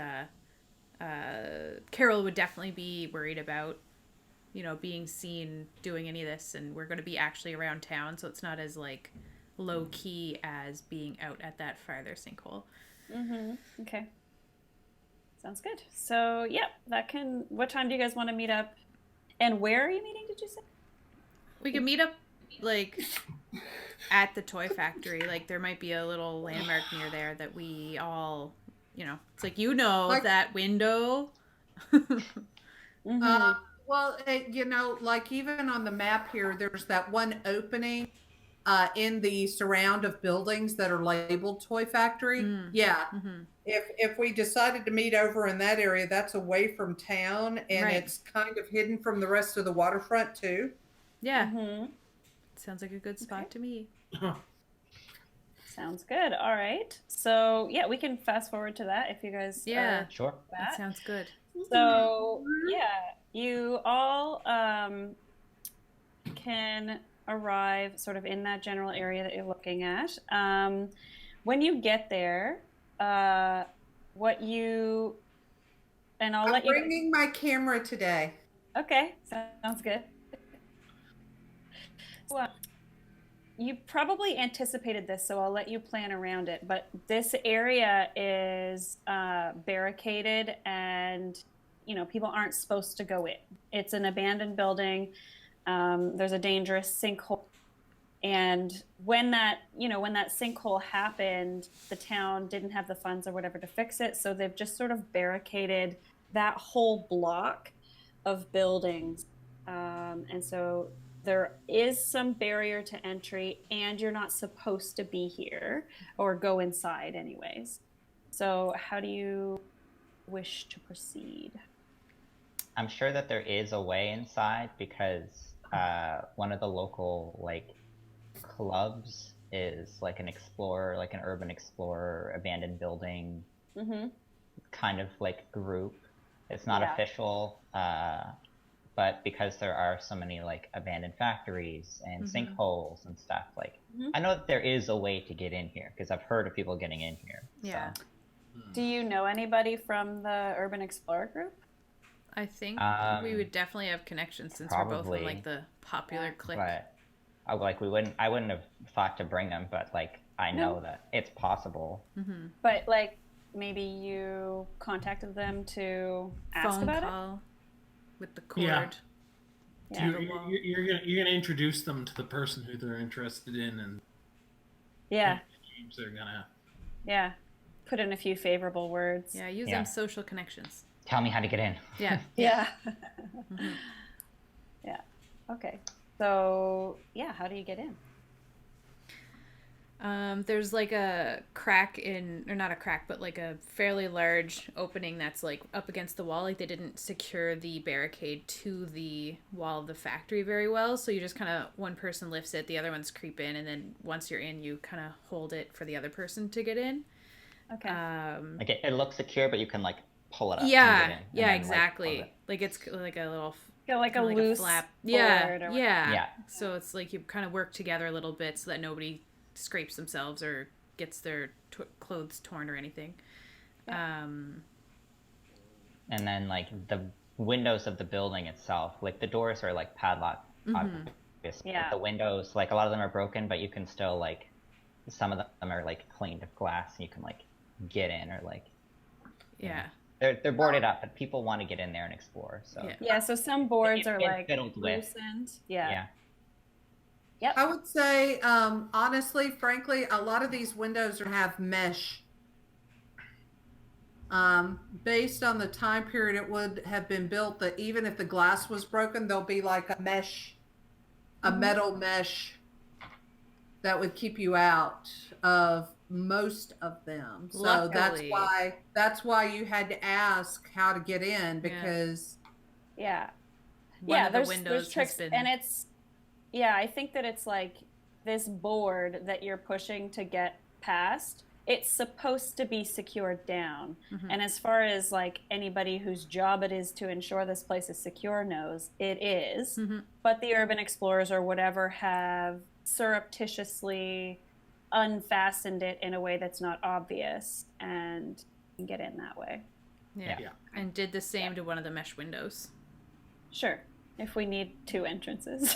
Carol would definitely be worried about. You know, being seen doing any of this, and we're going to be actually around town, so it's not as like low key as being out at that farther sinkhole. Okay. Sounds good. So yeah, what time do you guys want to meet up? And where are you meeting, did you say? We can meet up like at the toy factory. Like there might be a little landmark near there that we all, it's like, like, that window. Well, like even on the map here, there's that one opening in the surround of buildings that are labeled Toy Factory. Yeah. If we decided to meet over in that area, that's away from town, and it's kind of hidden from the rest of the waterfront too. Yeah. Sounds like a good spot to me. Sounds good. All right. So yeah, we can fast forward to that if you guys Sure. That sounds good. So yeah, you all can arrive sort of in that general area that you're looking at. When you get there, I'm bringing my camera today. Okay, sounds good. Well, you probably anticipated this, so I'll let you plan around it. But this area is barricaded, and people aren't supposed to go in. It's an abandoned building. There's a dangerous sinkhole, and when that sinkhole happened, the town didn't have the funds or whatever to fix it, so they've just sort of barricaded that whole block of buildings, and so there is some barrier to entry, and you're not supposed to be here or go inside anyways. So how do you wish to proceed? I'm sure that there is a way inside because one of the local clubs is like an explorer, like an urban explorer abandoned building kind of like group. It's not Yeah. official, but because there are so many like abandoned factories and sinkholes and stuff, like I know that there is a way to get in here because I've heard of people getting in here. Yeah. So. Do you know anybody from the Urban Explorer group? I think we would definitely have connections since we're both in like the popular clique. But I wouldn't have thought to bring them, but like I know that it's possible. But like maybe you contacted them to ask Phone about call with the cord. Yeah. Yeah. You're gonna introduce them to the person who they're interested in, and Yeah. games they're gonna. Yeah. Put in a few favorable words. Yeah, use them social connections. Tell me how to get in. Yeah. Yeah. Yeah. Okay. So yeah, how do you get in? There's like a crack in, or not a crack, but like a fairly large opening that's like up against the wall. Like they didn't secure the barricade to the wall of the factory very well. So you just kind of, one person lifts it, the other ones creep in, and then once you're in, you kind of hold it for the other person to get in. Okay. Like it looks secure, but you can like pull it up. Yeah, and get in, yeah, and then, exactly. Like it's like a little, like a kinda loose flap. board Yeah, or whatever. yeah. So it's like you kind of work together a little bit so that nobody scrapes themselves or gets their clothes torn or anything. And then like the windows of the building itself, like the doors are like padlocked. Obviously. Yeah. But the windows, like a lot of them are broken, but you can still like, some of them are like cleaned of glass, and you can like get in or like. Yeah. They're boarded up, but people want to get in there and explore. So Yeah. So some boards are It's like fiddled with. loosened. Yeah. Yeah. Yep. I would say, honestly, frankly, a lot of these windows have mesh. Based on the time period it would have been built, that even if the glass was broken, there'll be like a mesh, a metal mesh that would keep you out of most of them. So Luckily. that's why you had to ask how to get in, because Yeah. One Yeah. of the There's windows tricks, has been... and it's I think that it's like this board that you're pushing to get past. It's supposed to be secured down. And as far as like anybody whose job it is to ensure this place is secure knows, it is. But the urban explorers or whatever have surreptitiously unfastened it in a way that's not obvious and can get in that way. Yeah. And did the same to one of the mesh windows. Sure. If we need two entrances.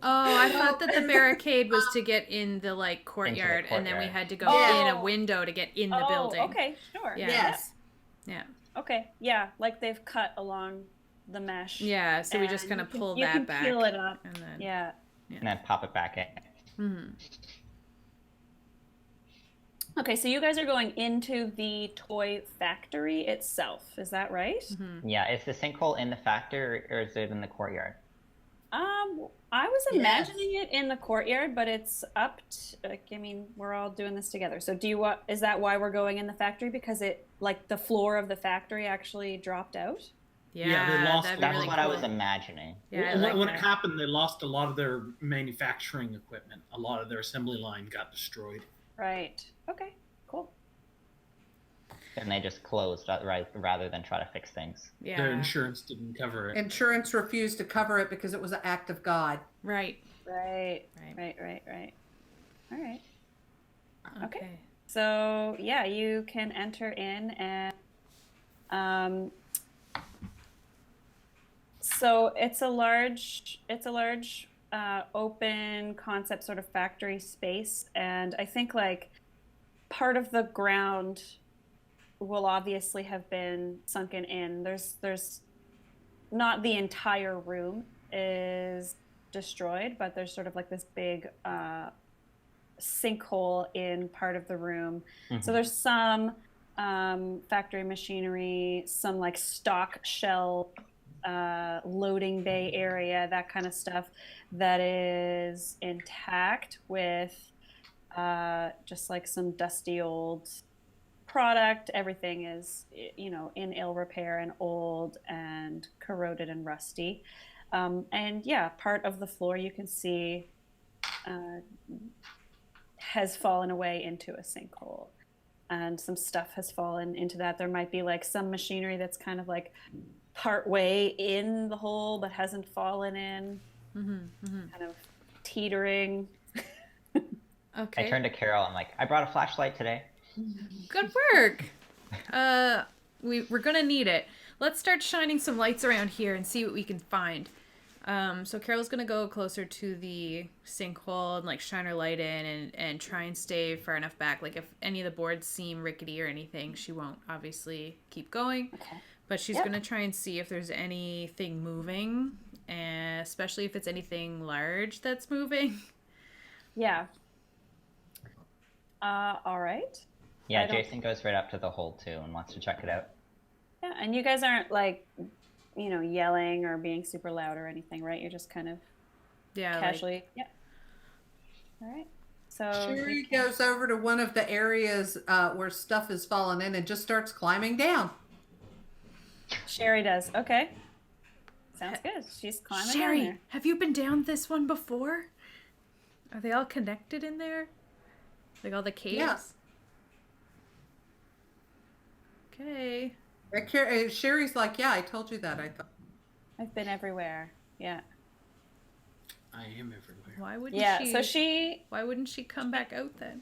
Oh, I thought that the barricade was to get in the like courtyard, and then we had to go in a window to get in the building. Okay, sure. Yeah. yes. Yeah. Okay, yeah, like they've cut along the mesh. Yeah, so we just and kind of pull you that can back. peel it up. And then, Yeah. And then pop it back in. Okay, so you guys are going into the toy factory itself. Is that right? Yeah, is the sinkhole in the factory or is it in the courtyard? I was imagining it in the courtyard, but it's up to, I mean, we're all doing this together. So is that why we're going in the factory? Because it, like, the floor of the factory actually dropped out? Yeah, they lost. that'd be That's really what cool. I was imagining. Yeah, I when like when that. it happened, they lost a lot of their manufacturing equipment. A lot of their assembly line got destroyed. Right. Okay, cool. And they just closed rather than try to fix things. Yeah. Their insurance didn't cover it. Insurance refused to cover it because it was an act of God. Right. Right. Right. All right. Okay. So yeah, you can enter in, and so it's a large open concept sort of factory space, and I think like part of the ground will obviously have been sunken in. There's not the entire room is destroyed, but there's sort of like this big sinkhole in part of the room. So there's some factory machinery, some like stock shell loading bay area, that kind of stuff that is intact with just like some dusty old product. Everything is, in ill repair and old and corroded and rusty. And yeah, part of the floor you can see has fallen away into a sinkhole. and some stuff has fallen into that. There might be like some machinery that's kind of like part way in the hole but hasn't fallen in, kind of teetering. Okay. I turned to Carol. I'm like, I brought a flashlight today. Good work. We're gonna need it. Let's start shining some lights around here and see what we can find. So Carol's gonna go closer to the sinkhole and like shine her light in and try and stay far enough back. Like if any of the boards seem rickety or anything, she won't obviously keep going. Okay. But she's gonna try and see if there's anything moving, and especially if it's anything large that's moving. Yeah. All right. Yeah, Jason goes right up to the hole too and wants to check it out. Yeah, and you guys aren't like, yelling or being super loud or anything, right? You're just kind of casually. Yeah. All right. So Sherry goes over to one of the areas where stuff has fallen in and just starts climbing down. Sherry does. Okay. Sounds good. She's climbing down Sherry, there. have you been down this one before? Are they all connected in there? Like all the caves? Yeah. Okay. Sherry's like, yeah, I told you that. I thought. I've been everywhere. Yeah. I am everywhere. Why wouldn't Why wouldn't she come back out then?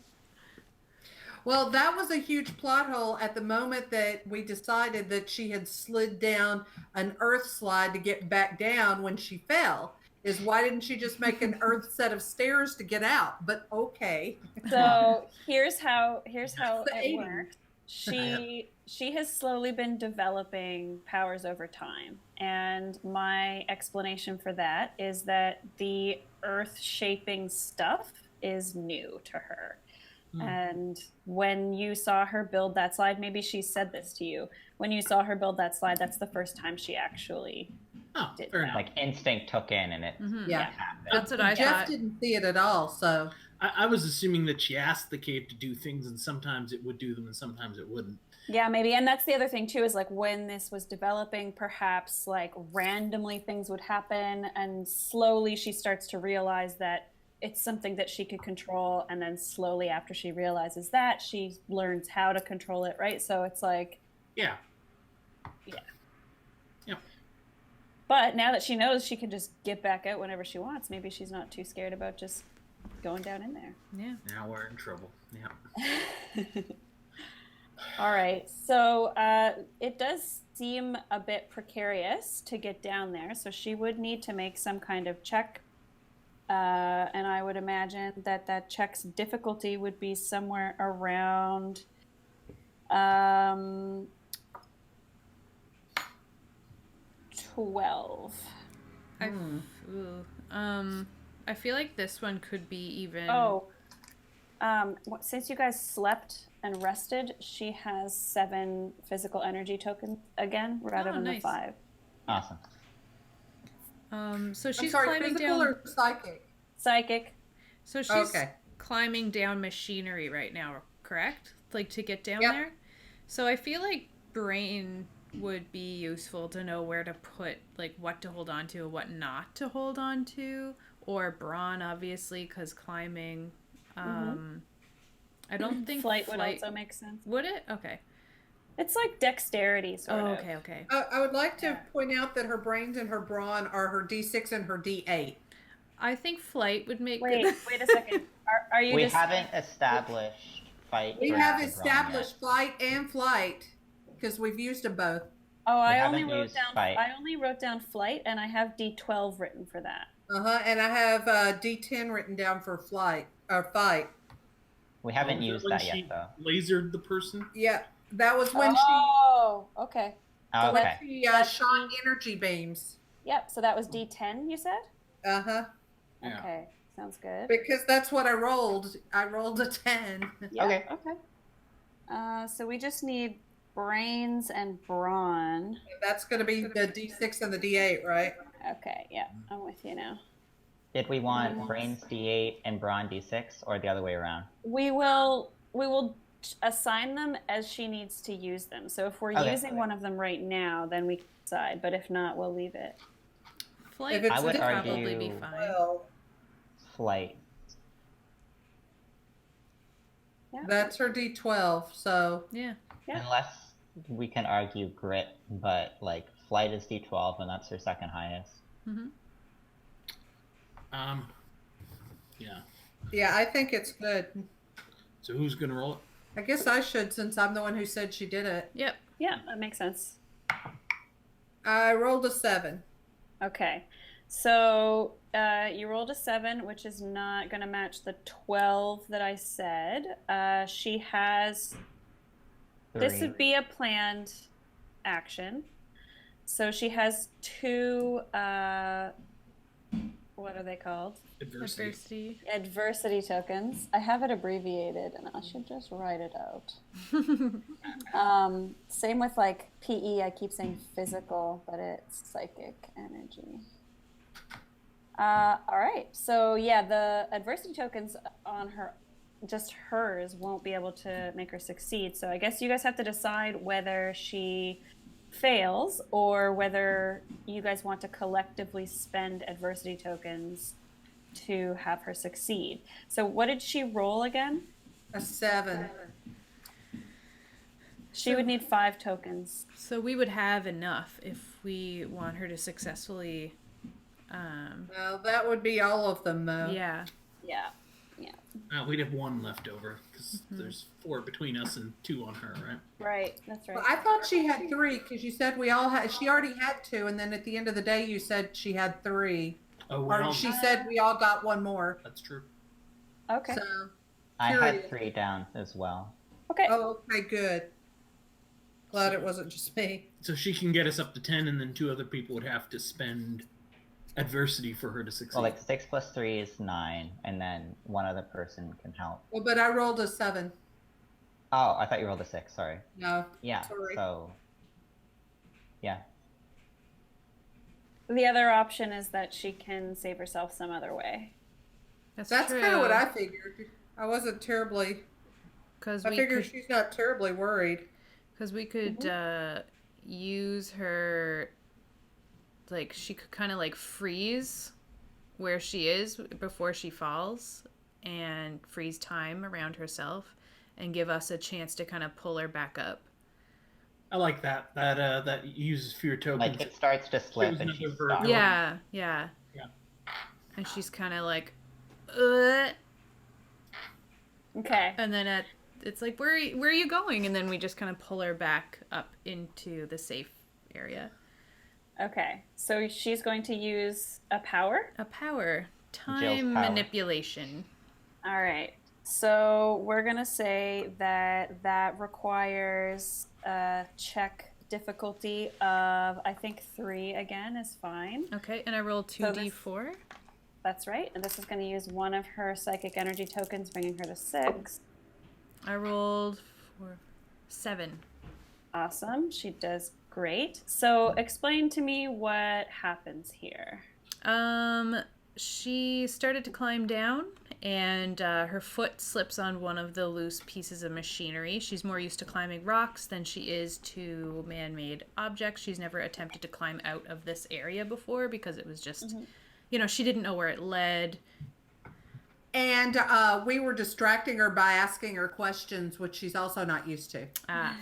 Well, that was a huge plot hole at the moment that we decided that she had slid down an earth slide to get back down when she fell. Is why didn't she just make an earth set of stairs to get out? But okay. So here's how it 80s. works. She has slowly been developing powers over time, and my explanation for that is that the earth shaping stuff is new to her. And when you saw her build that slide, maybe she said this to you. When you saw her build that slide, that's the first time she actually did fair that. enough. Like instinct took in and it Yeah. happened. That's what I Jeff thought. didn't see it at all, so. I was assuming that she asked the cave to do things, and sometimes it would do them, and sometimes it wouldn't. Yeah, maybe. And that's the other thing too, is like when this was developing, perhaps like randomly things would happen, and slowly she starts to realize that it's something that she could control, and then slowly after she realizes that, she learns how to control it, right? So it's like, Yeah. but now that she knows she can just get back out whenever she wants, maybe she's not too scared about just going down in there. Yeah. Now we're in trouble. Yeah. All right, so it does seem a bit precarious to get down there, so she would need to make some kind of check, and I would imagine that check's difficulty would be somewhere around 12. I feel like this one could be even. Since you guys slept and rested, she has 7 physical energy tokens again, rather than nice. the 5. Awesome. So she's I'm sorry, climbing physical down. or psychic? Psychic. So she's Okay. climbing down machinery right now, correct? Like to get down Yep. there. So I feel like brain would be useful to know where to put, like what to hold on to and what not to hold on to, or brawn, obviously, because climbing. I don't think Flight would also make sense. Would it? Okay. It's like dexterity, sort of. Okay. I would like to point out that her brains and her brawn are her D6 and her D8. I think flight would make. Wait a second. Are you We just... haven't established fight. We brain, have and brawn established yet. fight and flight because we've used them both. Oh, I haven't only wrote used down. fight. I only wrote down flight, and I have D12 written for that. And I have D10 written down for fight. We haven't Was used when that she yet, though. Lasered the person. Yeah, that was when Oh, okay. Oh, when okay. she shot energy beams. Yep. So that was D10. You said. Yeah. Okay. Sounds good. Because that's what I rolled. I rolled a 10. Yeah, Okay. Okay. So we just need brains and brawn. That's going to be the D6 and the D8, right? Okay. Yeah, I'm with you now. Did we want brains D8 and brawn D6, or the other way around? We will assign them as she needs to use them. So if we're Okay. using one of them right now, then we can decide. But if not, we'll leave it. Flight If it's I would would probably argue- be fine. Well, Flight. Yeah. That's her D12. So Yeah. Yeah. Unless we can argue grit, but like flight is D12 and that's her second highest. Mm-hmm. Yeah. yeah, I think it's good. So who's gonna roll it? I guess I should since I'm the one who said she did it. Yep. Yeah, that makes sense. I rolled a 7. Okay. So you rolled a 7, which is not going to match the 12 that I said. She has. This 3. would be a planned action. So she has 2. What are they called? Adversity. Adversity tokens. I have it abbreviated, and I should just write it out. Same with like PE. I keep saying physical, but it's psychic energy. All right. So yeah, the adversity tokens on her, just hers, won't be able to make her succeed. So I guess you guys have to decide whether she fails or whether you guys want to collectively spend adversity tokens to have her succeed. So what did she roll again? A 7. She would need 5 tokens. So we would have enough if we want her to successfully. Well, that would be all of them, though. Yeah. Yeah. We'd have 1 left over because there's 4 between us and 2 on her, right? Right. That's right. Well, I thought she had 3 because you said we all had. She already had 2, and then at the end of the day, you said she had 3. Oh, Or well, she said we all got 1 more. that's true. Okay. So, I Period. had 3 down as well. Okay. oh, okay, good. Glad it wasn't just me. So she can get us up to 10, and then 2 other people would have to spend adversity for her to succeed. Well, like 6 plus 3 is 9, and then 1 other person can help. Well, but I rolled a 7. Oh, I thought you rolled a 6. Sorry. No. Yeah. Sorry. So. Yeah. The other option is that she can save herself some other way. That's That's true. kind of what I figured. I wasn't terribly. Because I we figured could, she's not terribly worried. because we could use her. Like she could kind of like freeze where she is before she falls, and freeze time around herself, and give us a chance to kind of pull her back up. I like that. That uses fear tokens. Like it starts to slip and she another verb. stops. Yeah. Yeah. And she's kind of like, Okay. and then it's like, where are you going? And then we just kind of pull her back up into the safe area. Okay. So she's going to use a power. A power. Jill's Time power. manipulation. All right. So we're going to say that requires a check difficulty of, I think, 3 again is fine. Okay, and I roll So this- 2d4. That's right. And this is going to use 1 of her psychic energy tokens, bringing her to 6. I rolled 7. Awesome. She does great. So explain to me what happens here. She started to climb down, and her foot slips on one of the loose pieces of machinery. She's more used to climbing rocks than she is to man-made objects. She's never attempted to climb out of this area before because it was just, she didn't know where it led. And we were distracting her by asking her questions, which she's also not used to.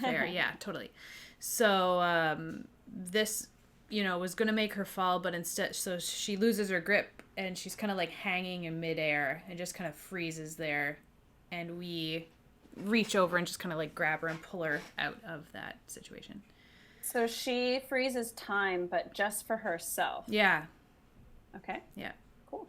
Fair, yeah, totally. So this, was going to make her fall, but instead, so she loses her grip, and she's kind of like hanging in midair and just kind of freezes there. And we reach over and just kind of like grab her and pull her out of that situation. So she freezes time, but just for herself. Yeah. Okay. Yeah. Cool.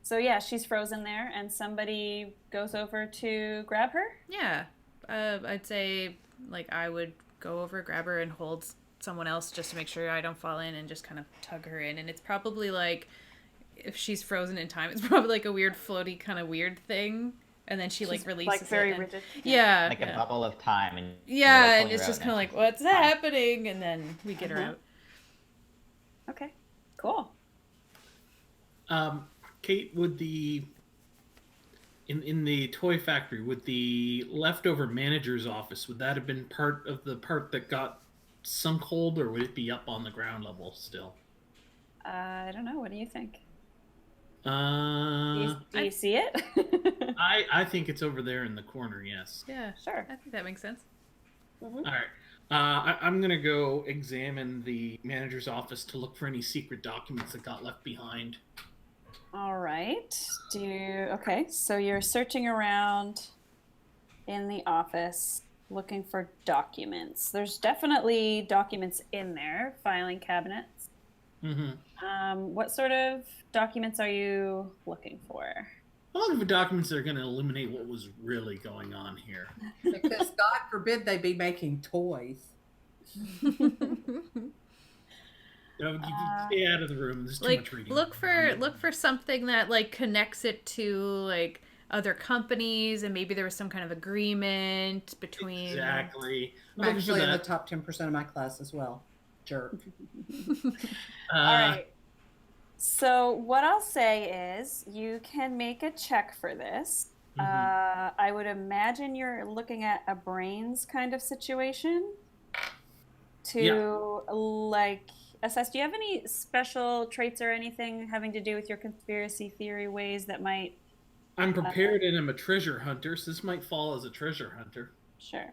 So yeah, she's frozen there, and somebody goes over to grab her. Yeah. I'd say like I would go over, grab her, and hold someone else just to make sure I don't fall in, and just kind of tug her in. And it's probably like, if she's frozen in time, it's probably like a weird floaty kind of weird thing. And then she like releases like very it. rigid. Yeah. Like a bubble of time. And Yeah, you're and it's pulling just her kind of out like, and what's it's time. happening? And then we get her out. Okay. Cool. Kate, would in the toy factory, would the leftover manager's office, would that have been part of the part that got sunk hold, or would it be up on the ground level still? I don't know. What do you think? Do you see it? I think it's over there in the corner. Yes. Yeah, Sure. I think that makes sense. Mm-hmm. All right. I'm gonna go examine the manager's office to look for any secret documents that got left behind. All right. Okay, so you're searching around in the office looking for documents. There's definitely documents in there, filing cabinets. Mm-hmm. What sort of documents are you looking for? I'm looking for documents that are going to illuminate what was really going on here. Because God forbid they be making toys. You stay out of the room. There's too Like much reading. look for something that like connects it to like other companies, and maybe there was some kind of agreement between. Exactly. I'm actually in the top 10% of my class as well. Jerk. All right. So what I'll say is you can make a check for this. I would imagine you're looking at a brains kind of situation to like assess. Do you have any special traits or anything having to do with your conspiracy theory ways that might... I'm prepared and I'm a treasure hunter, so this might fall as a treasure hunter. Sure.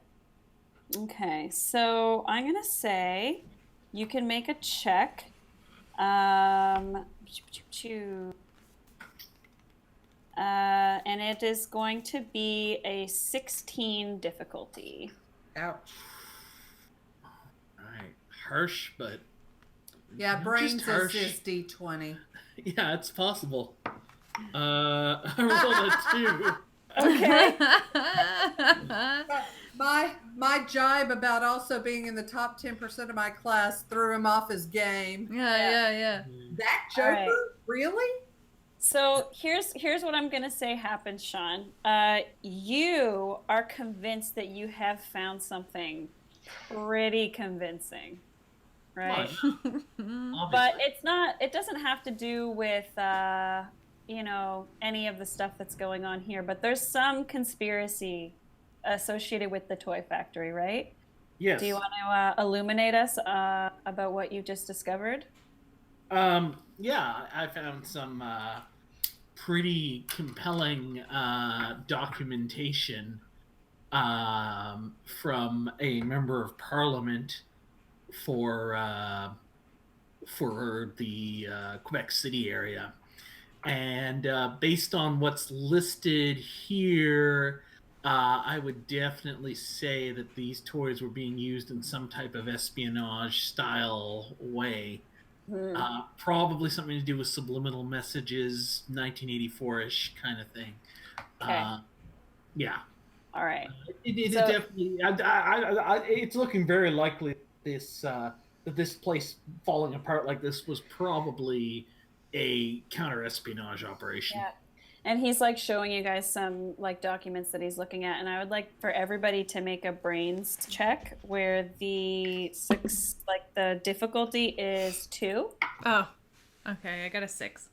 Okay, so I'm going to say you can make a check. And it is going to be a 16 difficulty. Ouch. Alright. Harsh, but... Yeah, brains harsh. is D20. Yeah, it's possible. I rolled a 2. Okay. My jibe about also being in the top 10% of my class threw him off his game. Yeah. That Joker? Right. Really? So here's what I'm going to say happened, Shawn. You are convinced that you have found something pretty convincing, right? But it doesn't have to do with, any of the stuff that's going on here, but there's some conspiracy associated with the toy factory, right? Yes. Do you want to illuminate us about what you just discovered? Yeah, I found some pretty compelling documentation from a member of parliament for the Quebec City area. And based on what's listed here, I would definitely say that these toys were being used in some type of espionage style way. Probably something to do with subliminal messages, 1984-ish kind of thing. Okay. Yeah. All right. It So- definitely. It's looking very likely that this place falling apart like this was probably a counter-espionage operation. Yeah. And he's like showing you guys some like documents that he's looking at, and I would like for everybody to make a brains check where the difficulty is 2. Oh, okay. I got a 6.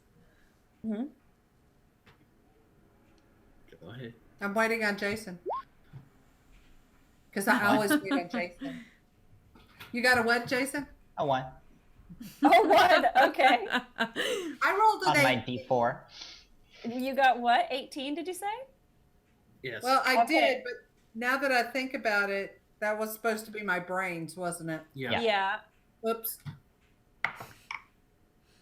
Mm-hmm. Go ahead. I'm waiting on Jason. Because I always wait on Jason. You got a what, Jason? A 1 Oh, 1. Okay. I rolled on an my 8. D4. You got what? 18, did you say? Yes. Well, I Okay. did, but now that I think about it, that was supposed to be my brains, wasn't it? yeah. Yeah. Oops.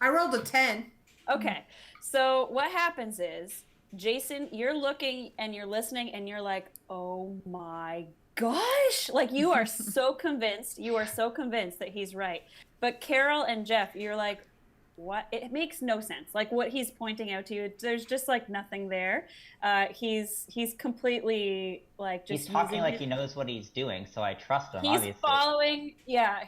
I rolled a 10. Okay. So what happens is, Jason, you're looking and you're listening and you're like, oh my gosh. Like you are so convinced. You are so convinced that he's right. But Carol and Jeff, you're like, what? It makes no sense. Like what he's pointing out to you, there's just like nothing there. He's completely like just He's talking using like his- he knows what he's doing, so I trust him, He's obviously.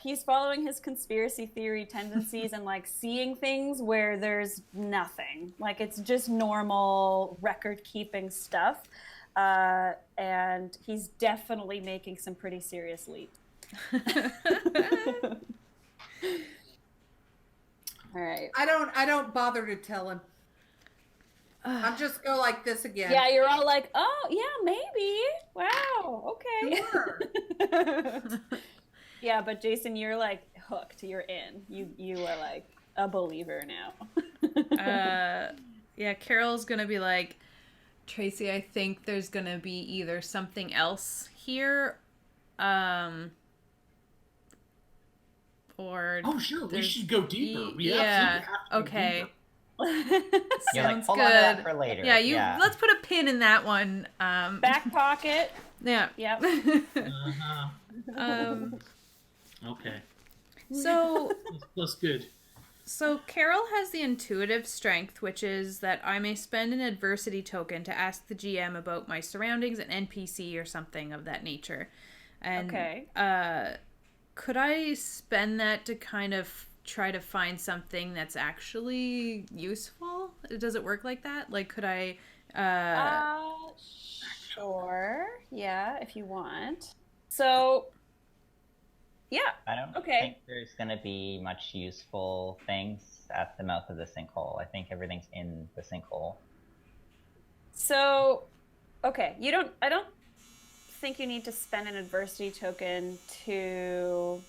he's following his conspiracy theory tendencies and like seeing things where there's nothing. Like it's just normal record keeping stuff. And he's definitely making some pretty serious leaps. All right. I don't bother to tell him. I'll just go like this again. Yeah, you're all like, oh, yeah, maybe. Wow, okay. Sure. Yeah, but Jason, you're like hooked. You're in. You are like a believer now. Yeah, Carol's gonna be like, Tracy, I think there's gonna be either something else here, or Oh, sure. We there's- should go deeper. We yeah. absolutely have to go Okay. deeper. You're like, Sounds hold good. on to that for later. Yeah, let's put a pin in that one. Back pocket. Yeah. Yep. Uh-huh. Okay. So That's good. So Carol has the intuitive strength, which is that I may spend an adversity token to ask the GM about my surroundings, an NPC or something of that nature. And Okay. Could I spend that to kind of try to find something that's actually useful? Does it work like that? Like, could I Sure. Yeah, if you want. So, yeah. I don't Okay. think there's going to be much useful things at the mouth of the sinkhole. I think everything's in the sinkhole. So, okay, I don't think you need to spend an adversity token to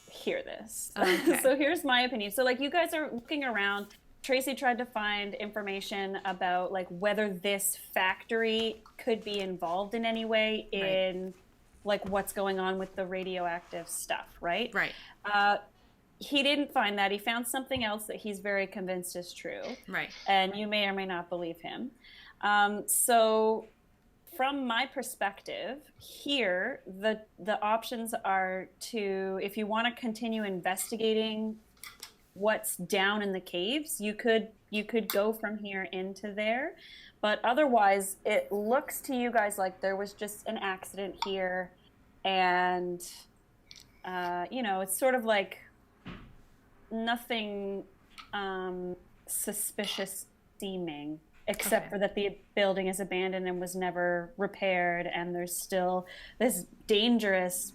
hear this. Okay. So here's my opinion. So like you guys are looking around. Tracy tried to find information about like whether this factory could be involved in any way in like what's going on with the radioactive stuff, right? Right. He didn't find that. He found something else that he's very convinced is true. Right. And you may or may not believe him. So from my perspective here, the options are to, if you want to continue investigating what's down in the caves, you could go from here into there. But otherwise, it looks to you guys like there was just an accident here. And, it's sort of like nothing suspicious seeming, except for that the building is abandoned and was never repaired, and there's still this dangerous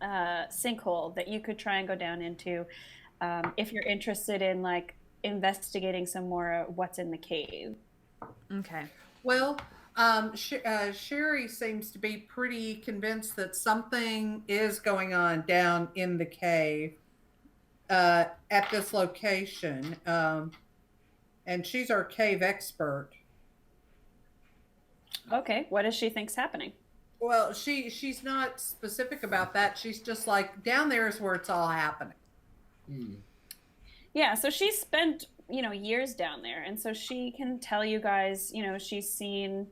sinkhole that you could try and go down into if you're interested in like investigating some more what's in the cave. Okay. Well, Sherry seems to be pretty convinced that something is going on down in the cave at this location. And she's our cave expert. Okay, what does she think's happening? Well, she's not specific about that. She's just like, down there is where it's all happening. Yeah, so she's spent, years down there. And so she can tell you guys, she's seen,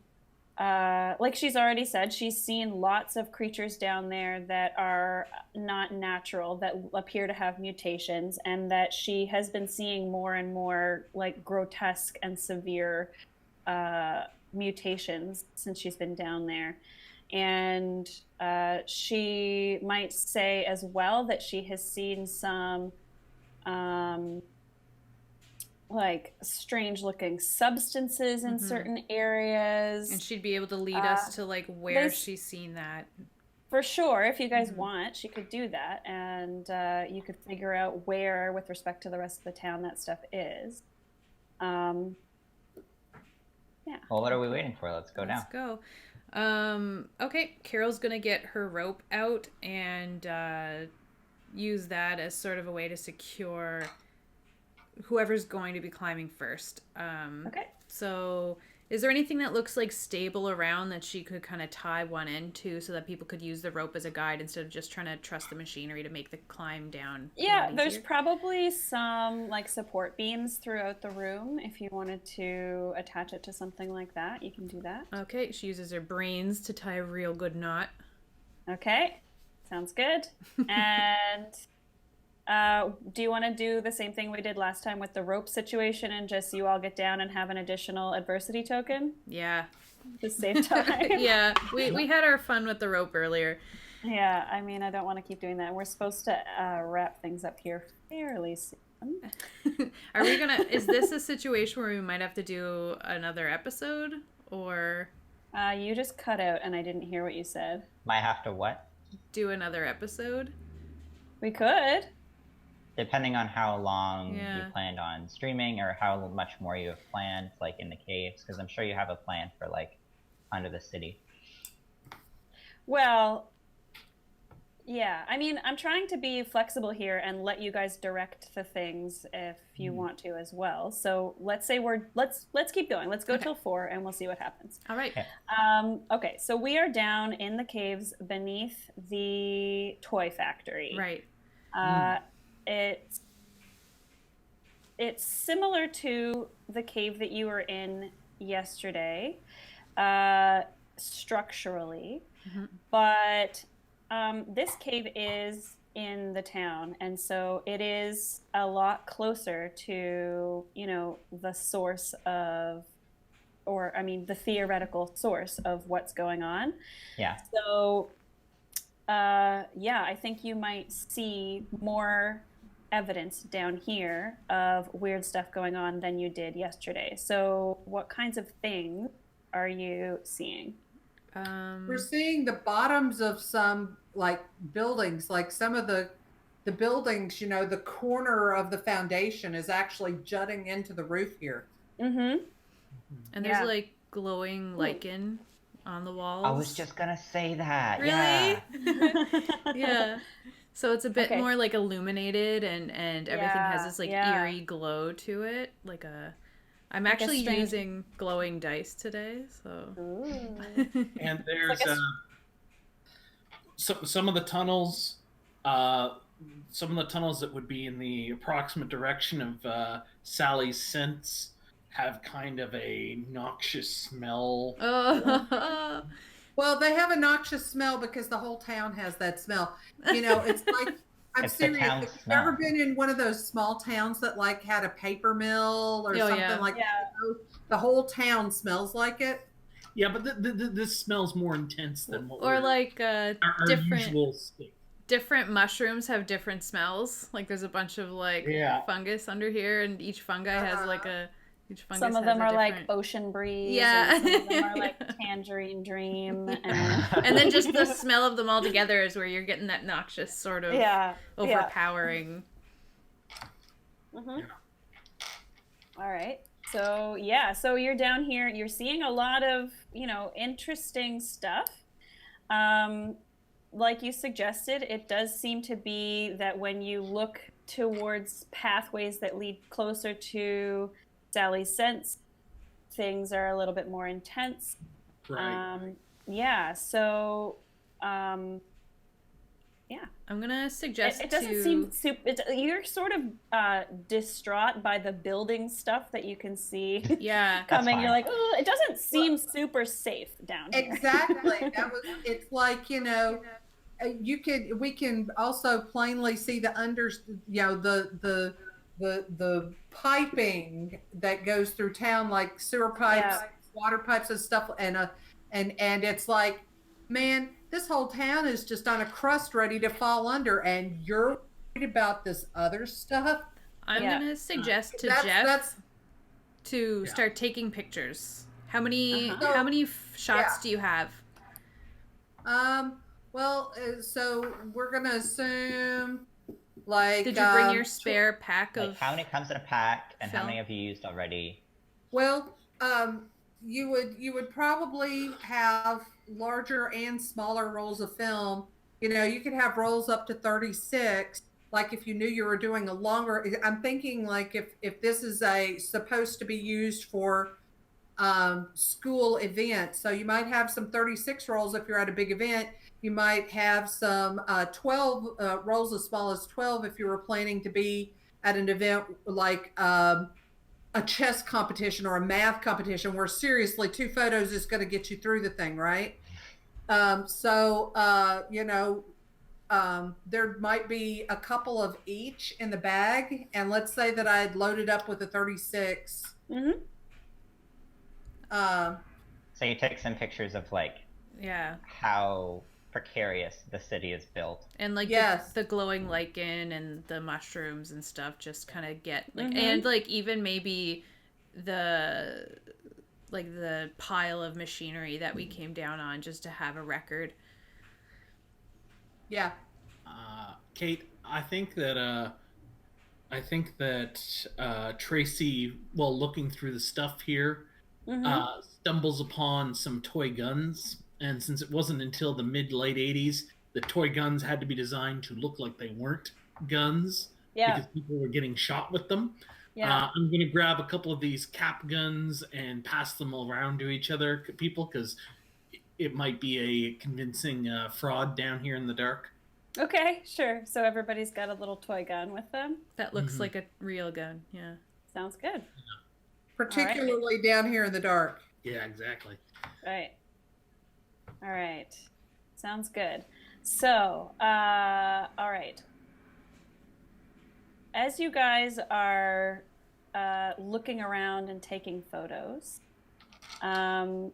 like she's already said, she's seen lots of creatures down there that are not natural, that appear to have mutations, and that she has been seeing more and more like grotesque and severe mutations since she's been down there. And she might say as well that she has seen some like strange looking substances in certain areas. And she'd be able to lead us to like where she's seen that. For sure. If you guys want, she could do that. And you could figure out where, with respect to the rest of the town, that stuff is. Yeah. Well, what are we waiting for? Let's go now. Let's go. Okay, Carol's gonna get her rope out and use that as sort of a way to secure whoever's going to be climbing first. Okay. So is there anything that looks like stable around that she could kind of tie one end to so that people could use the rope as a guide instead of just trying to trust the machinery to make the climb down? Yeah, there's probably some like support beams throughout the room. If you wanted to attach it to something like that, you can do that. Okay, she uses her brains to tie a real good knot. Okay, sounds good. And do you want to do the same thing we did last time with the rope situation and just you all get down and have an additional adversity token? Yeah. To save time? Yeah, we had our fun with the rope earlier. Yeah, I mean, I don't want to keep doing that. We're supposed to wrap things up here fairly soon. Are we gonna, is this a situation where we might have to do another episode, or? You just cut out and I didn't hear what you said. Might have to what? Do another episode? We could. Depending on how long Yeah. you planned on streaming or how much more you have planned, like in the caves, because I'm sure you have a plan for like under the city. Well, Yeah, I mean, I'm trying to be flexible here and let you guys direct the things if you want to as well. So let's say let's keep going. Let's go till 4 and we'll see what happens. All right. Okay, so we are down in the caves beneath the toy factory. Right. It's similar to the cave that you were in yesterday, structurally, but this cave is in the town, and so it is a lot closer to, the source of, or I mean, the theoretical source of what's going on. Yeah. So, yeah, I think you might see more evidence down here of weird stuff going on than you did yesterday. So, what kinds of things are you seeing? We're seeing the bottoms of some like buildings, like some of the buildings, the corner of the foundation is actually jutting into the roof here. Mm-hmm. And there's like glowing lichen on the walls. I was just gonna say that. Really? Yeah. Yeah. So it's a bit more like illuminated, and everything has this like eerie glow to it. I'm actually using glowing dice today, so. And there's some of the tunnels, that would be in the approximate direction of Sally's sense have kind of a noxious smell. Oh. Well, they have a noxious smell because the whole town has that smell. It's like, I'm serious. Have you ever been in one of those small towns that like had a paper mill or something like that? The whole town smells like it. Yeah, but this smells more intense than what or like our usual state. Different mushrooms have different smells. Like there's a bunch of fungus under here, and each fungi has like a. Some of them are like Ocean Breeze. Yeah. And some of them are like Tangerine Dream. And then just the smell of them all together is where you're getting that noxious sort of overpowering. Mm-hmm. All right. So, so you're down here. You're seeing a lot of, interesting stuff. Like you suggested, it does seem to be that when you look towards pathways that lead closer to Sally's sense, things are a little bit more intense. Right. I'm gonna suggest it doesn't seem super. You're sort of distraught by the building stuff that you can see. Yeah, coming. You're like, oh, it doesn't seem super safe down here. Exactly. It's like we can also plainly see the piping that goes through town, like sewer pipes, water pipes and stuff, and it's like, man, this whole town is just on a crust ready to fall under, and you're worried about this other stuff. I'm gonna suggest to Jeff to start taking pictures. How many shots do you have? Well, so we're gonna assume. Like, did you bring your spare pack of? How many comes in a pack, and film? how many have you used already? Well, you would probably have larger and smaller rolls of film. You could have rolls up to 36. Like if you knew you were doing a longer. I'm thinking like if this is supposed to be used for school event, so you might have some 36 rolls if you're at a big event. You might have some 12 rolls as small as 12 if you were planning to be at an event like a chess competition or a math competition where seriously 2 photos is going to get you through the thing, right? There might be a couple of each in the bag, and let's say that I had loaded up with a 36. Mm-hmm. So you take some pictures of how precarious the city is built, and the glowing lichen and the mushrooms and stuff just kind of get and even maybe the pile of machinery that we came down on, just to have a record. Kate, I think that Tracy, while looking through the stuff here, stumbles upon some toy guns, and since it wasn't until the mid-late 80s the toy guns had to be designed to look like they weren't guns because people were getting shot with them. I'm going to grab a couple of these cap guns and pass them around to each other people because it might be a convincing fraud down here in the dark. Okay, sure. So everybody's got a little toy gun with them. That looks like a real gun. Yeah. Sounds good. Particularly down here in the dark. Yeah, exactly. Right. All right. Sounds good. So, all right. As you guys are looking around and taking photos, let's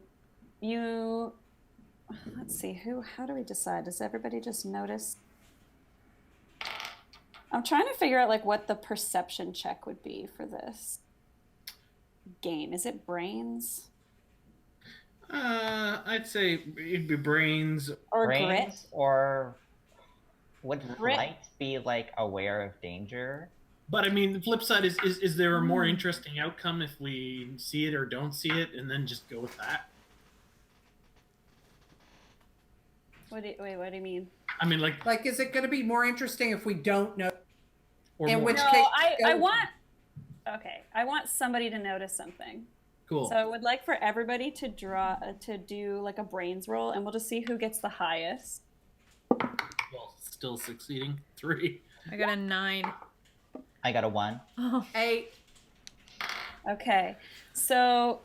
see, how do we decide? Does everybody just notice? I'm trying to figure out like what the perception check would be for this game. Is it brains? I'd say it'd be brains. Or brains, grit? Or would Grit. flight be like aware of danger? But I mean, the flip side is there a more interesting outcome if we see it or don't see it, and then just go with that? What do you mean? I mean, like Is it going to be more interesting if we don't know? or In more. which No, case, I want somebody to notice something. Cool. So I would like for everybody to do like a brains roll, and we'll just see who gets the highest. Well, still succeeding. 3. I got a 9. I got a 1. Oh. 8. Okay, so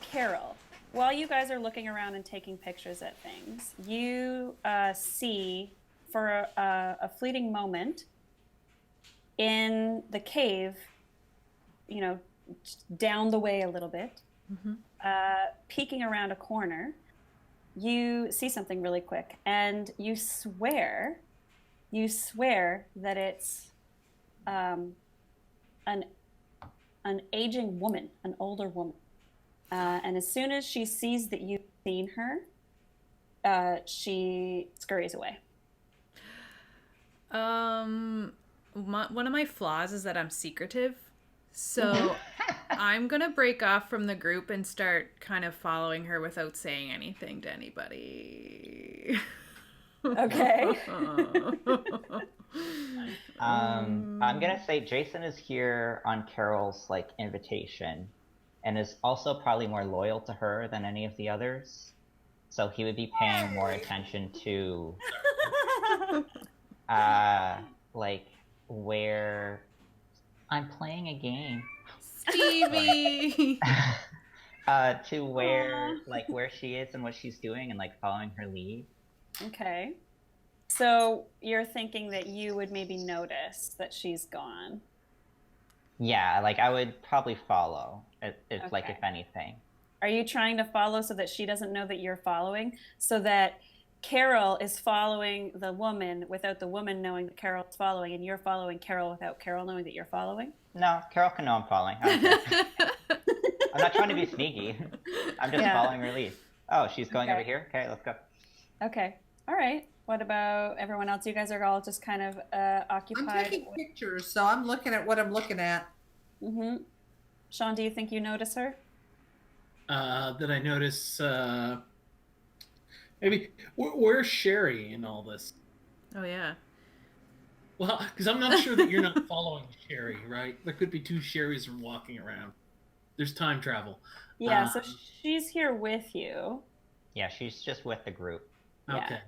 Carol, while you guys are looking around and taking pictures at things, you see for a fleeting moment in the cave, you know, down the way a little bit, peeking around a corner, you see something really quick, and you swear that it's an aging woman, an older woman. And as soon as she sees that you've seen her, she scurries away. One of my flaws is that I'm secretive. So I'm going to break off from the group and start kind of following her without saying anything to anybody. Okay. I'm gonna say Jason is here on Carol's like invitation, and is also probably more loyal to her than any of the others. So he would be paying more attention to, like where I'm playing a game. Stevie! To where like where she is and what she's doing, and like following her lead. Okay. So you're thinking that you would maybe notice that she's gone. Yeah, like I would probably follow. It's like Okay. if anything. Are you trying to follow so that she doesn't know that you're following? So that Carol is following the woman without the woman knowing that Carol's following, and you're following Carol without Carol knowing that you're following? No, Carol can know I'm following. I don't care. I'm not trying to be sneaky. I'm just following her lead. Oh, she's going over here? Okay, let's go. Okay. All right. What about everyone else? You guys are all just kind of occupied. I'm taking pictures, so I'm looking at what I'm looking at. Mm-hmm. Shawn, do you think you notice her? That I notice, maybe, where's Sherry in all this? Oh, yeah. Well, because I'm not sure that you're not following Sherry, right? There could be 2 Sherrys walking around. There's time travel. Yeah, so she's here with you. Yeah, she's just with the group. Yeah. Okay.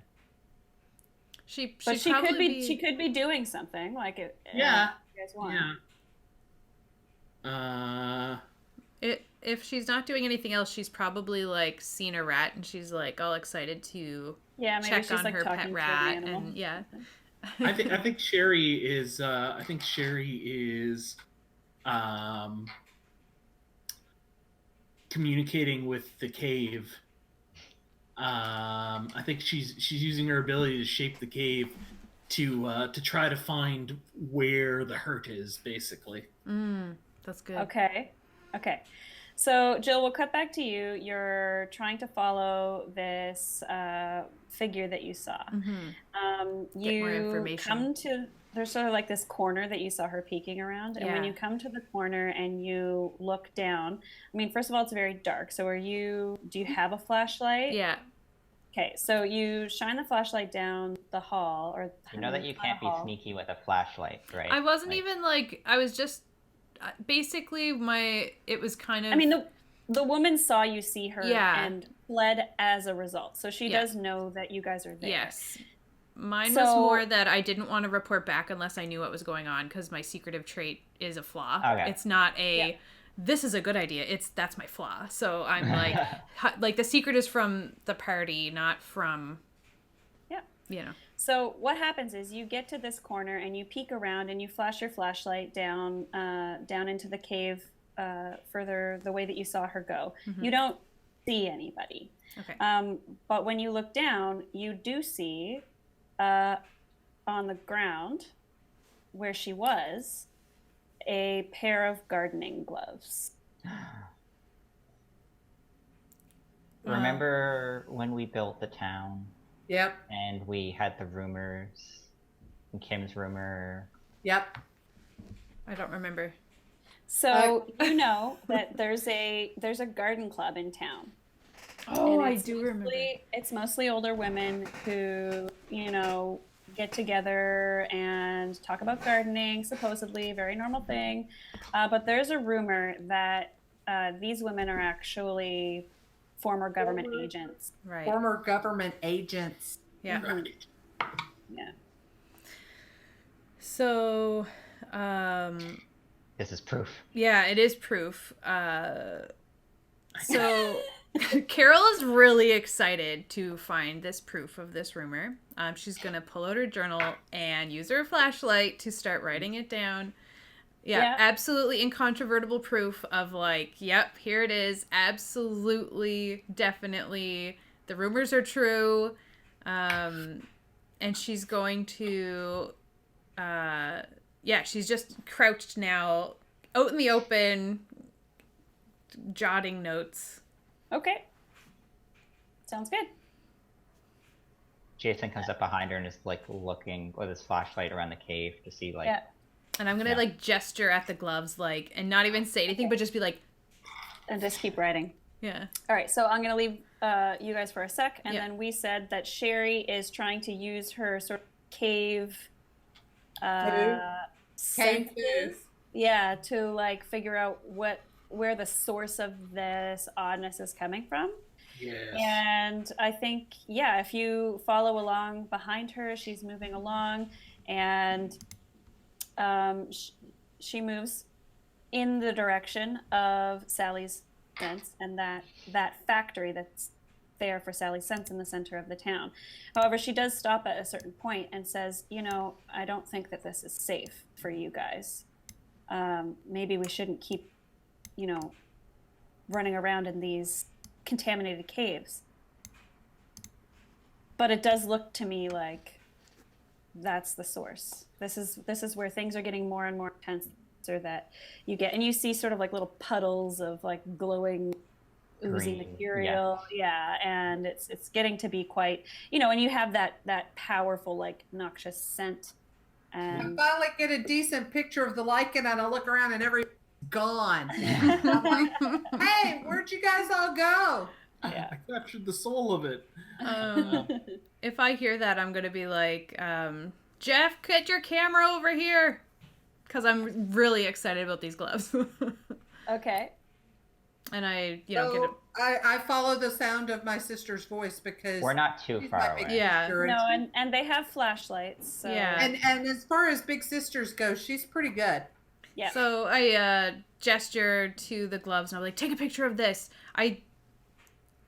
She could be doing something like it. Yeah. You guys want. Yeah. If she's not doing anything else, she's probably like seen a rat and she's like all excited to Maybe check she's on like her talking pet to rat, the animal. and yeah. I think Sherry is. Communicating with the cave. I think she's using her ability to shape the cave to try to find where the hurt is, basically. That's good. Okay. So Jill, we'll cut back to you. You're trying to follow this figure that you saw. Get more information. There's sort of like this corner that you saw her peeking around, and when you come to the corner and you look down, I mean, first of all, it's very dark. So do you have a flashlight? Yeah. Okay, so you shine the flashlight down the hall, or You know that you not can't a be hall. sneaky with a flashlight, right? I wasn't Like, even like, I was just basically it was kind of. I mean, the woman saw you see her Yeah. and fled as a result, so she Yeah. does know that you guys are there. Yes. Mine was So- more that I didn't want to report back unless I knew what was going on because my secretive trait is a flaw. Okay. It's not Yeah. this is a good idea. That's my flaw. So I'm like, like the secret is from the party, not from, Yeah. you know. So what happens is you get to this corner and you peek around and you flash your flashlight down into the cave further the way that you saw her go. Mm-hmm. You don't see anybody. Okay. But when you look down, you do see on the ground where she was a pair of gardening gloves. remember when we built the town Yep. and we had the rumors, and Kim's rumor? Yep. I don't remember. So you know that there's a garden club in town. Oh, And I it's do remember. It's mostly older women who, get together and talk about gardening, supposedly, very normal thing. But there's a rumor that these women are actually former government agents. Right. Former government agents. Yeah. Right. Yeah. So, This is proof. yeah, it is proof. So Carol is really excited to find this proof of this rumor. She's going to pull out her journal and use her flashlight to start writing it down. Yeah, absolutely incontrovertible proof of like, yep, here it is. Absolutely, definitely. The rumors are true. And she's going to, she's just crouched now, out in the open, jotting notes. Okay. Sounds good. Jason comes up behind her and is like looking with his flashlight around the cave to see like. Yeah. And I'm gonna like gesture at the gloves, like, and not even say anything, but just be like, And just keep writing. yeah. All right, so I'm going to leave you guys for a sec. And Yeah. then we said that Sherry is trying to use her sort of cave Cave senses. Yeah, to like figure out where the source of this oddness is coming from. Yes. And I think, if you follow along behind her, she's moving along, and she moves in the direction of Sally's sense and that factory that's there for Sally's sense in the center of the town. However, she does stop at a certain point and says, I don't think that this is safe for you guys. Maybe we shouldn't keep, running around in these contaminated caves. But it does look to me like that's the source. This is where things are getting more and more intense, or that you get, and you see sort of like little puddles of like glowing oozy Green, material. Yeah, and it's getting to be quite, and you have that powerful like noxious scent. I And finally get a decent picture of the lichen, and I look around and everybody's gone. I'm like, hey, where'd you guys all go? yeah. I captured the soul of it. If I hear that, I'm gonna be like, Jeff, get your camera over here, because I'm really excited about these gloves. Okay. And I, So I follow the sound of my sister's voice because We're not too she's far my big away. Yeah. sister, No, and they have flashlights. So, Yeah. and as far as big sisters go, she's pretty good. yeah. So I gesture to the gloves and I'm like, take a picture of this. I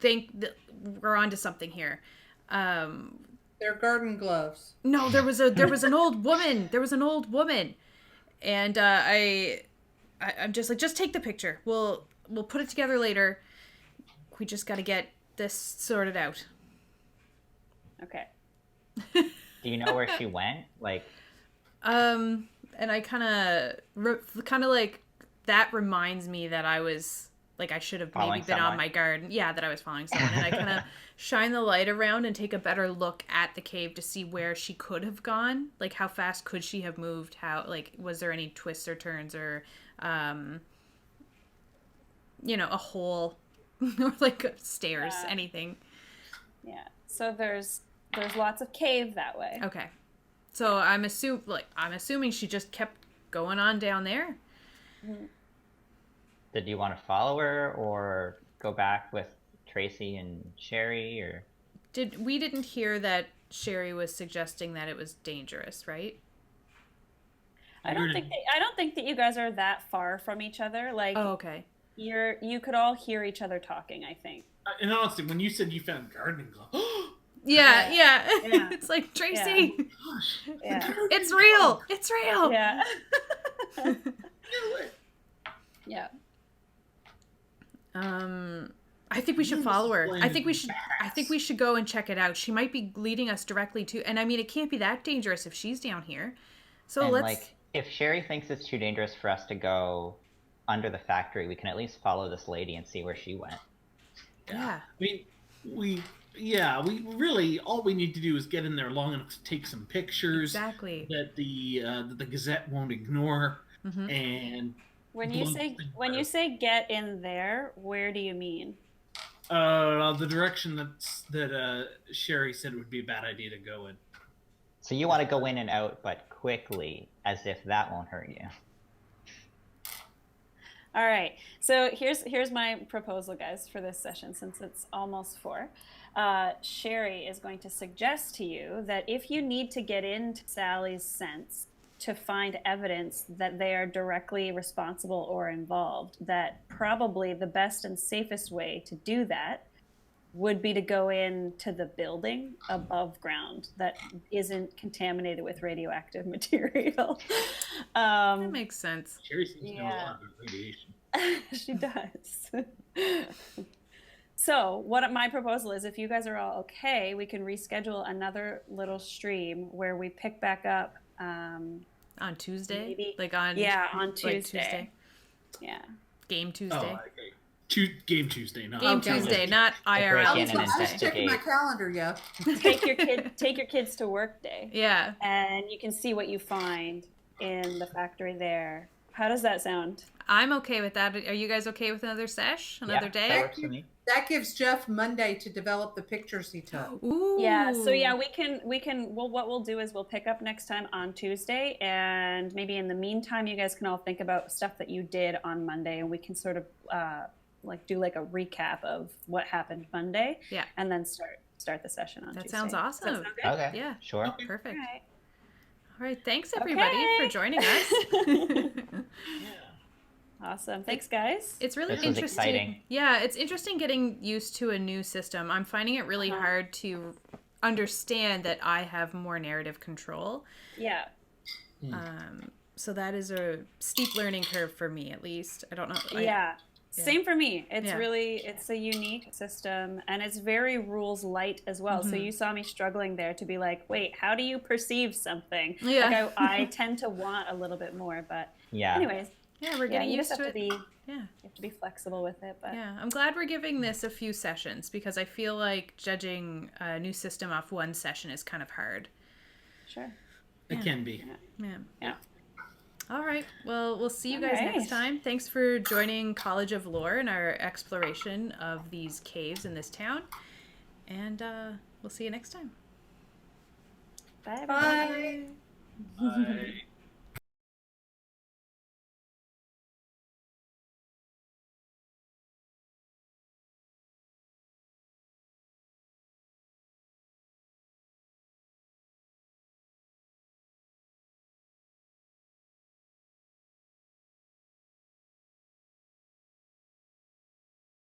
think that we're onto something here. They're garden gloves. No, there was an old woman. There was an old woman, and I'm just like, just take the picture. We'll put it together later. We just got to get this sorted out. Okay. Do you know where she went? Like, And I kind of like that reminds me that I was like, I should have maybe Following been someone? on my guard. Yeah, that I was following someone, and I kind of shine the light around and take a better look at the cave to see where she could have gone. Like, how fast could she have moved? How, like, was there any twists or turns or, a hole or like stairs, anything. Yeah. So there's lots of cave that way. Okay. So I'm assuming she just kept going on down there. Did you want to follow her or go back with Tracy and Sherry, or? We didn't hear that Sherry was suggesting that it was dangerous, right? I don't think that you guys are that far from each other. Like, Oh, okay. you could all hear each other talking, I think. And honestly, when you said you found gardening gloves, Yeah. Yeah. It's like, Tracy, gosh, Yeah. it's real. It's real. Yeah. do it. Yeah. I think we should You follow her. explain I think we should go and check it out. She might be leading us directly to, and I mean, it can't be that dangerous if she's down here. So And let's. like, if Sherry thinks it's too dangerous for us to go under the factory, we can at least follow this lady and see where she went. Yeah. I mean, we really all we need to do is get in there long enough to take some pictures Exactly. that the Gazette won't ignore, and When you say get in there, where do you mean? the direction that Sherry said would be a bad idea to go in. So you want to go in and out, but quickly, as if that won't hurt you. All right. So here's my proposal, guys, for this session, since it's almost 4. Sherry is going to suggest to you that if you need to get into Sally's sense to find evidence that they are directly responsible or involved, that probably the best and safest way to do that would be to go into the building above ground that isn't contaminated with radioactive material. That makes sense. Sherry seems to know a Yeah. lot about radiation. She does. So what my proposal is, if you guys are all okay, we can reschedule another little stream where we pick back up On Tuesday? Maybe. Like on Tuesday. Yeah. Game Tuesday. Oh, okay. Game Tuesday, not Game Okay. Tuesday, not IRL break in and I was Tuesday. checking my investigate. calendar, yeah. Take your kids to work day, Yeah. and you can see what you find in the factory there. How does that sound? I'm okay with that. Are you guys okay with another sesh? Another Yeah, day? that works for me. That gives Jeff Monday to develop the pictures he took. Ooh. Yeah, so yeah, we can well, what we'll do is we'll pick up next time on Tuesday, and maybe in the meantime you guys can all think about stuff that you did on Monday, and we can sort of do like a recap of what happened Monday. Yeah. And then start the session on That Tuesday. sounds Does that awesome. sound good? Okay. Yeah. Sure. Perfect. All right. All right. Thanks, everybody, for Okay. joining us. Yeah. Awesome. Thanks, guys. It's really This was interesting. exciting. Yeah, it's interesting getting used to a new system. I'm finding it really hard to understand that I have more narrative control. Yeah. So that is a steep learning curve for me, at least. I don't know. Yeah. Same for me. It's Yeah. it's a unique system, and it's very rules light as well. So you saw me struggling there to be like, wait, how do you perceive something? Yeah. Like I tend to want a little bit more, but Yeah. anyways, Yeah, we're yeah, getting you used just have to to it. be Yeah. you have to be flexible with it. But Yeah, I'm glad we're giving this a few sessions because I feel like judging a new system off one session is kind of hard. sure. It can be. Yeah. Yeah. All right. Well, we'll see you All guys right. next time. Thanks for joining College of Lore and our exploration of these caves in this town. And we'll see you next time. Bye, everybody. Bye. Bye.